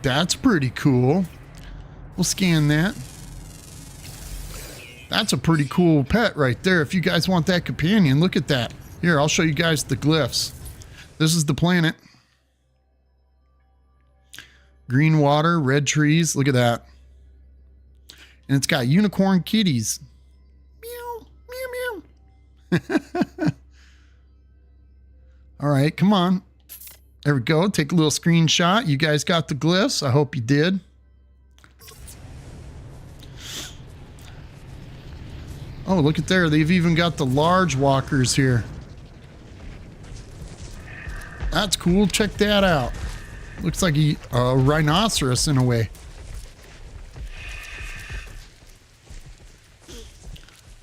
That's pretty cool. We'll scan that. That's a pretty cool pet right there. If you guys want that companion, look at that. Here, I'll show you guys the glyphs. This is the planet. Green water, red trees. Look at that. And it's got unicorn kitties. Meow, meow, meow. All right, come on. There we go. Take a little screenshot. You guys got the glyphs. I hope you did. Oh, look at there. They've even got the large walkers here. That's cool. Check that out. Looks like a rhinoceros in a way.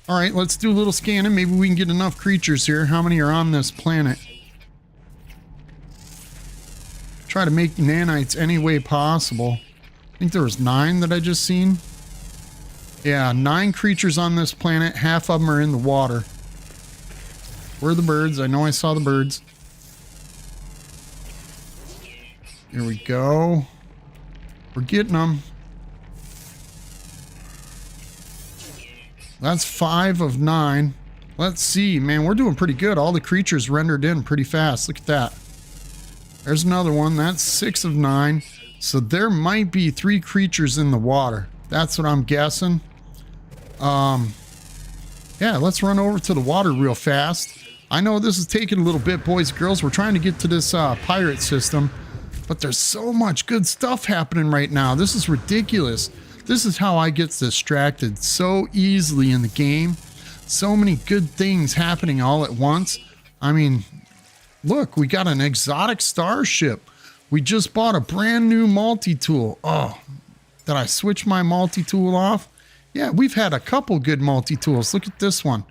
All right, let's do a little scanning. Maybe we can get enough creatures here. How many are on this planet? Try to make nanites any way possible. I think there was 9 that I just seen. Yeah, 9 creatures on this planet. Half of them are in the water. Where are the birds? I know I saw the birds. Here we go. We're getting them. That's 5 of 9. Let's see, man, we're doing pretty good. All the creatures rendered in pretty fast. Look at that. There's another one. That's 6 of 9. So there might be 3 creatures in the water. That's what I'm guessing. Yeah, let's run over to the water real fast. I know this is taking a little bit, boys and girls. We're trying to get to this pirate system, but there's so much good stuff happening right now. This is ridiculous. This is how I get distracted so easily in the game. So many good things happening all at once. I mean, look, we got an exotic starship. We just bought a brand new multi-tool. Oh, did I switch my multi-tool off? Yeah, we've had a couple good multi-tools. Look at this one.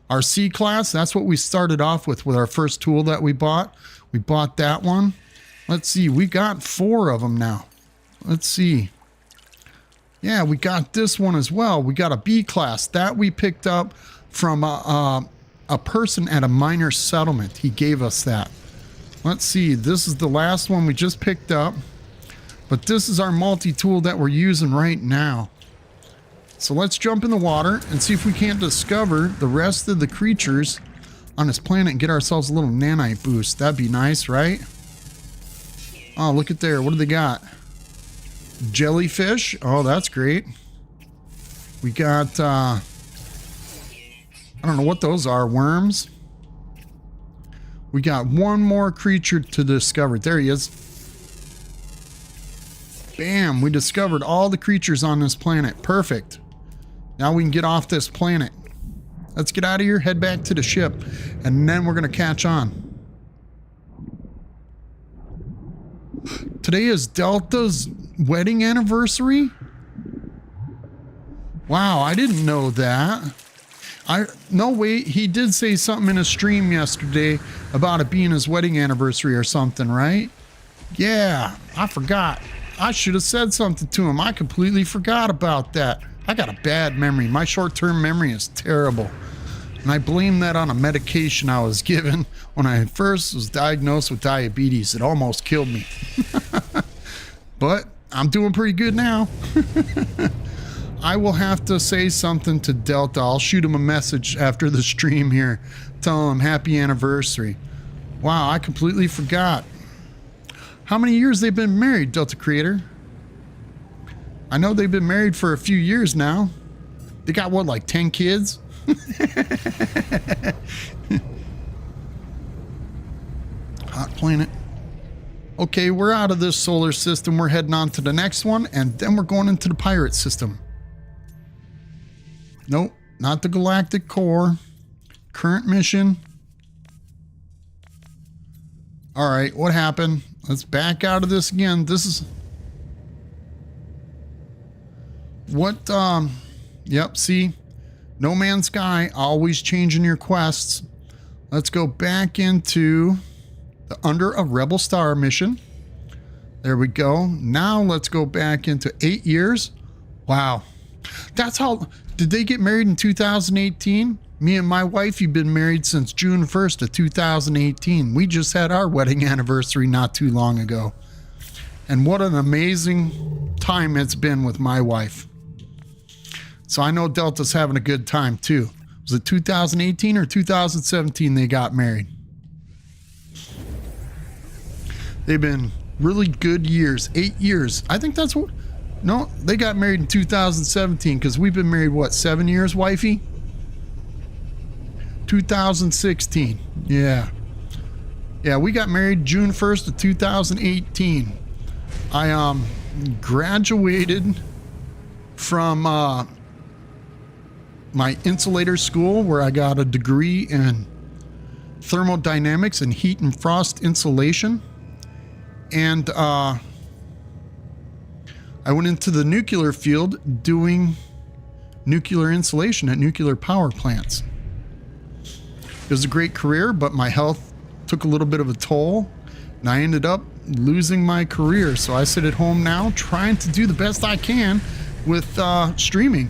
Our C-Class, that's what we started off with our first tool that we bought. We bought that one. Let's see, we got 4 of them now. Let's see. Yeah, we got this one as well. We got a B-Class. That we picked up from a person at a minor settlement. He gave us that. Let's see, this is the last one we just picked up. But this is our multi-tool that we're using right now. So let's jump in the water and see if we can't discover the rest of the creatures on this planet and get ourselves a little nanite boost. That'd be nice, right? Oh, look at there. What do they got? Jellyfish. Oh, that's great. We got, I don't know what those are. Worms. We got one more creature to discover. There he is. Bam. We discovered all the creatures on this planet. Perfect. Now we can get off this planet. Let's get out of here, head back to the ship, and then we're going to catch on. Today is Delta's wedding anniversary? Wow, I didn't know that. No, wait, he did say something in a stream yesterday about it being his wedding anniversary or something, right? Yeah, I forgot. I should have said something to him. I completely forgot about that. I got a bad memory. My short-term memory is terrible. And I blame that on a medication I was given when I first was diagnosed with diabetes. It almost killed me. But I'm doing pretty good now. I will have to say something to Delta. I'll shoot him a message after the stream here. Tell him happy anniversary. Wow, I completely forgot. How many years they've been married, Delta Creator? I know they've been married for a few years now. They got what, like 10 kids? Hot planet. Okay, we're out of this solar system. We're heading on to the next one, and then we're going into the pirate system. Nope, not the galactic core. Current mission. All right, what happened? Let's back out of this again. This is what, yep, see? No Man's Sky, always changing your quests. Let's go back into the Under a Rebel Star mission. There we go. Now let's go back into 8 years. Wow. That's how, did they get married in 2018? Me and my wife, you've been married since June 1st of 2018. We just had our wedding anniversary not too long ago. And what an amazing time it's been with my wife. So I know Delta's having a good time too. Was it 2018 or 2017 they got married? They've been really good years. 8 years. I think that's what... No, they got married in 2017 because we've been married, what, 7 years, wifey? 2016. Yeah. Yeah, we got married June 1st of 2018. I graduated from my insulator school where I got a degree in thermodynamics and heat and frost insulation. And I went into the nuclear field doing nuclear insulation at nuclear power plants. It was a great career, but my health took a little bit of a toll, and I ended up losing my career. So I sit at home now trying to do the best I can with streaming.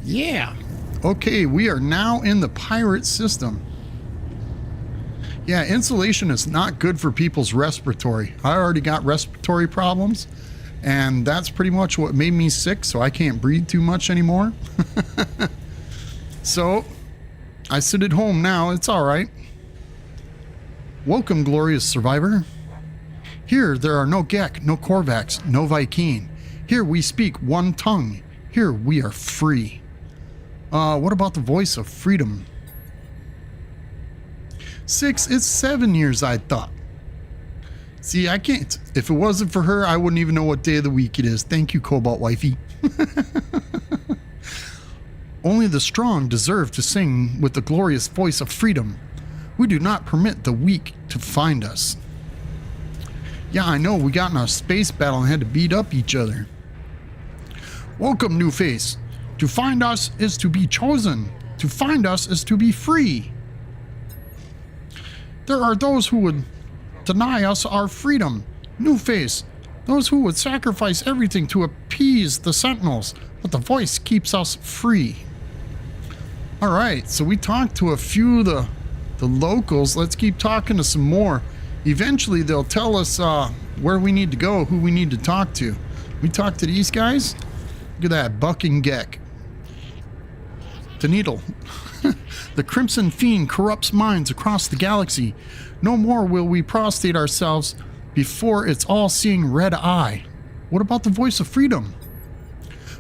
Yeah. Okay, we are now in the pirate system. Yeah, insulation is not good for people's respiratory. I already got respiratory problems, and that's pretty much what made me sick, so I can't breathe too much anymore. So, I sit at home now. It's all right. Welcome, glorious survivor. Here, there are no Gek, no Korvax, no Vy'keen. Here, we speak one tongue. Here, we are free. What about the voice of freedom? 6, it's 7 years, I thought. See, I can't. If it wasn't for her, I wouldn't even know what day of the week it is. Thank you, Cobalt Wifey. Only the strong deserve to sing with the glorious voice of freedom. We do not permit the weak to find us. Yeah, I know, we got in a space battle and had to beat up each other. Welcome, new face. To find us is to be chosen. To find us is to be free. There are those who would deny us our freedom. New face. Those who would sacrifice everything to appease the sentinels. But the voice keeps us free. Alright, so we talked to a few of the locals. Let's keep talking to some more. Eventually they'll tell us where we need to go, who we need to talk to. We talk to these guys. Look at that, bucking Gek. The needle. The Crimson Fiend corrupts minds across the galaxy. No more will we prostrate ourselves before its all-seeing red eye. What about the voice of freedom?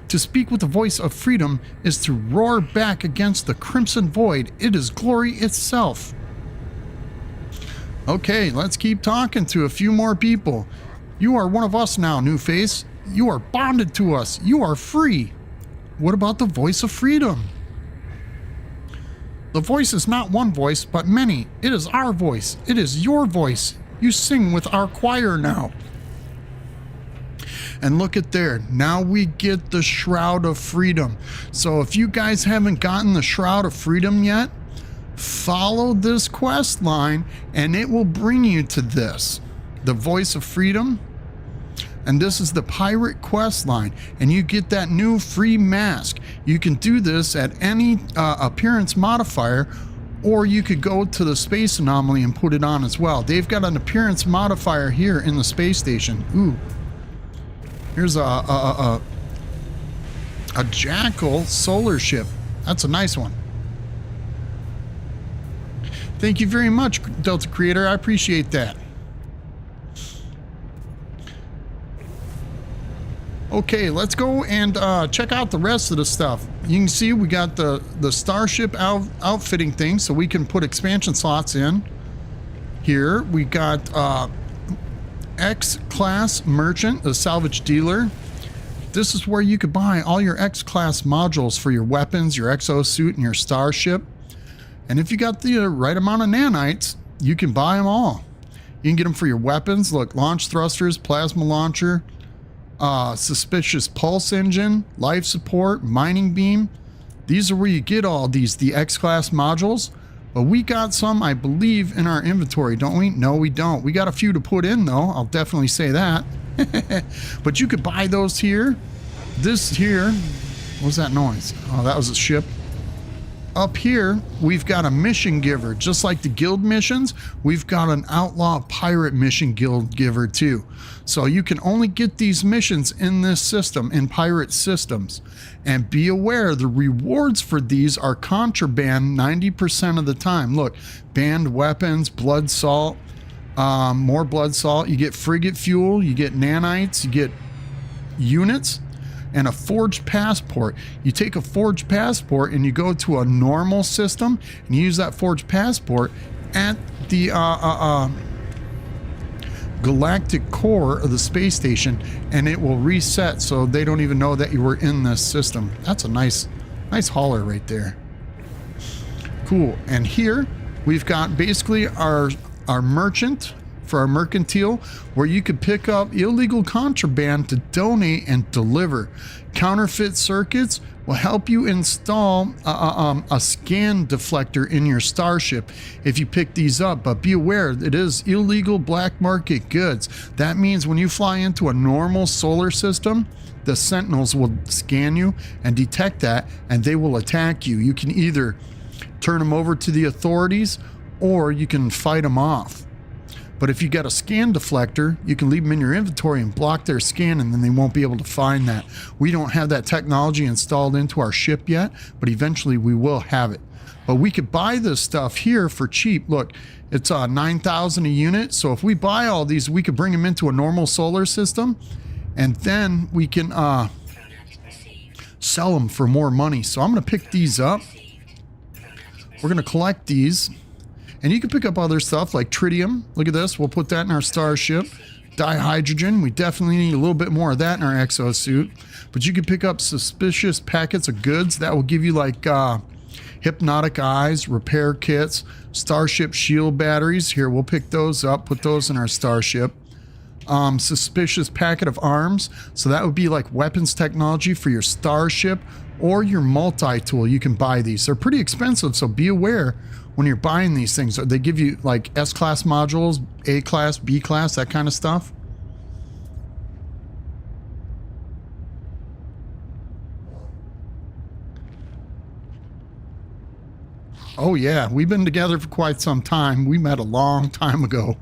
To speak with the voice of freedom is to roar back against the crimson void. It is glory itself. Okay, let's keep talking to a few more people. You are one of us now, new face. You are bonded to us. You are free. What about the voice of freedom? The voice is not one voice, but many. It is our voice. It is your voice. You sing with our choir now. And look at there. Now we get the Shroud of Freedom. So if you guys haven't gotten the Shroud of Freedom yet, follow this quest line and it will bring you to this. The Voice of Freedom. And this is the pirate quest line, and you get that new free mask. You can do this at any appearance modifier, or you could go to the space anomaly and put it on as well. They've got an appearance modifier here in the space station. Ooh, here's a Jackal solar ship. That's a nice one. Thank you very much, Delta Creator. I appreciate that. Okay, let's go and check out the rest of the stuff. You can see we got the starship outfitting thing, so we can put expansion slots in. Here we got X-Class Merchant, the salvage dealer. This is where you could buy all your X-Class modules for your weapons, your exosuit, and your starship. And if you got the right amount of nanites, you can buy them all. You can get them for your weapons. Look, launch thrusters, plasma launcher, suspicious pulse engine, life support, mining beam. These are where you get all the X-Class modules. But we got some, I believe, in our inventory, don't we? No, we don't. We got a few to put in, though. I'll definitely say that. But you could buy those here. This here, what was that noise? Oh, that was a ship. Up here, we've got a mission giver. Just like the guild missions, we've got an outlaw pirate mission guild giver too. So you can only get these missions in this system, in pirate systems. And be aware, the rewards for these are contraband 90% of the time. Look, banned weapons, blood salt, more blood salt. You get frigate fuel, you get nanites, you get units, and a forged passport. You take a forged passport and you go to a normal system and you use that forged passport at the galactic core of the space station, and it will reset so they don't even know that you were in this system. That's a nice hauler right there. Cool. And here we've got basically our merchant for our mercantile, where you could pick up illegal contraband to donate and deliver. Counterfeit circuits will help you install a scan deflector in your starship if you pick these up, but be aware it is illegal black market goods. That means when you fly into a normal solar system, the sentinels will scan you and detect that, and they will attack you. You can either turn them over to the authorities or you can fight them off. But if you got a scan deflector, you can leave them in your inventory and block their scan, and then they won't be able to find that. We don't have that technology installed into our ship yet, but eventually we will have it. But we could buy this stuff here for cheap. Look, it's 9,000 a unit. So if we buy all these, we could bring them into a normal solar system, and then we can sell them for more money. So I'm going to pick these up. We're going to collect these. And you can pick up other stuff like tritium. Look at this. We'll put that in our starship. Dihydrogen. We definitely need a little bit more of that in our exosuit. But you can pick up suspicious packets of goods. That will give you like hypnotic eyes, repair kits, starship shield batteries. Here, we'll pick those up. Put those in our starship. Suspicious packet of arms. So that would be like weapons technology for your starship or your multi-tool. You can buy these. They're pretty expensive, so be aware when you're buying these things. They give you like S-class modules, A-class, B-class, that kind of stuff. Oh yeah, we've been together for quite some time. We met a long time ago.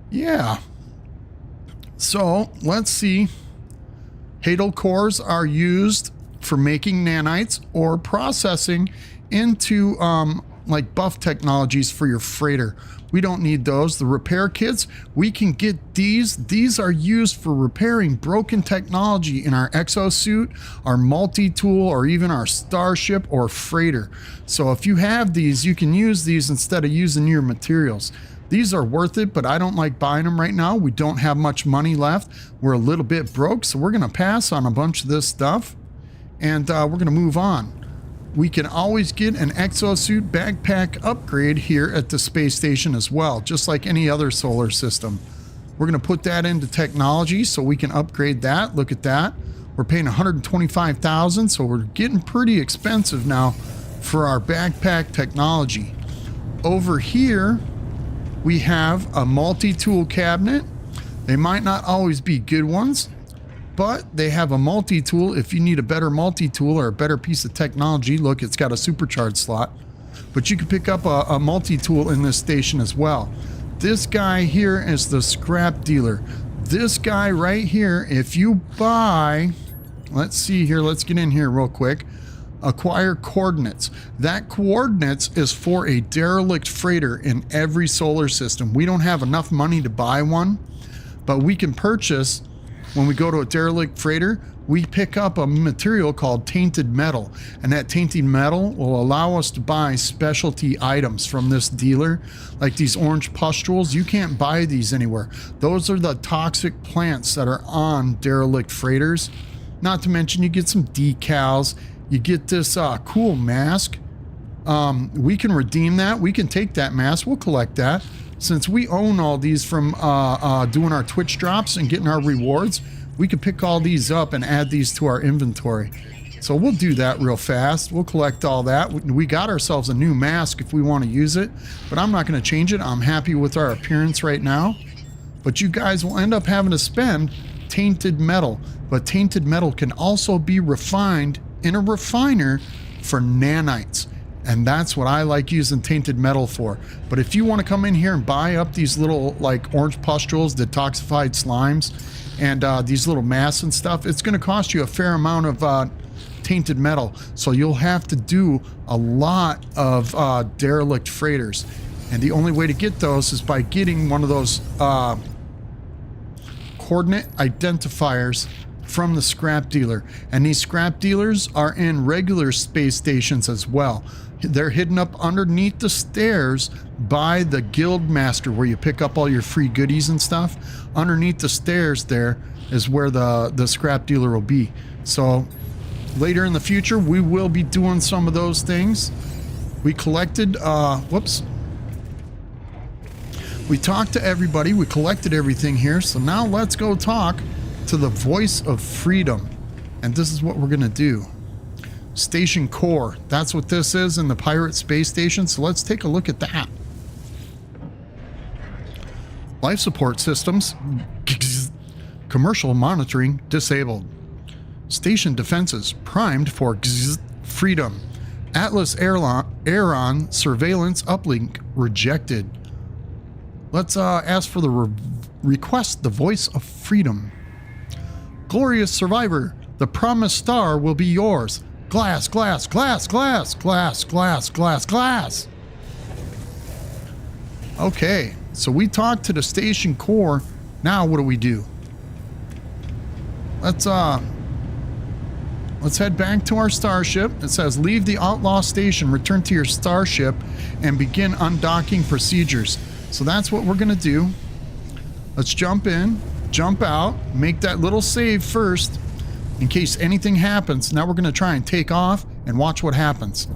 Yeah. So let's see. Hadal cores are used for making nanites or processing into like buff technologies for your freighter. We don't need those. The repair kits, we can get these. These are used for repairing broken technology in our exosuit, our multi-tool, or even our starship or freighter. So if you have these, you can use these instead of using your materials. These are worth it, but I don't like buying them right now. We don't have much money left. We're a little bit broke, so we're going to pass on a bunch of this stuff, and we're going to move on. We can always get an exosuit backpack upgrade here at the space station as well, just like any other solar system. We're going to put that into technology so we can upgrade that. Look at that. We're paying $125,000, so we're getting pretty expensive now for our backpack technology. Over here, we have a multi-tool cabinet. They might not always be good ones, but they have a multi-tool. If you need a better multi-tool or a better piece of technology, look, it's got a supercharged slot. But you can pick up a multi-tool in this station as well. This guy here is the scrap dealer. This guy right here, if you buy, let's see here, let's get in here real quick. Acquire coordinates. That coordinates is for a derelict freighter in every solar system. We don't have enough money to buy one, but we can purchase, when we go to a derelict freighter, we pick up a material called tainted metal, and that tainted metal will allow us to buy specialty items from this dealer, like these orange pustules. You can't buy these anywhere. Those are the toxic plants that are on derelict freighters. Not to mention you get some decals, you get this cool mask. We can redeem that. We can take that mask. We'll collect that. Since we own all these from doing our Twitch drops and getting our rewards, we can pick all these up and add these to our inventory. So we'll do that real fast. We'll collect all that. We got ourselves a new mask if we want to use it, but I'm not going to change it. I'm happy with our appearance right now. But you guys will end up having to spend tainted metal. But tainted metal can also be refined in a refiner for nanites. And that's what I like using tainted metal for. But if you want to come in here and buy up these little like orange pustules, detoxified slimes, and these little masks and stuff, it's going to cost you a fair amount of tainted metal. So you'll have to do a lot of derelict freighters. And the only way to get those is by getting one of those coordinate identifiers from the scrap dealer. And these scrap dealers are in regular space stations as well. They're hidden up underneath the stairs by the guild master, where you pick up all your free goodies and stuff. Underneath the stairs there is where the scrap dealer will be. So later in the future, we will be doing some of those things. We collected, we talked to everybody. We collected everything here. So now let's go talk to the voice of freedom. And this is what we're going to do. Station core. That's what this is in the pirate space station. So let's take a look at that. Life support systems. Commercial monitoring disabled. Station defenses primed for freedom. Atlas Aeron surveillance uplink rejected. Let's ask for the request the voice of freedom. Glorious survivor, the promised star will be yours. Glass, glass, glass, glass, glass, glass, glass, glass. Okay, so we talked to the station core. Now what do we do? Let's head back to our starship. It says leave the outlaw station, return to your starship, and begin undocking procedures. So that's what we're gonna do. Let's jump in, jump out, make that little save first in case anything happens. Now we're going to try and take off and watch what happens.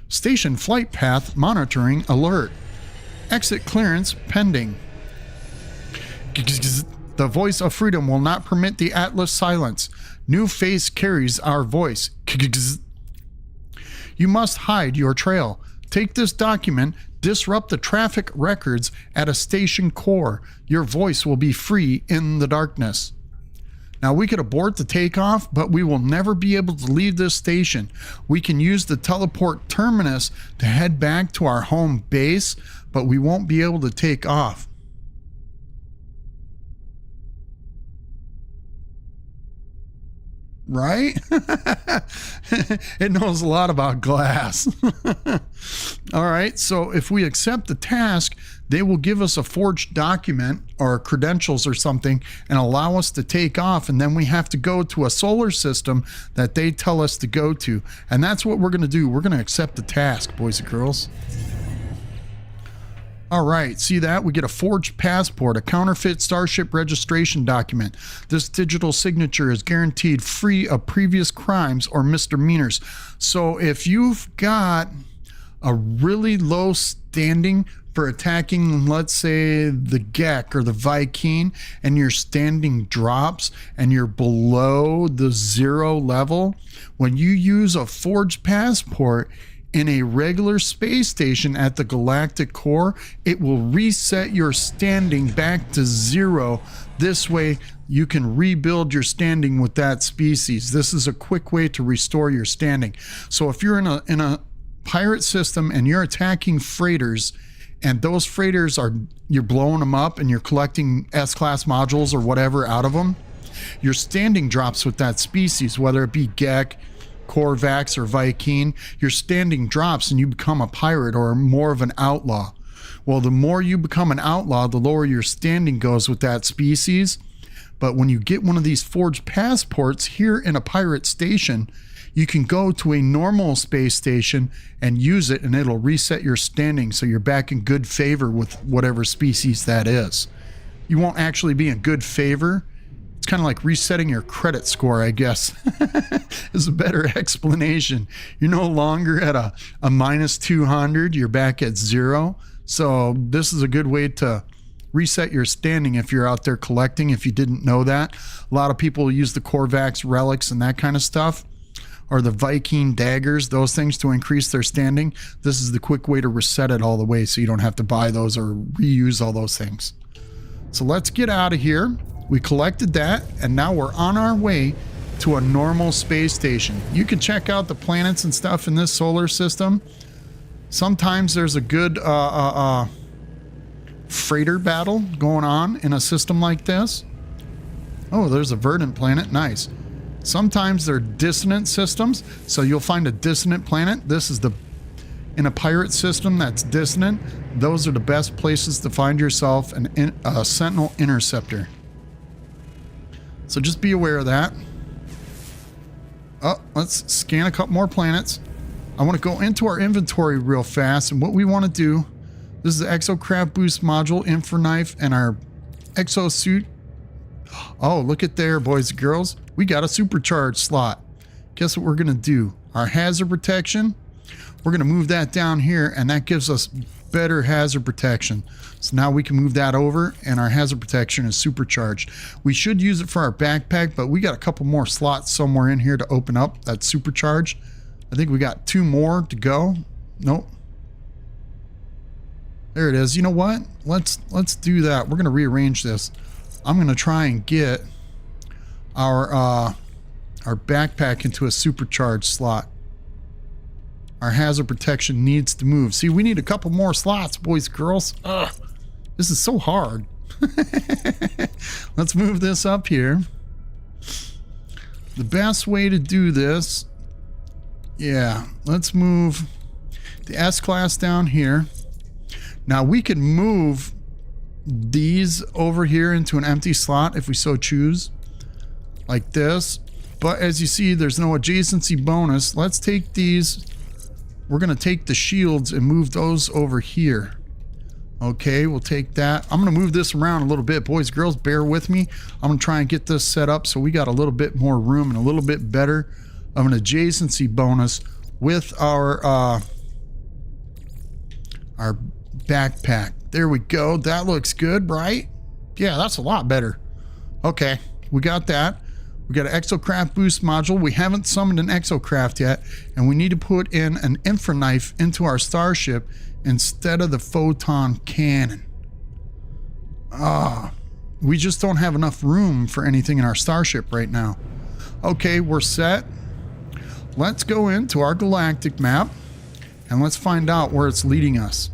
Station flight path monitoring alert. Exit clearance pending. The voice of freedom will not permit the Atlas silence. New face carries our voice. You must hide your trail. Take this document, disrupt the traffic records at a station core. Your voice will be free in the darkness. Now we could abort the takeoff, but we will never be able to leave this station. We can use the teleport terminus to head back to our home base, but we won't be able to take off. Right? It knows a lot about glass. All right, so if we accept the task, they will give us a forged document or credentials or something and allow us to take off, and then we have to go to a solar system that they tell us to go to. And that's what we're going to do. We're going to accept the task, boys and girls. All right, see that? We get a forged passport, a counterfeit starship registration document. This digital signature is guaranteed free of previous crimes or misdemeanors. So if you've got a really low standing for attacking, let's say, the Gek or the Viking, and your standing drops and you're below the 0 level, when you use a forged passport in a regular space station at the galactic core, it will reset your standing back to 0. This way you can rebuild your standing with that species. This is a quick way to restore your standing. So if you're in a pirate system and you're attacking freighters, and those freighters you're blowing them up and you're collecting S-class modules or whatever out of them, your standing drops with that species, whether it be Gek, Korvax, or Viking. Your standing drops and you become a pirate or more of an outlaw. Well, the more you become an outlaw, the lower your standing goes with that species. But when you get one of these forged passports here in a pirate station, you can go to a normal space station and use it, and it'll reset your standing so you're back in good favor with whatever species that is. You won't actually be in good favor. It's kind of like resetting your credit score, I guess, is a better explanation. You're no longer at a minus 200, you're back at 0. So this is a good way to reset your standing if you're out there collecting, if you didn't know that. A lot of people use the Korvax relics and that kind of stuff, or the Viking daggers, those things to increase their standing. This is the quick way to reset it all the way so you don't have to buy those or reuse all those things. So let's get out of here. We collected that, and now we're on our way to a normal space station. You can check out the planets and stuff in this solar system. Sometimes there's a good freighter battle going on in a system like this. Oh, there's a verdant planet. Nice. Sometimes they're dissonant systems, so you'll find a dissonant planet. This is in a pirate system that's dissonant. Those are the best places to find yourself a Sentinel Interceptor. So just be aware of that. Oh, let's scan a couple more planets. I want to go into our inventory real fast, and what we want to do, this is the Exocraft Boost Module, Infraknife, and our Exosuit. Oh, look at there, boys and girls. We got a supercharged slot. Guess what we're going to do? Our hazard protection, we're going to move that down here, and that gives us better hazard protection. So now we can move that over, and our hazard protection is supercharged. We should use it for our backpack, but we got a couple more slots somewhere in here to open up that's supercharged. I think we got 2 more to go. Nope. There it is. You know what? Let's do that. We're going to rearrange this. I'm going to try and get our backpack into a supercharged slot. Our hazard protection needs to move. See, we need a couple more slots, boys and girls. Ugh, this is so hard. Let's move this up here. The best way to do this, yeah, let's move the S-Class down here. Now we can move these over here into an empty slot if we so choose, like this. But as you see, there's no adjacency bonus. Let's take these. We're going to take the shields and move those over here. Okay, we'll take that. I'm going to move this around a little bit. Boys, girls, bear with me. I'm going to try and get this set up so we got a little bit more room and a little bit better of an adjacency bonus with our backpack. There we go. That looks good, right? Yeah, that's a lot better. Okay, we got that. We got an Exocraft Boost Module. We haven't summoned an Exocraft yet, and we need to put in an Infraknife into our starship instead of the photon cannon. We just don't have enough room for anything in our starship right now. Okay, we're set. Let's go into our galactic map, and let's find out where it's leading us.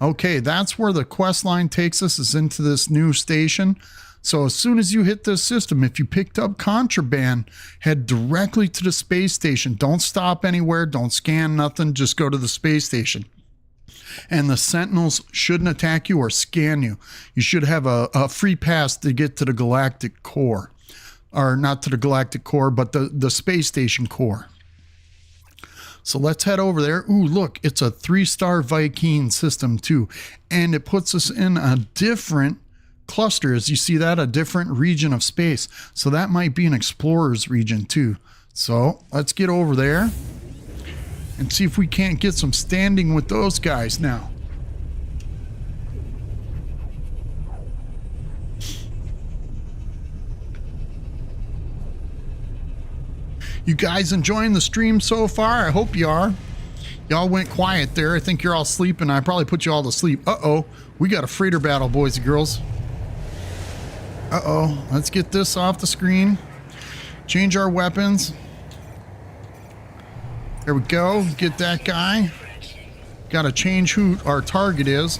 Okay, that's where the quest line takes us, is into this new station. So as soon as you hit this system, if you picked up contraband, head directly to the space station. Don't stop anywhere. Don't scan nothing. Just go to the space station. And the Sentinels shouldn't attack you or scan you. You should have a free pass to get to the galactic core. Or not to the galactic core, but the space station core. So let's head over there. Ooh, look, it's a 3-star Viking system too. And it puts us in a different cluster. As you see that, a different region of space. So that might be an explorer's region too. So let's get over there and see if we can't get some standing with those guys now. You guys enjoying the stream so far? I hope you are. Y'all went quiet there. I think you're all sleeping. I probably put you all to sleep. Uh-oh. We got a freighter battle, boys and girls. Uh-oh. Let's get this off the screen. Change our weapons. There we go. Get that guy. Got to change who our target is.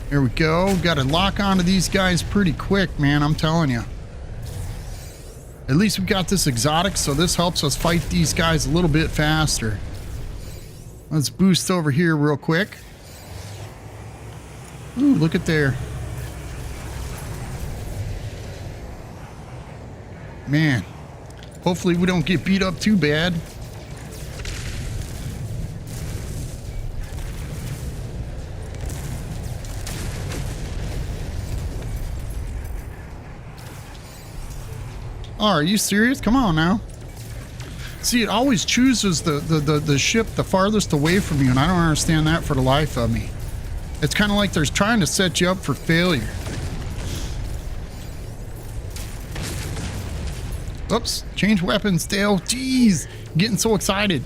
There we go. Got to lock onto these guys pretty quick, man. I'm telling you. At least we got this exotic, so this helps us fight these guys a little bit faster. Let's boost over here real quick. Ooh, look at there. Man. Hopefully we don't get beat up too bad. Oh, are you serious? Come on now. See, it always chooses the ship the farthest away from you, and I don't understand that for the life of me. It's kind of like they're trying to set you up for failure. Oops, change weapons, Dale. Jeez, I'm getting so excited.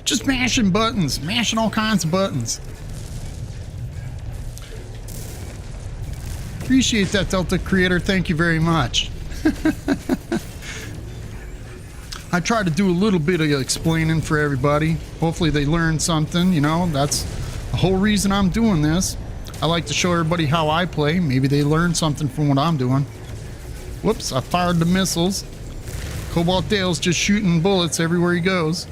Just mashing buttons, mashing all kinds of buttons. Appreciate that, Delta Creator. Thank you very much. I try to do a little bit of explaining for everybody. Hopefully they learn something, you know. That's the whole reason I'm doing this. I like to show everybody how I play. Maybe they learn something from what I'm doing. Whoops, I fired the missiles. Cobalt Dale's just shooting bullets everywhere he goes.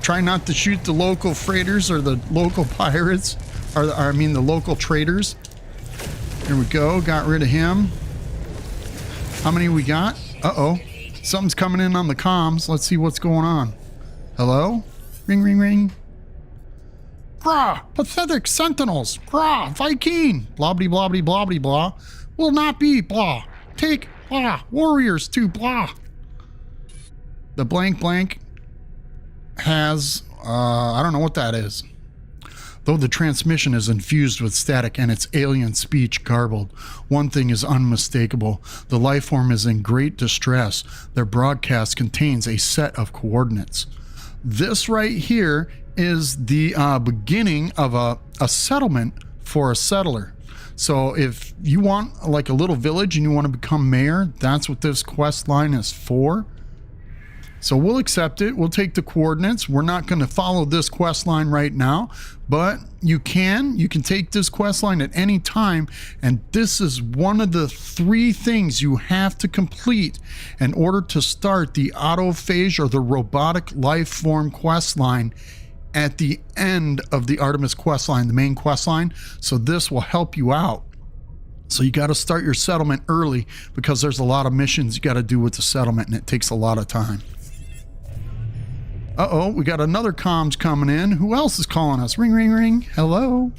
Try not to shoot the local freighters or the local pirates. Or the local traders. There we go, got rid of him. How many we got? Uh-oh. Something's coming in on the comms. Let's see what's going on. Hello? Ring, ring, ring. Grah! Pathetic sentinels! Grah! Viking! Blobbity, blobbity, blobbity, blah. Will not be, blah. Take, blah. Warriors to, blah. The blank blank has, I don't know what that is. Though the transmission is infused with static and its alien speech garbled, one thing is unmistakable. The life form is in great distress. Their broadcast contains a set of coordinates. This right here is the beginning of a settlement for a settler. So if you want like a little village and you want to become mayor, that's what this quest line is for. So we'll accept it. We'll take the coordinates. We're not going to follow this quest line right now, but you can take this quest line at any time. And this is one of the 3 things you have to complete in order to start the autophage or the robotic life form quest line at the end of the Artemis quest line, the main quest line. So this will help you out. So you got to start your settlement early because there's a lot of missions you got to do with the settlement and it takes a lot of time. Uh-oh, we got another comms coming in. Who else is calling us? Ring, ring, ring. Hello?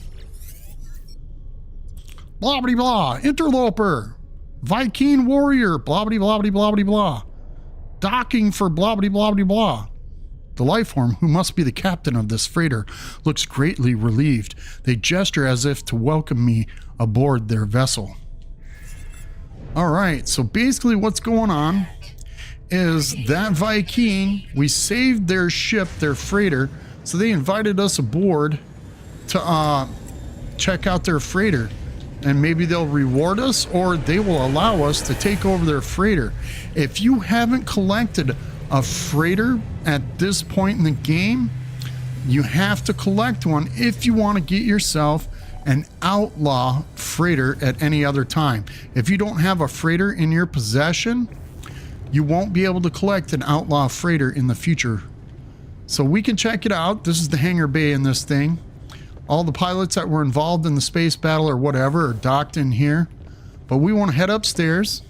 Blobbity blah. Interloper. Viking warrior. Blobbity, blobbity, blobbity, blah. Docking for blobbity, blobbity, blah. The lifeform, who must be the captain of this freighter, looks greatly relieved. They gesture as if to welcome me aboard their vessel. All right, so basically what's going on is that Viking, we saved their ship, their freighter, so they invited us aboard to check out their freighter, and maybe they'll reward us or they will allow us to take over their freighter. If you haven't collected a freighter at this point in the game, you have to collect one if you want to get yourself an outlaw freighter at any other time. If you don't have a freighter in your possession, you won't be able to collect an outlaw freighter in the future. So we can check it out. This is the hangar bay in this thing. All the pilots that were involved in the space battle or whatever are docked in here. But we want to head upstairs.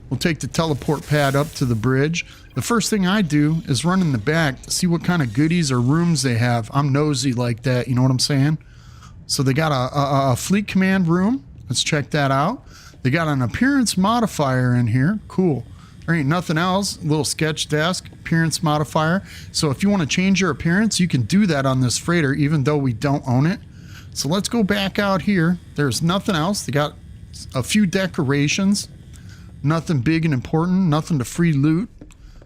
We'll take the teleport pad up to the bridge. The first thing I do is run in the back to see what kind of goodies or rooms they have. I'm nosy like that, you know what I'm saying? So they got a fleet command room. Let's check that out. They got an appearance modifier in here. Cool. There ain't nothing else. A little sketch desk, appearance modifier. So if you want to change your appearance, you can do that on this freighter, even though we don't own it. So let's go back out here. There's nothing else. They got a few decorations. Nothing big and important, nothing to free loot.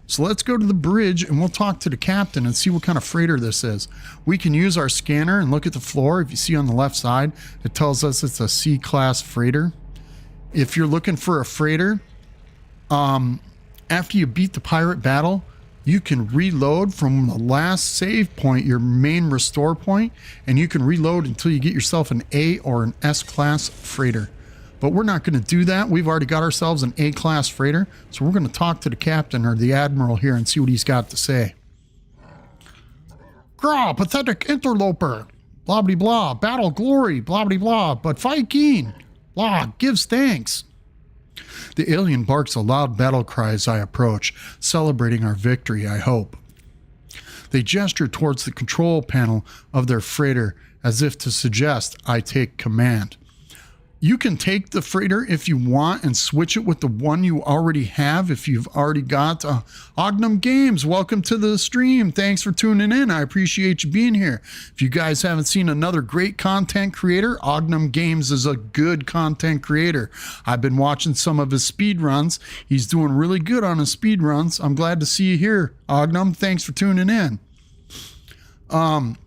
So let's go to the bridge and we'll talk to the captain and see what kind of freighter this is. We can use our scanner and look at the floor. If you see on the left side, it tells us it's a C-class freighter. If you're looking for a freighter, after you beat the pirate battle, you can reload from the last save point, your main restore point, and you can reload until you get yourself an A or an S-class freighter. But we're not going to do that. We've already got ourselves an A-class freighter, so we're going to talk to the captain or the admiral here and see what he's got to say. Graw, pathetic interloper, blah blah blah, battle glory, blah blah blah, but Viking, blah, gives thanks. The alien barks a loud battle cry as I approach, celebrating our victory, I hope. They gesture towards the control panel of their freighter as if to suggest I take command. You can take the freighter if you want and switch it with the one you already have if you've already got Ognum Games. Welcome to the stream. Thanks for tuning in. I appreciate you being here. If you guys haven't seen another great content creator, Ognum Games is a good content creator. I've been watching some of his speed runs. He's doing really good on his speed runs. I'm glad to see you here, Ognum. Thanks for tuning in.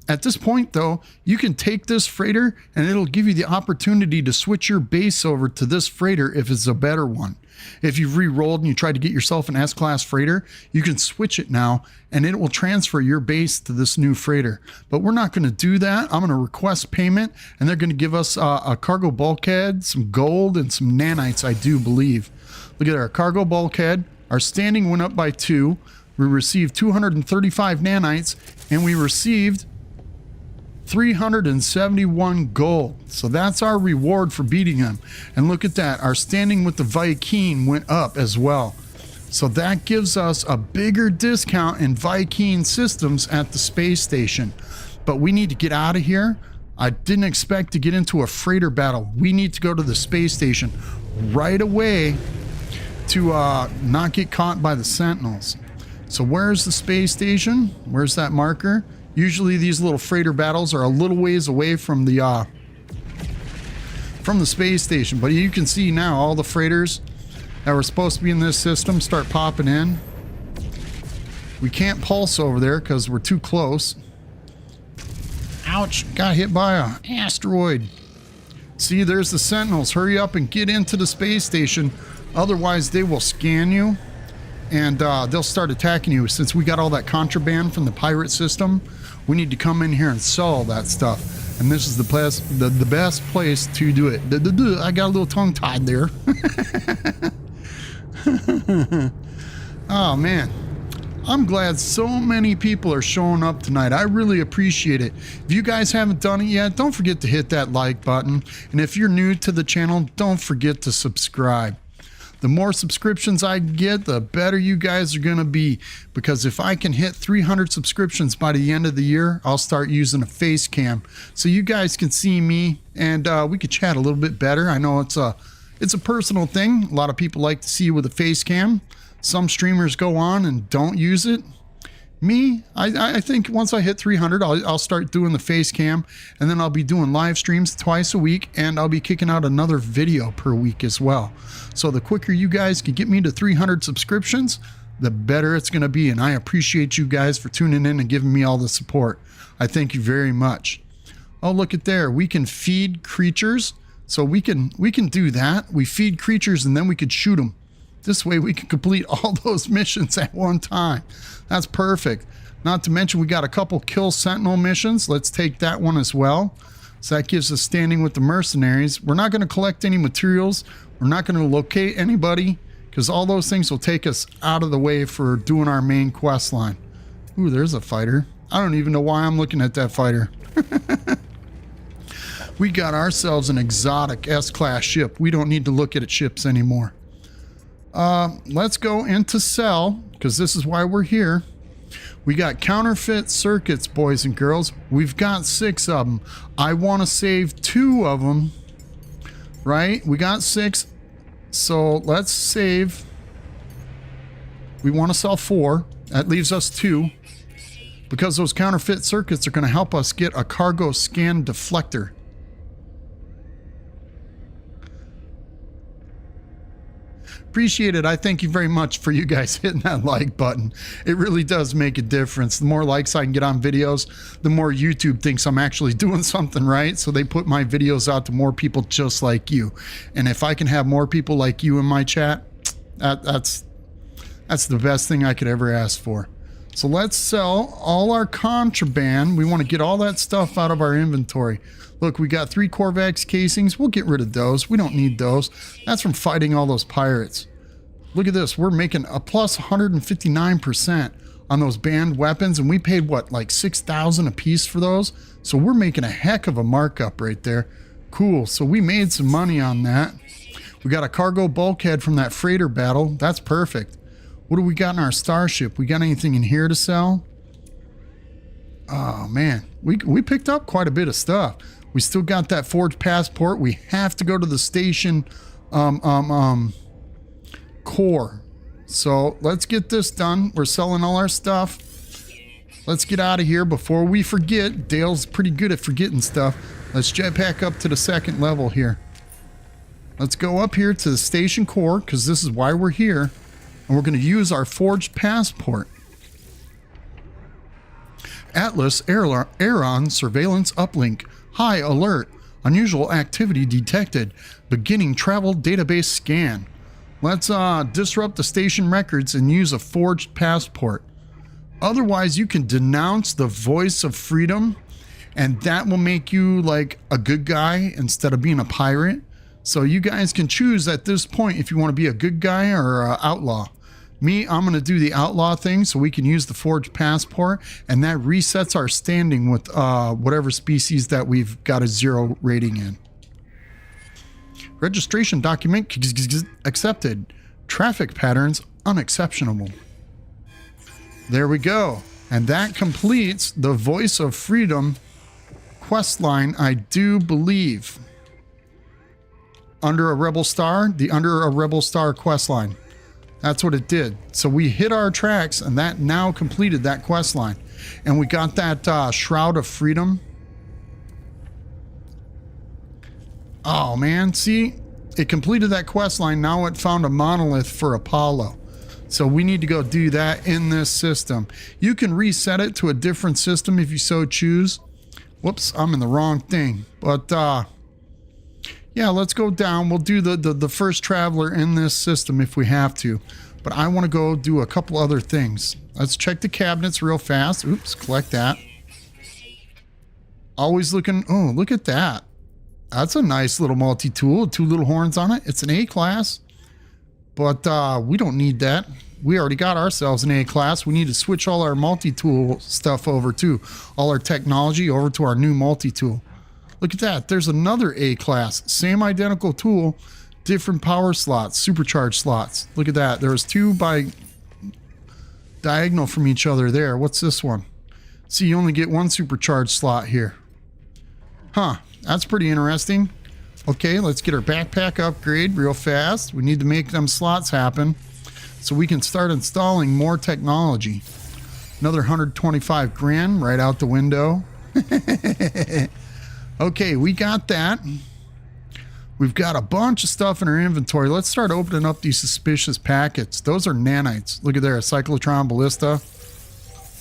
At this point, though, you can take this freighter and it'll give you the opportunity to switch your base over to this freighter if it's a better one. If you've re-rolled and you tried to get yourself an S-class freighter, you can switch it now and it will transfer your base to this new freighter. But we're not going to do that. I'm going to request payment and they're going to give us a cargo bulkhead, some gold, and some nanites, I do believe. Look at our cargo bulkhead. Our standing went up by 2. We received 235 nanites, and we received 371 gold. So that's our reward for beating him. And look at that. Our standing with the Viking went up as well. So that gives us a bigger discount in Viking systems at the space station. But we need to get out of here. I didn't expect to get into a freighter battle. We need to go to the space station right away to not get caught by the Sentinels. So where's the space station? Where's that marker? Usually these little freighter battles are a little ways away from the space station. But you can see now all the freighters that were supposed to be in this system start popping in. We can't pulse over there because we're too close. Ouch, got hit by an asteroid. See, there's the Sentinels. Hurry up and get into the space station. Otherwise, they will scan you. And they'll start attacking you. Since we got all that contraband from the pirate system, we need to come in here and sell all that stuff. And this is the best place to do it. I got a little tongue tied there. Oh man, I'm glad so many people are showing up tonight. I really appreciate it. If you guys haven't done it yet, don't forget to hit that like button. And if you're new to the channel, don't forget to subscribe. The more subscriptions I get, the better you guys are going to be. Because if I can hit 300 subscriptions by the end of the year, I'll start using a face cam. So you guys can see me and we could chat a little bit better. I know it's a personal thing. A lot of people like to see you with a face cam. Some streamers go on and don't use it. Me, I think once I hit 300, I'll start doing the face cam, and then I'll be doing live streams twice a week, and I'll be kicking out another video per week as well. So the quicker you guys can get me to 300 subscriptions, the better it's going to be. And I appreciate you guys for tuning in and giving me all the support. I thank you very much. Oh, look at there. We can feed creatures. So we can do that. We feed creatures and then we could shoot them. This way we can complete all those missions at one time. That's perfect. Not to mention we got a couple kill sentinel missions. Let's take that one as well. So that gives us standing with the mercenaries. We're not going to collect any materials. We're not going to locate anybody because all those things will take us out of the way for doing our main quest line. Ooh, there's a fighter. I don't even know why I'm looking at that fighter. We got ourselves an exotic S-class ship. We don't need to look at ships anymore. Let's go into sell, because this is why we're here. We got counterfeit circuits, boys and girls. We've got 6 of them. I want to save 2 of them, right? We got 6, so let's save. We want to sell 4. That leaves us 2, because those counterfeit circuits are going to help us get a cargo scan deflector. appreciate it. I thank you very much for you guys hitting that like button. It really does make a difference. The more likes I can get on videos, the more YouTube thinks I'm actually doing something right. So they put my videos out to more people just like you. And if I can have more people like you in my chat, that's the best thing I could ever ask for. So let's sell all our contraband. We want to get all that stuff out of our inventory. Look, we got 3 Corvax casings. We'll get rid of those. We don't need those. That's from fighting all those pirates. Look at this. We're making a plus 159% on those banned weapons. And we paid, what, like 6,000 a piece for those? So we're making a heck of a markup right there. Cool. So we made some money on that. We got a cargo bulkhead from that freighter battle. That's perfect. What do we got in our starship? We got anything in here to sell? Oh, man. We picked up quite a bit of stuff. We still got that forged passport. We have to go to the station core. So let's get this done. We're selling all our stuff. Let's get out of here before we forget. Dale's pretty good at forgetting stuff. Let's jetpack up to the 2nd level here. Let's go up here to the station core because this is why we're here. And we're going to use our forged passport. Atlas Aeron surveillance uplink. High alert. Unusual activity detected. Beginning travel database scan. Let's disrupt the station records and use a forged passport. Otherwise, you can denounce the voice of freedom, and that will make you like a good guy instead of being a pirate. So you guys can choose at this point if you want to be a good guy or an outlaw. Me, I'm going to do the outlaw thing so we can use the forged passport, and that resets our standing with whatever species that we've got a 0 rating in. Registration document accepted. Traffic patterns unexceptionable. There we go. And that completes the Voice of Freedom questline, I do believe. Under a Rebel Star, the Under a Rebel Star questline. That's what it did. So we hit our tracks, and that now completed that quest line. And we got that Shroud of Freedom. Oh, man. See? It completed that quest line. Now it found a monolith for Apollo. So we need to go do that in this system. You can reset it to a different system if you so choose. Whoops, I'm in the wrong thing. But, yeah, let's go down. We'll do the first traveler in this system if we have to. But I want to go do a couple other things. Let's check the cabinets real fast. Oops, collect that. Always looking... Oh, look at that. That's a nice little multi-tool. 2 little horns on it. It's an A-class. But we don't need that. We already got ourselves an A-class. We need to switch all our multi-tool stuff over too. All our technology over to our new multi-tool. Look at that. There's another A-class. Same identical tool, different power slots, supercharged slots. Look at that. There's 2 by diagonal from each other there. What's this one? See, you only get 1 supercharged slot here. Huh. That's pretty interesting. Okay, let's get our backpack upgrade real fast. We need to make them slots happen so we can start installing more technology. Another 125 grand right out the window. Okay, we got that. We've got a bunch of stuff in our inventory. Let's start opening up these suspicious packets. Those are nanites. Look at there, a cyclotron ballista.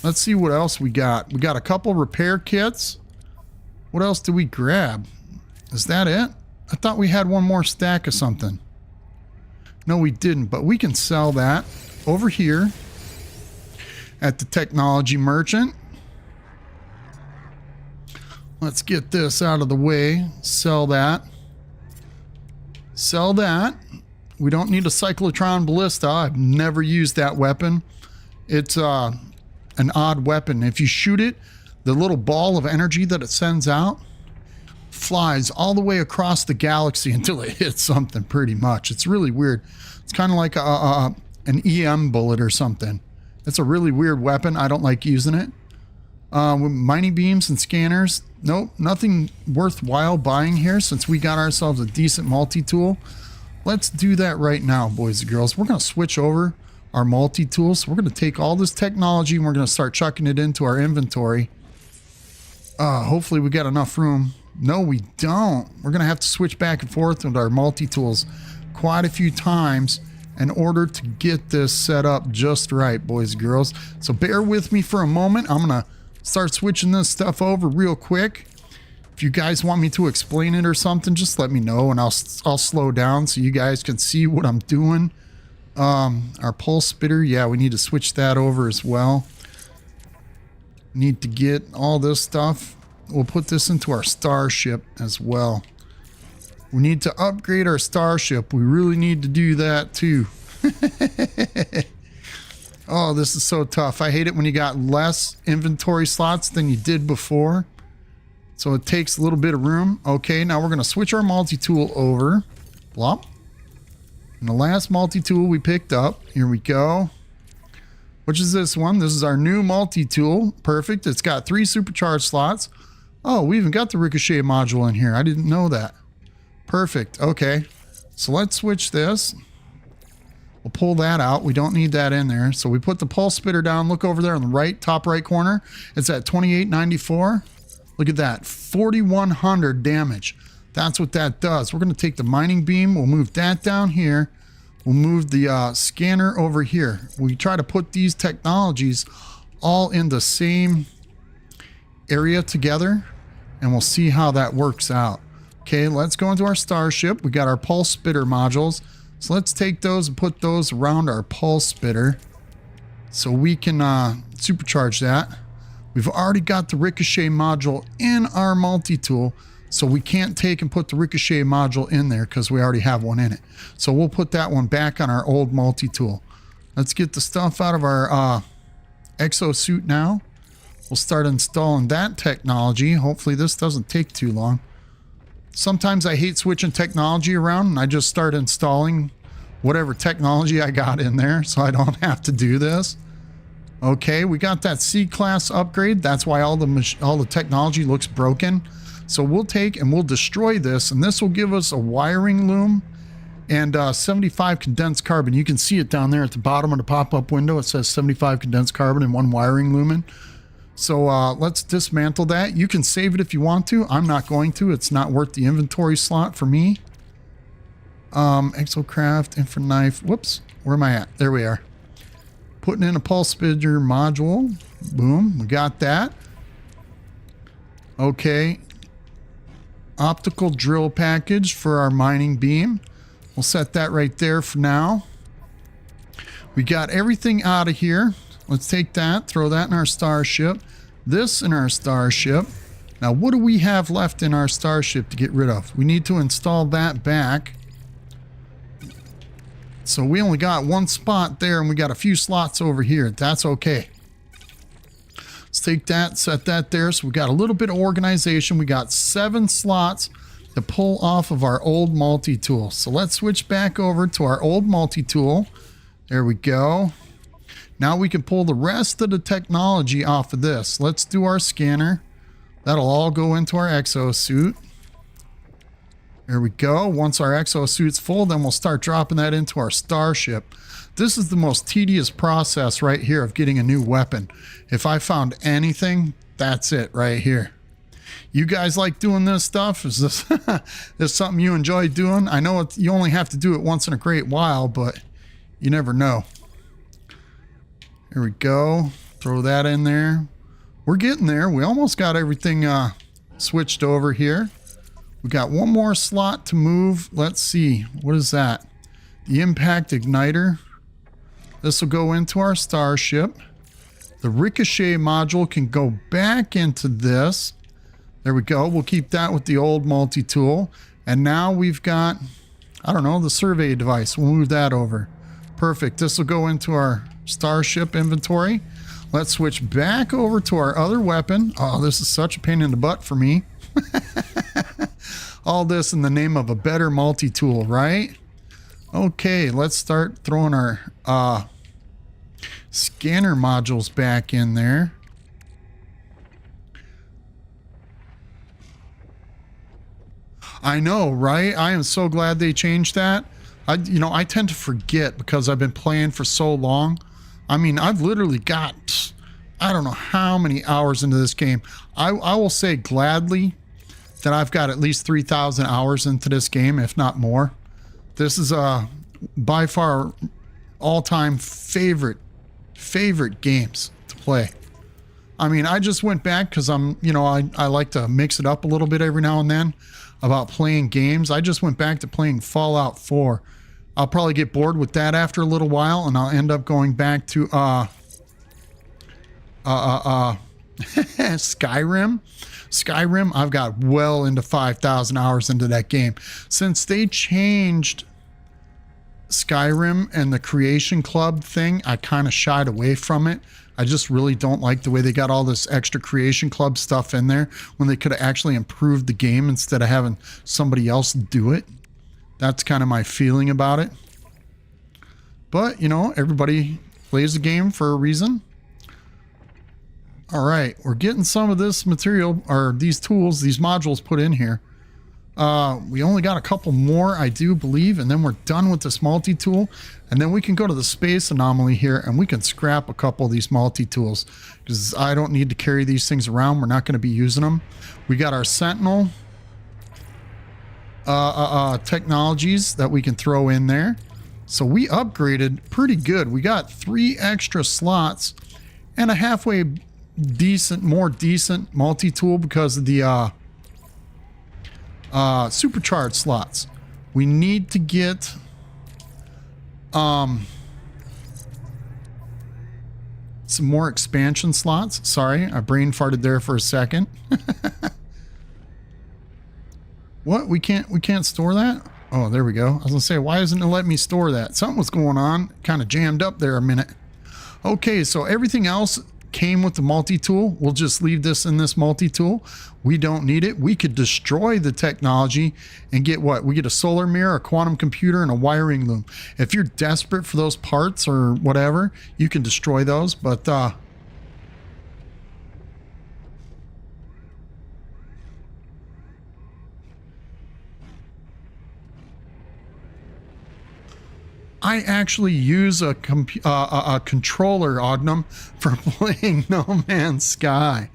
Let's see what else we got. We got a couple repair kits. What else did we grab? Is that it? I thought we had one more stack of something. No, we didn't, but we can sell that over here at the technology merchant. Let's get this out of the way. Sell that. Sell that. We don't need a cyclotron ballista. I've never used that weapon. It's an odd weapon. If you shoot it, the little ball of energy that it sends out flies all the way across the galaxy until it hits something pretty much. It's really weird. It's kind of like an EM bullet or something. It's a really weird weapon. I don't like using it. With mining beams and scanners, nope, nothing worthwhile buying here since we got ourselves a decent multi-tool. Let's do that right now, boys and girls. We're going to switch over our multi-tools. We're going to take all this technology and we're going to start chucking it into our inventory. Hopefully we got enough room. No, we don't. We're going to have to switch back and forth with our multi-tools quite a few times in order to get this set up just right, boys and girls. So bear with me for a moment. I'm going to start switching this stuff over real quick. If you guys want me to explain it or something, just let me know and I'll slow down so you guys can see what I'm doing. Our pulse spitter, yeah, we need to switch that over as well. Need to get all this stuff. We'll put this into our starship as well. We need to upgrade our starship. We really need to do that too. Oh, this is so tough. I hate it when you got less inventory slots than you did before. So it takes a little bit of room. Okay, now we're going to switch our multi-tool over. Blop. And the last multi-tool we picked up. Here we go. Which is this one. This is our new multi-tool. Perfect. It's got 3 supercharged slots. Oh, we even got the ricochet module in here. I didn't know that. Perfect. Okay. So let's switch this. We'll pull that out. We don't need that in there. So we put the pulse spitter down. Look over there on the right, top right corner. It's at 2894. Look at that. 4,100 damage. That's what that does. We're going to take the mining beam. We'll move that down here. We'll move the scanner over here. We try to put these technologies all in the same area together, and we'll see how that works out. Okay, let's go into our starship. We got our pulse spitter modules. So let's take those and put those around our pulse spitter so we can supercharge that. We've already got the ricochet module in our multi-tool, so we can't take and put the ricochet module in there because we already have one in it. So we'll put that one back on our old multi-tool. Let's get the stuff out of our exosuit now. We'll start installing that technology. Hopefully this doesn't take too long. Sometimes I hate switching technology around and I just start installing whatever technology I got in there so I don't have to do this. Okay, we got that C-class upgrade. That's why all the technology looks broken. So we'll take and we'll destroy this, and this will give us a wiring loom and 75 condensed carbon. You can see it down there at the bottom of the pop-up window. It says 75 condensed carbon and 1 wiring lumen. So let's dismantle that. You can save it if you want to. I'm not going to. It's not worth the inventory slot for me. Exocraft, infra knife. Whoops. Where am I at? There we are. Putting in a pulse spitter module. Boom. We got that. Okay. Optical drill package for our mining beam. We'll set that right there for now. We got everything out of here. Let's take that, throw that in our starship, this in our starship. Now, what do we have left in our starship to get rid of? We need to install that back. So we only got 1 spot there and we got a few slots over here. That's okay. Let's take that, set that there. So we got a little bit of organization. We got 7 slots to pull off of our old multi-tool. So let's switch back over to our old multi-tool. There we go. Now we can pull the rest of the technology off of this. Let's do our scanner. That'll all go into our exosuit. There we go. Once our exosuit's full, then we'll start dropping that into our starship. This is the most tedious process right here of getting a new weapon. If I found anything, that's it right here. You guys like doing this stuff? Is this something you enjoy doing? I know you only have to do it once in a great while, but you never know. Here we go. Throw that in there. We're getting there. We almost got everything switched over here. We got 1 more slot to move. Let's see. What is that? The impact igniter. This will go into our starship. The ricochet module can go back into this. There we go. We'll keep that with the old multi-tool. And now we've got, I don't know, the survey device. We'll move that over. Perfect. This will go into our starship inventory. Let's switch back over to our other weapon. Oh, this is such a pain in the butt for me. All this in the name of a better multi-tool, right? Okay, let's start throwing our scanner modules back in there. I know, right? I am so glad they changed that. I tend to forget because I've been playing for so long. I mean, I've literally got, I don't know how many hours into this game. I will say gladly that I've got at least 3,000 hours into this game, if not more. This is by far all-time favorite games to play. I mean, I just went back because I'm, you know, I like to mix it up a little bit every now and then about playing games. I just went back to playing Fallout 4. I'll probably get bored with that after a little while, and I'll end up going back to Skyrim. Skyrim, I've got well into 5,000 hours into that game. Since they changed Skyrim and the Creation Club thing, I kind of shied away from it. I just really don't like the way they got all this extra Creation Club stuff in there when they could have actually improved the game instead of having somebody else do it. That's kind of my feeling about it. But, you know, everybody plays the game for a reason. All right, we're getting some of this material, or these tools, these modules put in here. We only got a couple more, I do believe, and then we're done with this multi-tool. And then we can go to the space anomaly here, and we can scrap a couple of these multi-tools, because I don't need to carry these things around. We're not going to be using them. We got our Sentinel technologies that we can throw in there. So we upgraded pretty good. We got 3 extra slots and a halfway decent, more decent multi-tool because of the supercharged slots. We need to get some more expansion slots. Sorry, I brain farted there for a second. What? We can't store that? Oh, there we go. I was gonna say, why isn't it letting me store that? Something was going on. Kind of jammed up there a minute. Okay, so everything else came with the multi-tool. We'll just leave this in this multi-tool. We don't need it. We could destroy the technology and get what? We get a solar mirror, a quantum computer, and a wiring loom. If you're desperate for those parts or whatever, you can destroy those. But I actually use a controller, Ognum, for playing No Man's Sky.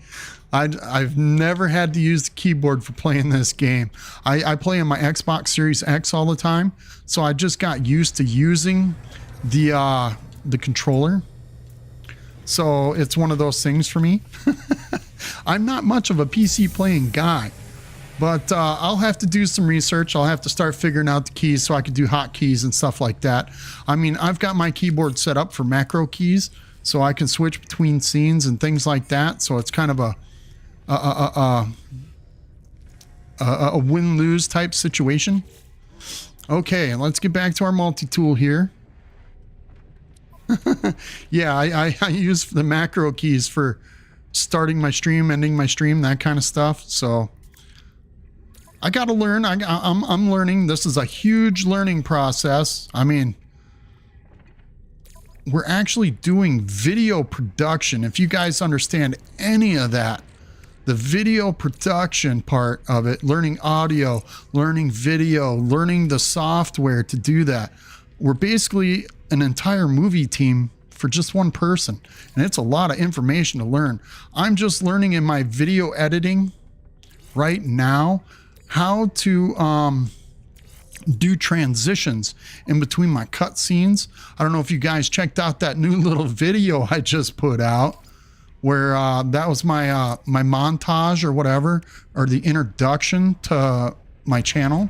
I've never had to use the keyboard for playing this game. I play on my Xbox Series X all the time, so I just got used to using the controller. So it's one of those things for me. I'm not much of a PC playing guy. But I'll have to do some research. I'll have to start figuring out the keys so I can do hotkeys and stuff like that. I mean, I've got my keyboard set up for macro keys, so I can switch between scenes and things like that. So it's kind of a win-lose type situation. Okay, let's get back to our multi-tool here. Yeah, I use the macro keys for starting my stream, ending my stream, that kind of stuff. So I got to learn. I'm learning. This is a huge learning process. I mean, we're actually doing video production. If you guys understand any of that, the video production part of it, learning audio, learning video, learning the software to do that. We're basically an entire movie team for just one person. And it's a lot of information to learn. I'm just learning in my video editing right now how to do transitions in between my cut scenes. I don't know if you guys checked out that new little video I just put out where that was my my montage or whatever, or the introduction to my channel.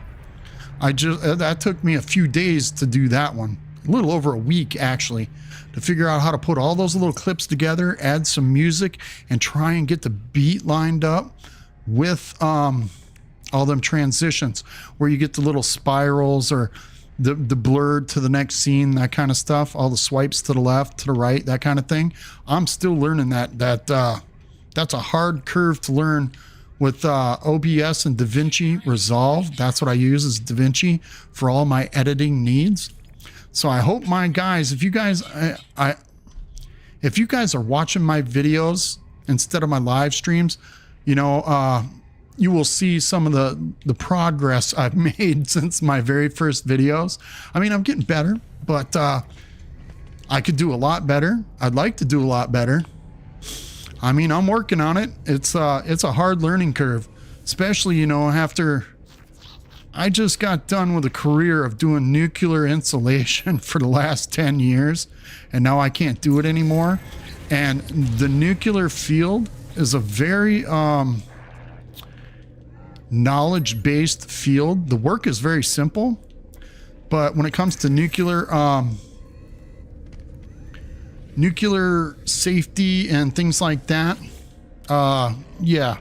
That took me a few days to do that one, a little over a week actually, to figure out how to put all those little clips together, add some music, and try and get the beat lined up with all them transitions where you get the little spirals or the blurred to the next scene, that kind of stuff, all the swipes to the left, to the right, that kind of thing. I'm still learning that. That's a hard curve to learn with OBS and DaVinci Resolve. That's what I use, is DaVinci for all my editing needs. So I hope my guys, if you guys are watching my videos instead of my live streams, you know, you will see some of the progress I've made since my very first videos. I mean, I'm getting better, but I could do a lot better. I'd like to do a lot better. I mean, I'm working on it. It's a hard learning curve, especially, you know, after I just got done with a career of doing nuclear insulation for the last 10 years, and now I can't do it anymore. And the nuclear field is a very knowledge-based field. The work is very simple, but when it comes to nuclear safety and things like that, yeah,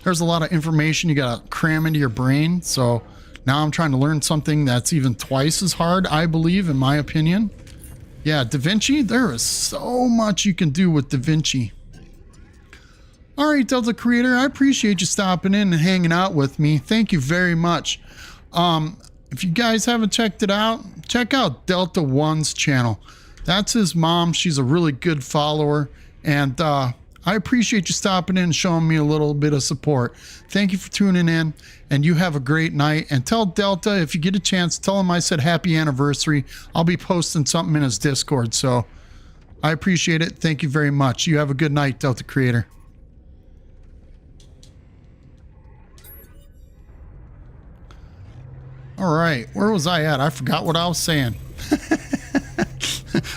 there's a lot of information you gotta cram into your brain. So now I'm trying to learn something that's even twice as hard, I believe, in my opinion. Yeah, Da Vinci, there is so much you can do with Da Vinci. All right, Delta Creator, I appreciate you stopping in and hanging out with me. Thank you very much. If you guys haven't checked it out, check out Delta One's channel. That's his mom. She's a really good follower. And I appreciate you stopping in and showing me a little bit of support. Thank you for tuning in, and you have a great night. And tell Delta, if you get a chance, tell him I said happy anniversary. I'll be posting something in his Discord. So I appreciate it. Thank you very much. You have a good night, Delta Creator. All right, where was I at? I forgot what I was saying.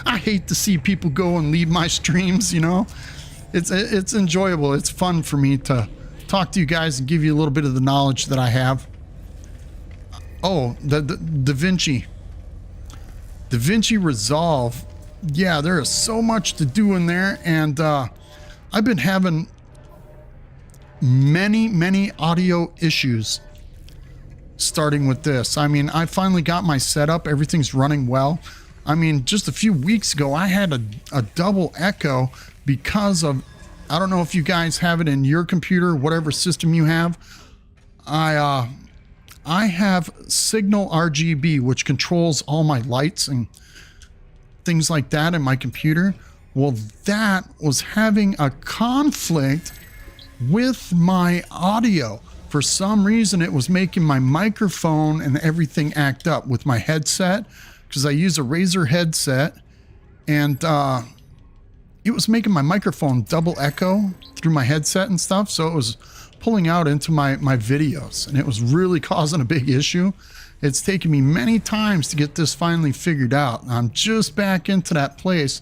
I hate to see people go and leave my streams, you know. It's enjoyable. It's fun for me to talk to you guys and give you a little bit of the knowledge that I have. Oh, the Da Vinci. Da Vinci Resolve. Yeah, there is so much to do in there, and I've been having many audio issues starting with this. I mean, I finally got my setup. Everything's running well. I mean, just a few weeks ago, I had a double echo because of, I don't know if you guys have it in your computer, whatever system you have. I have Signal RGB, which controls all my lights and things like that in my computer. Well, that was having a conflict with my audio. For some reason, it was making my microphone and everything act up with my headset, because I use a Razer headset, and it was making my microphone double echo through my headset and stuff. So it was pulling out into my videos, and it was really causing a big issue. It's taken me many times to get this finally figured out. I'm just back into that place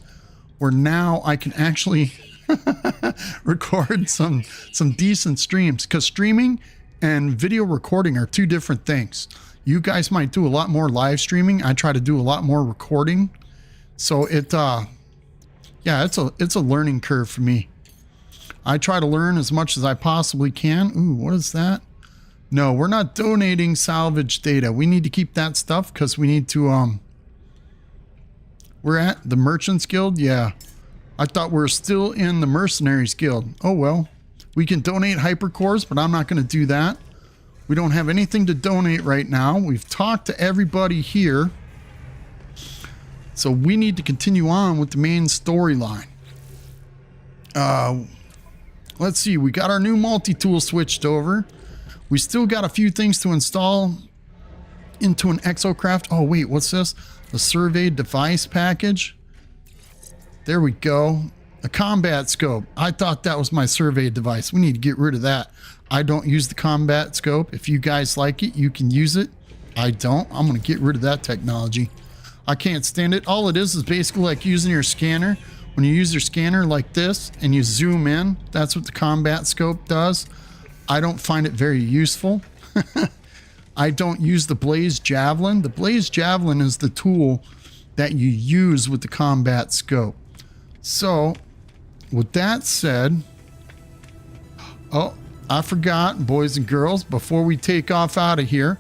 where now I can actually record some decent streams, because streaming and video recording are two different things. You guys might do a lot more live streaming. I try to do a lot more recording. So it yeah, it's a learning curve for me. I try to learn as much as I possibly can. Ooh, what is that? No, we're not donating salvage data. We need to keep that stuff because we need to we're at the Merchants Guild. Yeah. I thought we were still in the Mercenaries Guild. Oh well. We can donate hypercores, but I'm not going to do that. We don't have anything to donate right now. We've talked to everybody here. So we need to continue on with the main storyline. Let's see. We got our new multi-tool switched over. We still got a few things to install into an exocraft. Oh, wait. What's this? The survey device package. There we go. A combat scope. I thought that was my survey device. We need to get rid of that. I don't use the combat scope. If you guys like it, you can use it. I don't. I'm going to get rid of that technology. I can't stand it. All it is basically like using your scanner. When you use your scanner like this and you zoom in, that's what the combat scope does. I don't find it very useful. I don't use the Blaze Javelin. The Blaze Javelin is the tool that you use with the combat scope. So, with that said, oh, I forgot, boys and girls, before we take off out of here,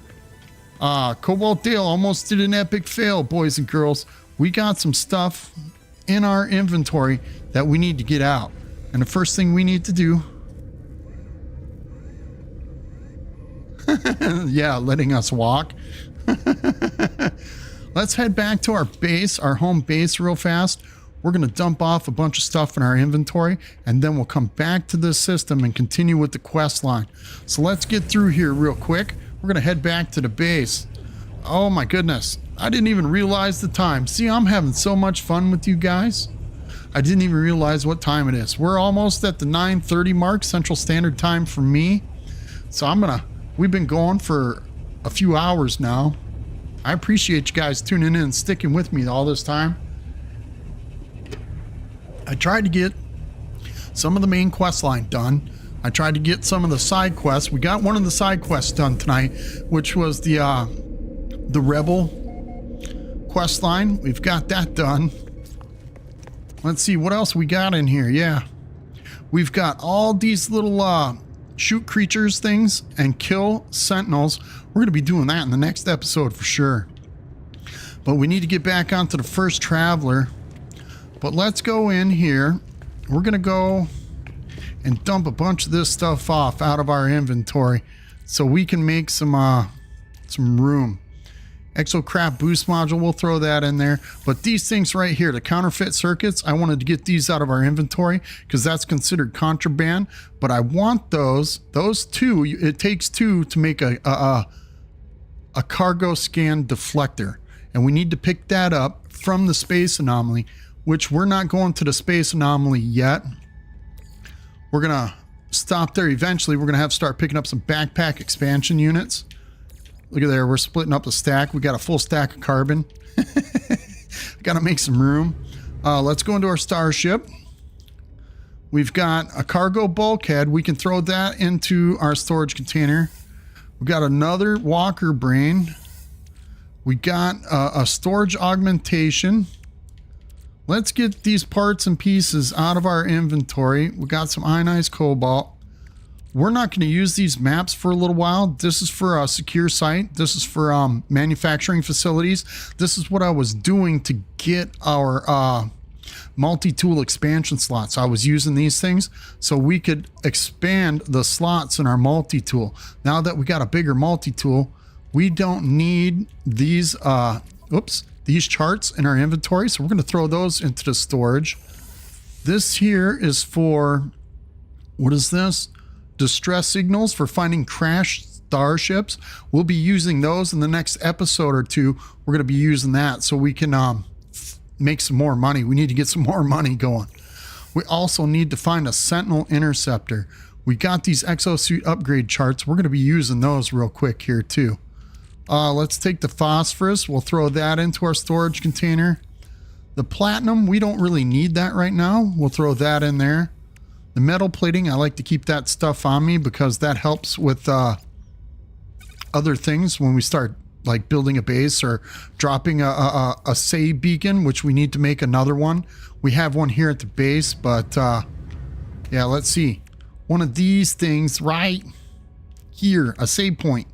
Cobalt Dale almost did an epic fail, boys and girls. We got some stuff in our inventory that we need to get out. And the first thing we need to do, yeah, letting us walk. Let's head back to our base, our home base real fast. We're going to dump off a bunch of stuff in our inventory, and then we'll come back to this system and continue with the quest line. So let's get through here real quick. We're going to head back to the base. Oh my goodness. I didn't even realize the time. See, I'm having so much fun with you guys. I didn't even realize what time it is. We're almost at the 9:30 mark, Central Standard Time for me. So we've been going for a few hours now. I appreciate you guys tuning in and sticking with me all this time. I tried to get some of the main quest line done. I tried to get some of the side quests. We got one of the side quests done tonight, which was the Rebel quest line. We've got that done. Let's see what else we got in here. Yeah, we've got all these little shoot creatures things and kill sentinels. We're going to be doing that in the next episode for sure. But we need to get back onto the first traveler. But let's go in here. We're going to go and dump a bunch of this stuff off out of our inventory so we can make some room. Exocrap boost module, we'll throw that in there. But these things right here, the counterfeit circuits, I wanted to get these out of our inventory because that's considered contraband. But I want those two. It takes two to make a cargo scan deflector. And we need to pick that up from the space anomaly, which we're not going to the space anomaly yet. We're going to stop there eventually. We're going to have to start picking up some backpack expansion units. Look at there, we're splitting up the stack. We got a full stack of carbon. Got to make some room. Let's go into our starship. We've got a cargo bulkhead. We can throw that into our storage container. We've got another walker brain. We got a storage augmentation. Let's get these parts and pieces out of our inventory. We got some ionized cobalt. We're not going to use these maps for a little while. This is for a secure site. This is for manufacturing facilities. This is what I was doing to get our multi-tool expansion slots. I was using these things so we could expand the slots in our multi-tool. Now that we got a bigger multi-tool, we don't need these these charts in our inventory. So we're going to throw those into the storage. This here is for, what is this? Distress signals for finding crashed starships. We'll be using those in the next episode or two. We're going to be using that so we can make some more money. We need to get some more money going. We also need to find a Sentinel interceptor. We got these exosuit upgrade charts. We're going to be using those real quick here too. Let's take the phosphorus. We'll throw that into our storage container. The platinum, we don't really need that right now. We'll throw that in there. The metal plating, I like to keep that stuff on me because that helps with other things when we start like building a base or dropping a say beacon, which we need to make another one. We have one here at the base, but yeah, let's see. One of these things right here, a save point.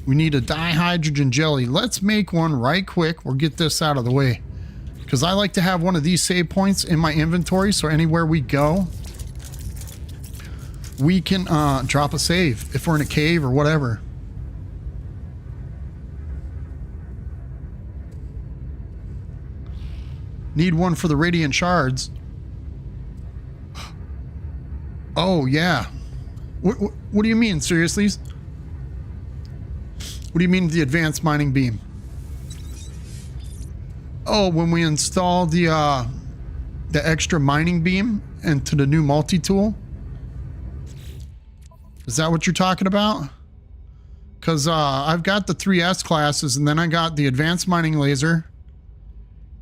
We need a dihydrogen jelly. Let's make one right quick. We'll get this out of the way because I like to have one of these save points in my inventory so anywhere we go, we can drop a save if we're in a cave or whatever. Need one for the radiant shards. Oh yeah. What do you mean, seriously? What do you mean the advanced mining beam? Oh, when we install the extra mining beam into the new multi-tool? Is that what you're talking about? Because I've got the 3S classes, and then I got the advanced mining laser,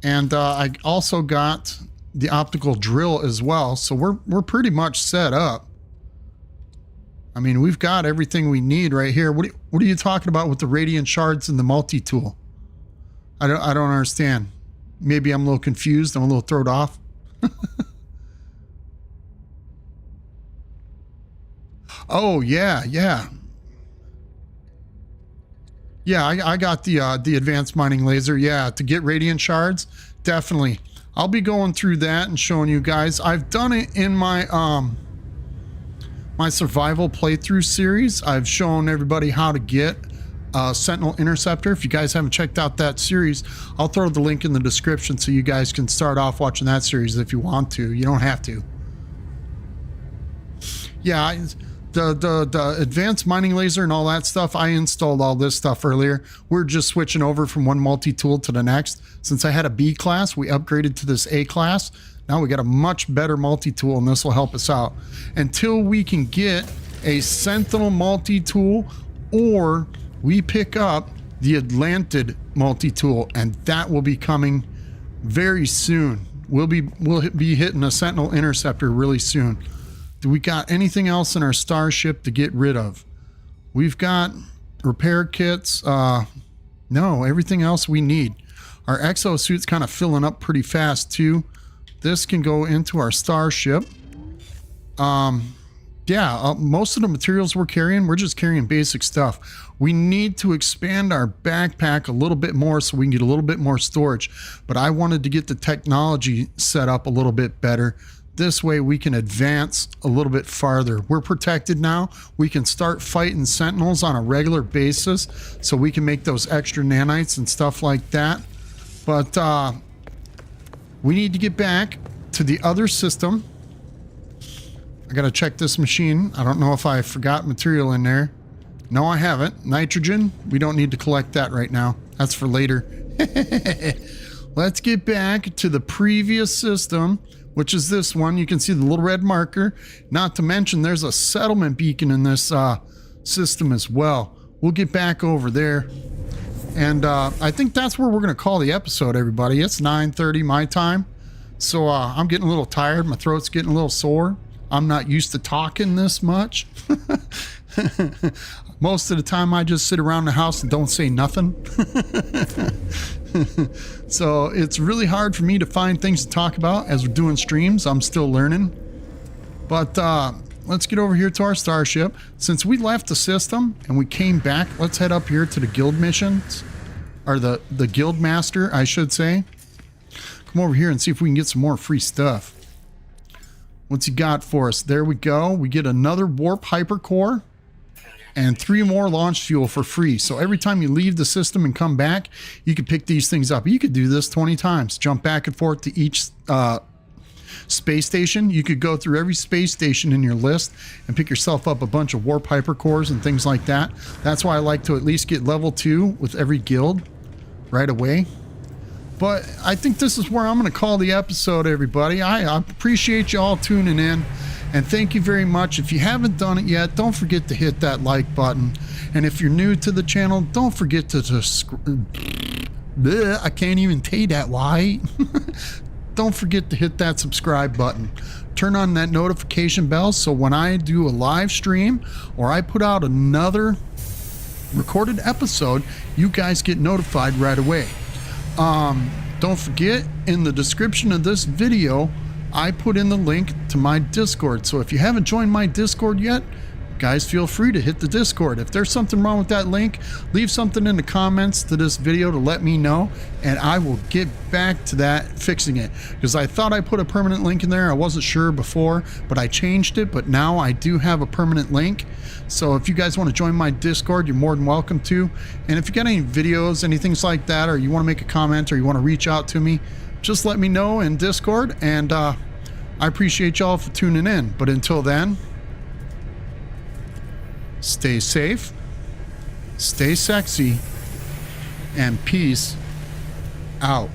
and I also got the optical drill as well. So we're pretty much set up. I mean, we've got everything we need right here. What are you talking about with the radiant shards and the multi-tool? I don't understand. Maybe I'm a little confused. I'm a little thrown off. Oh yeah. Yeah, I got the advanced mining laser. Yeah, to get radiant shards, definitely. I'll be going through that and showing you guys. I've done it in my my survival playthrough series. I've shown everybody how to get a Sentinel interceptor. If you guys haven't checked out that series, I'll throw the link in the description so you guys can start off watching that series if you want to. You don't have to. Yeah, the advanced mining laser and all that stuff, I installed all this stuff earlier. We're just switching over from one multi-tool to the next. Since I had a B class, we upgraded to this A class. Now we got a much better multi-tool, and this will help us out. Until we can get a Sentinel multi-tool or we pick up the Atlantid multi-tool, and that will be coming very soon. We'll be hitting a Sentinel Interceptor really soon. Do we got anything else in our starship to get rid of? We've got repair kits. No, everything else we need. Our exosuit's kind of filling up pretty fast too. This can go into our starship. Most of the materials we're just carrying basic stuff. We need to expand our backpack a little bit more so we can get a little bit more storage. But I wanted to get the technology set up a little bit better. This way we can advance a little bit farther. We're protected now. We can start fighting sentinels on a regular basis so we can make those extra nanites and stuff like that. But we need to get back to the other system. I gotta check this machine. I don't know if I forgot material in there. No, I haven't. Nitrogen, we don't need to collect that right now. That's for later. Let's get back to the previous system, which is this one. You can see the little red marker. Not to mention there's a settlement beacon in this system as well. We'll get back over there. And I think that's where we're gonna call the episode, everybody. It's 9:30 my time. So I'm getting a little tired. My throat's getting a little sore. I'm not used to talking this much. Most of the time I just sit around the house and don't say nothing. So it's really hard for me to find things to talk about as we're doing streams. I'm still learning. But let's get over here to our starship. Since we left the system and we came back, let's head up here to the guild missions. Or the guild master, I should say. Come over here and see if we can get some more free stuff. What's he got for us? There we go. We get another warp hypercore and 3 more launch fuel for free. So every time you leave the system and come back, you can pick these things up. You could do this 20 times. Jump back and forth to each space station. You could go through every space station in your list and pick yourself up a bunch of warp hypercores and things like that. That's why I like to at least get level 2 with every guild right away. But I think this is where I'm going to call the episode, everybody. I appreciate you all tuning in. And thank you very much. If you haven't done it yet, don't forget to hit that like button. And if you're new to the channel, don't forget to I can't even say that. Why? Don't forget to hit that subscribe button. Turn on that notification bell so when I do a live stream or I put out another recorded episode, you guys get notified right away. Don't forget, in the description of this video, I put in the link to my Discord. So if you haven't joined my Discord yet, guys, feel free to hit the Discord. If there's something wrong with that link, leave something in the comments to this video to let me know, and I will get back to that, fixing it. Because I thought I put a permanent link in there. I wasn't sure before, but I changed it. But now I do have a permanent link. So if you guys want to join my Discord, you're more than welcome to. And if you got any videos, anything like that, or you want to make a comment, or you want to reach out to me, just let me know in Discord. And I appreciate y'all for tuning in. But until then, stay safe, stay sexy, and peace out.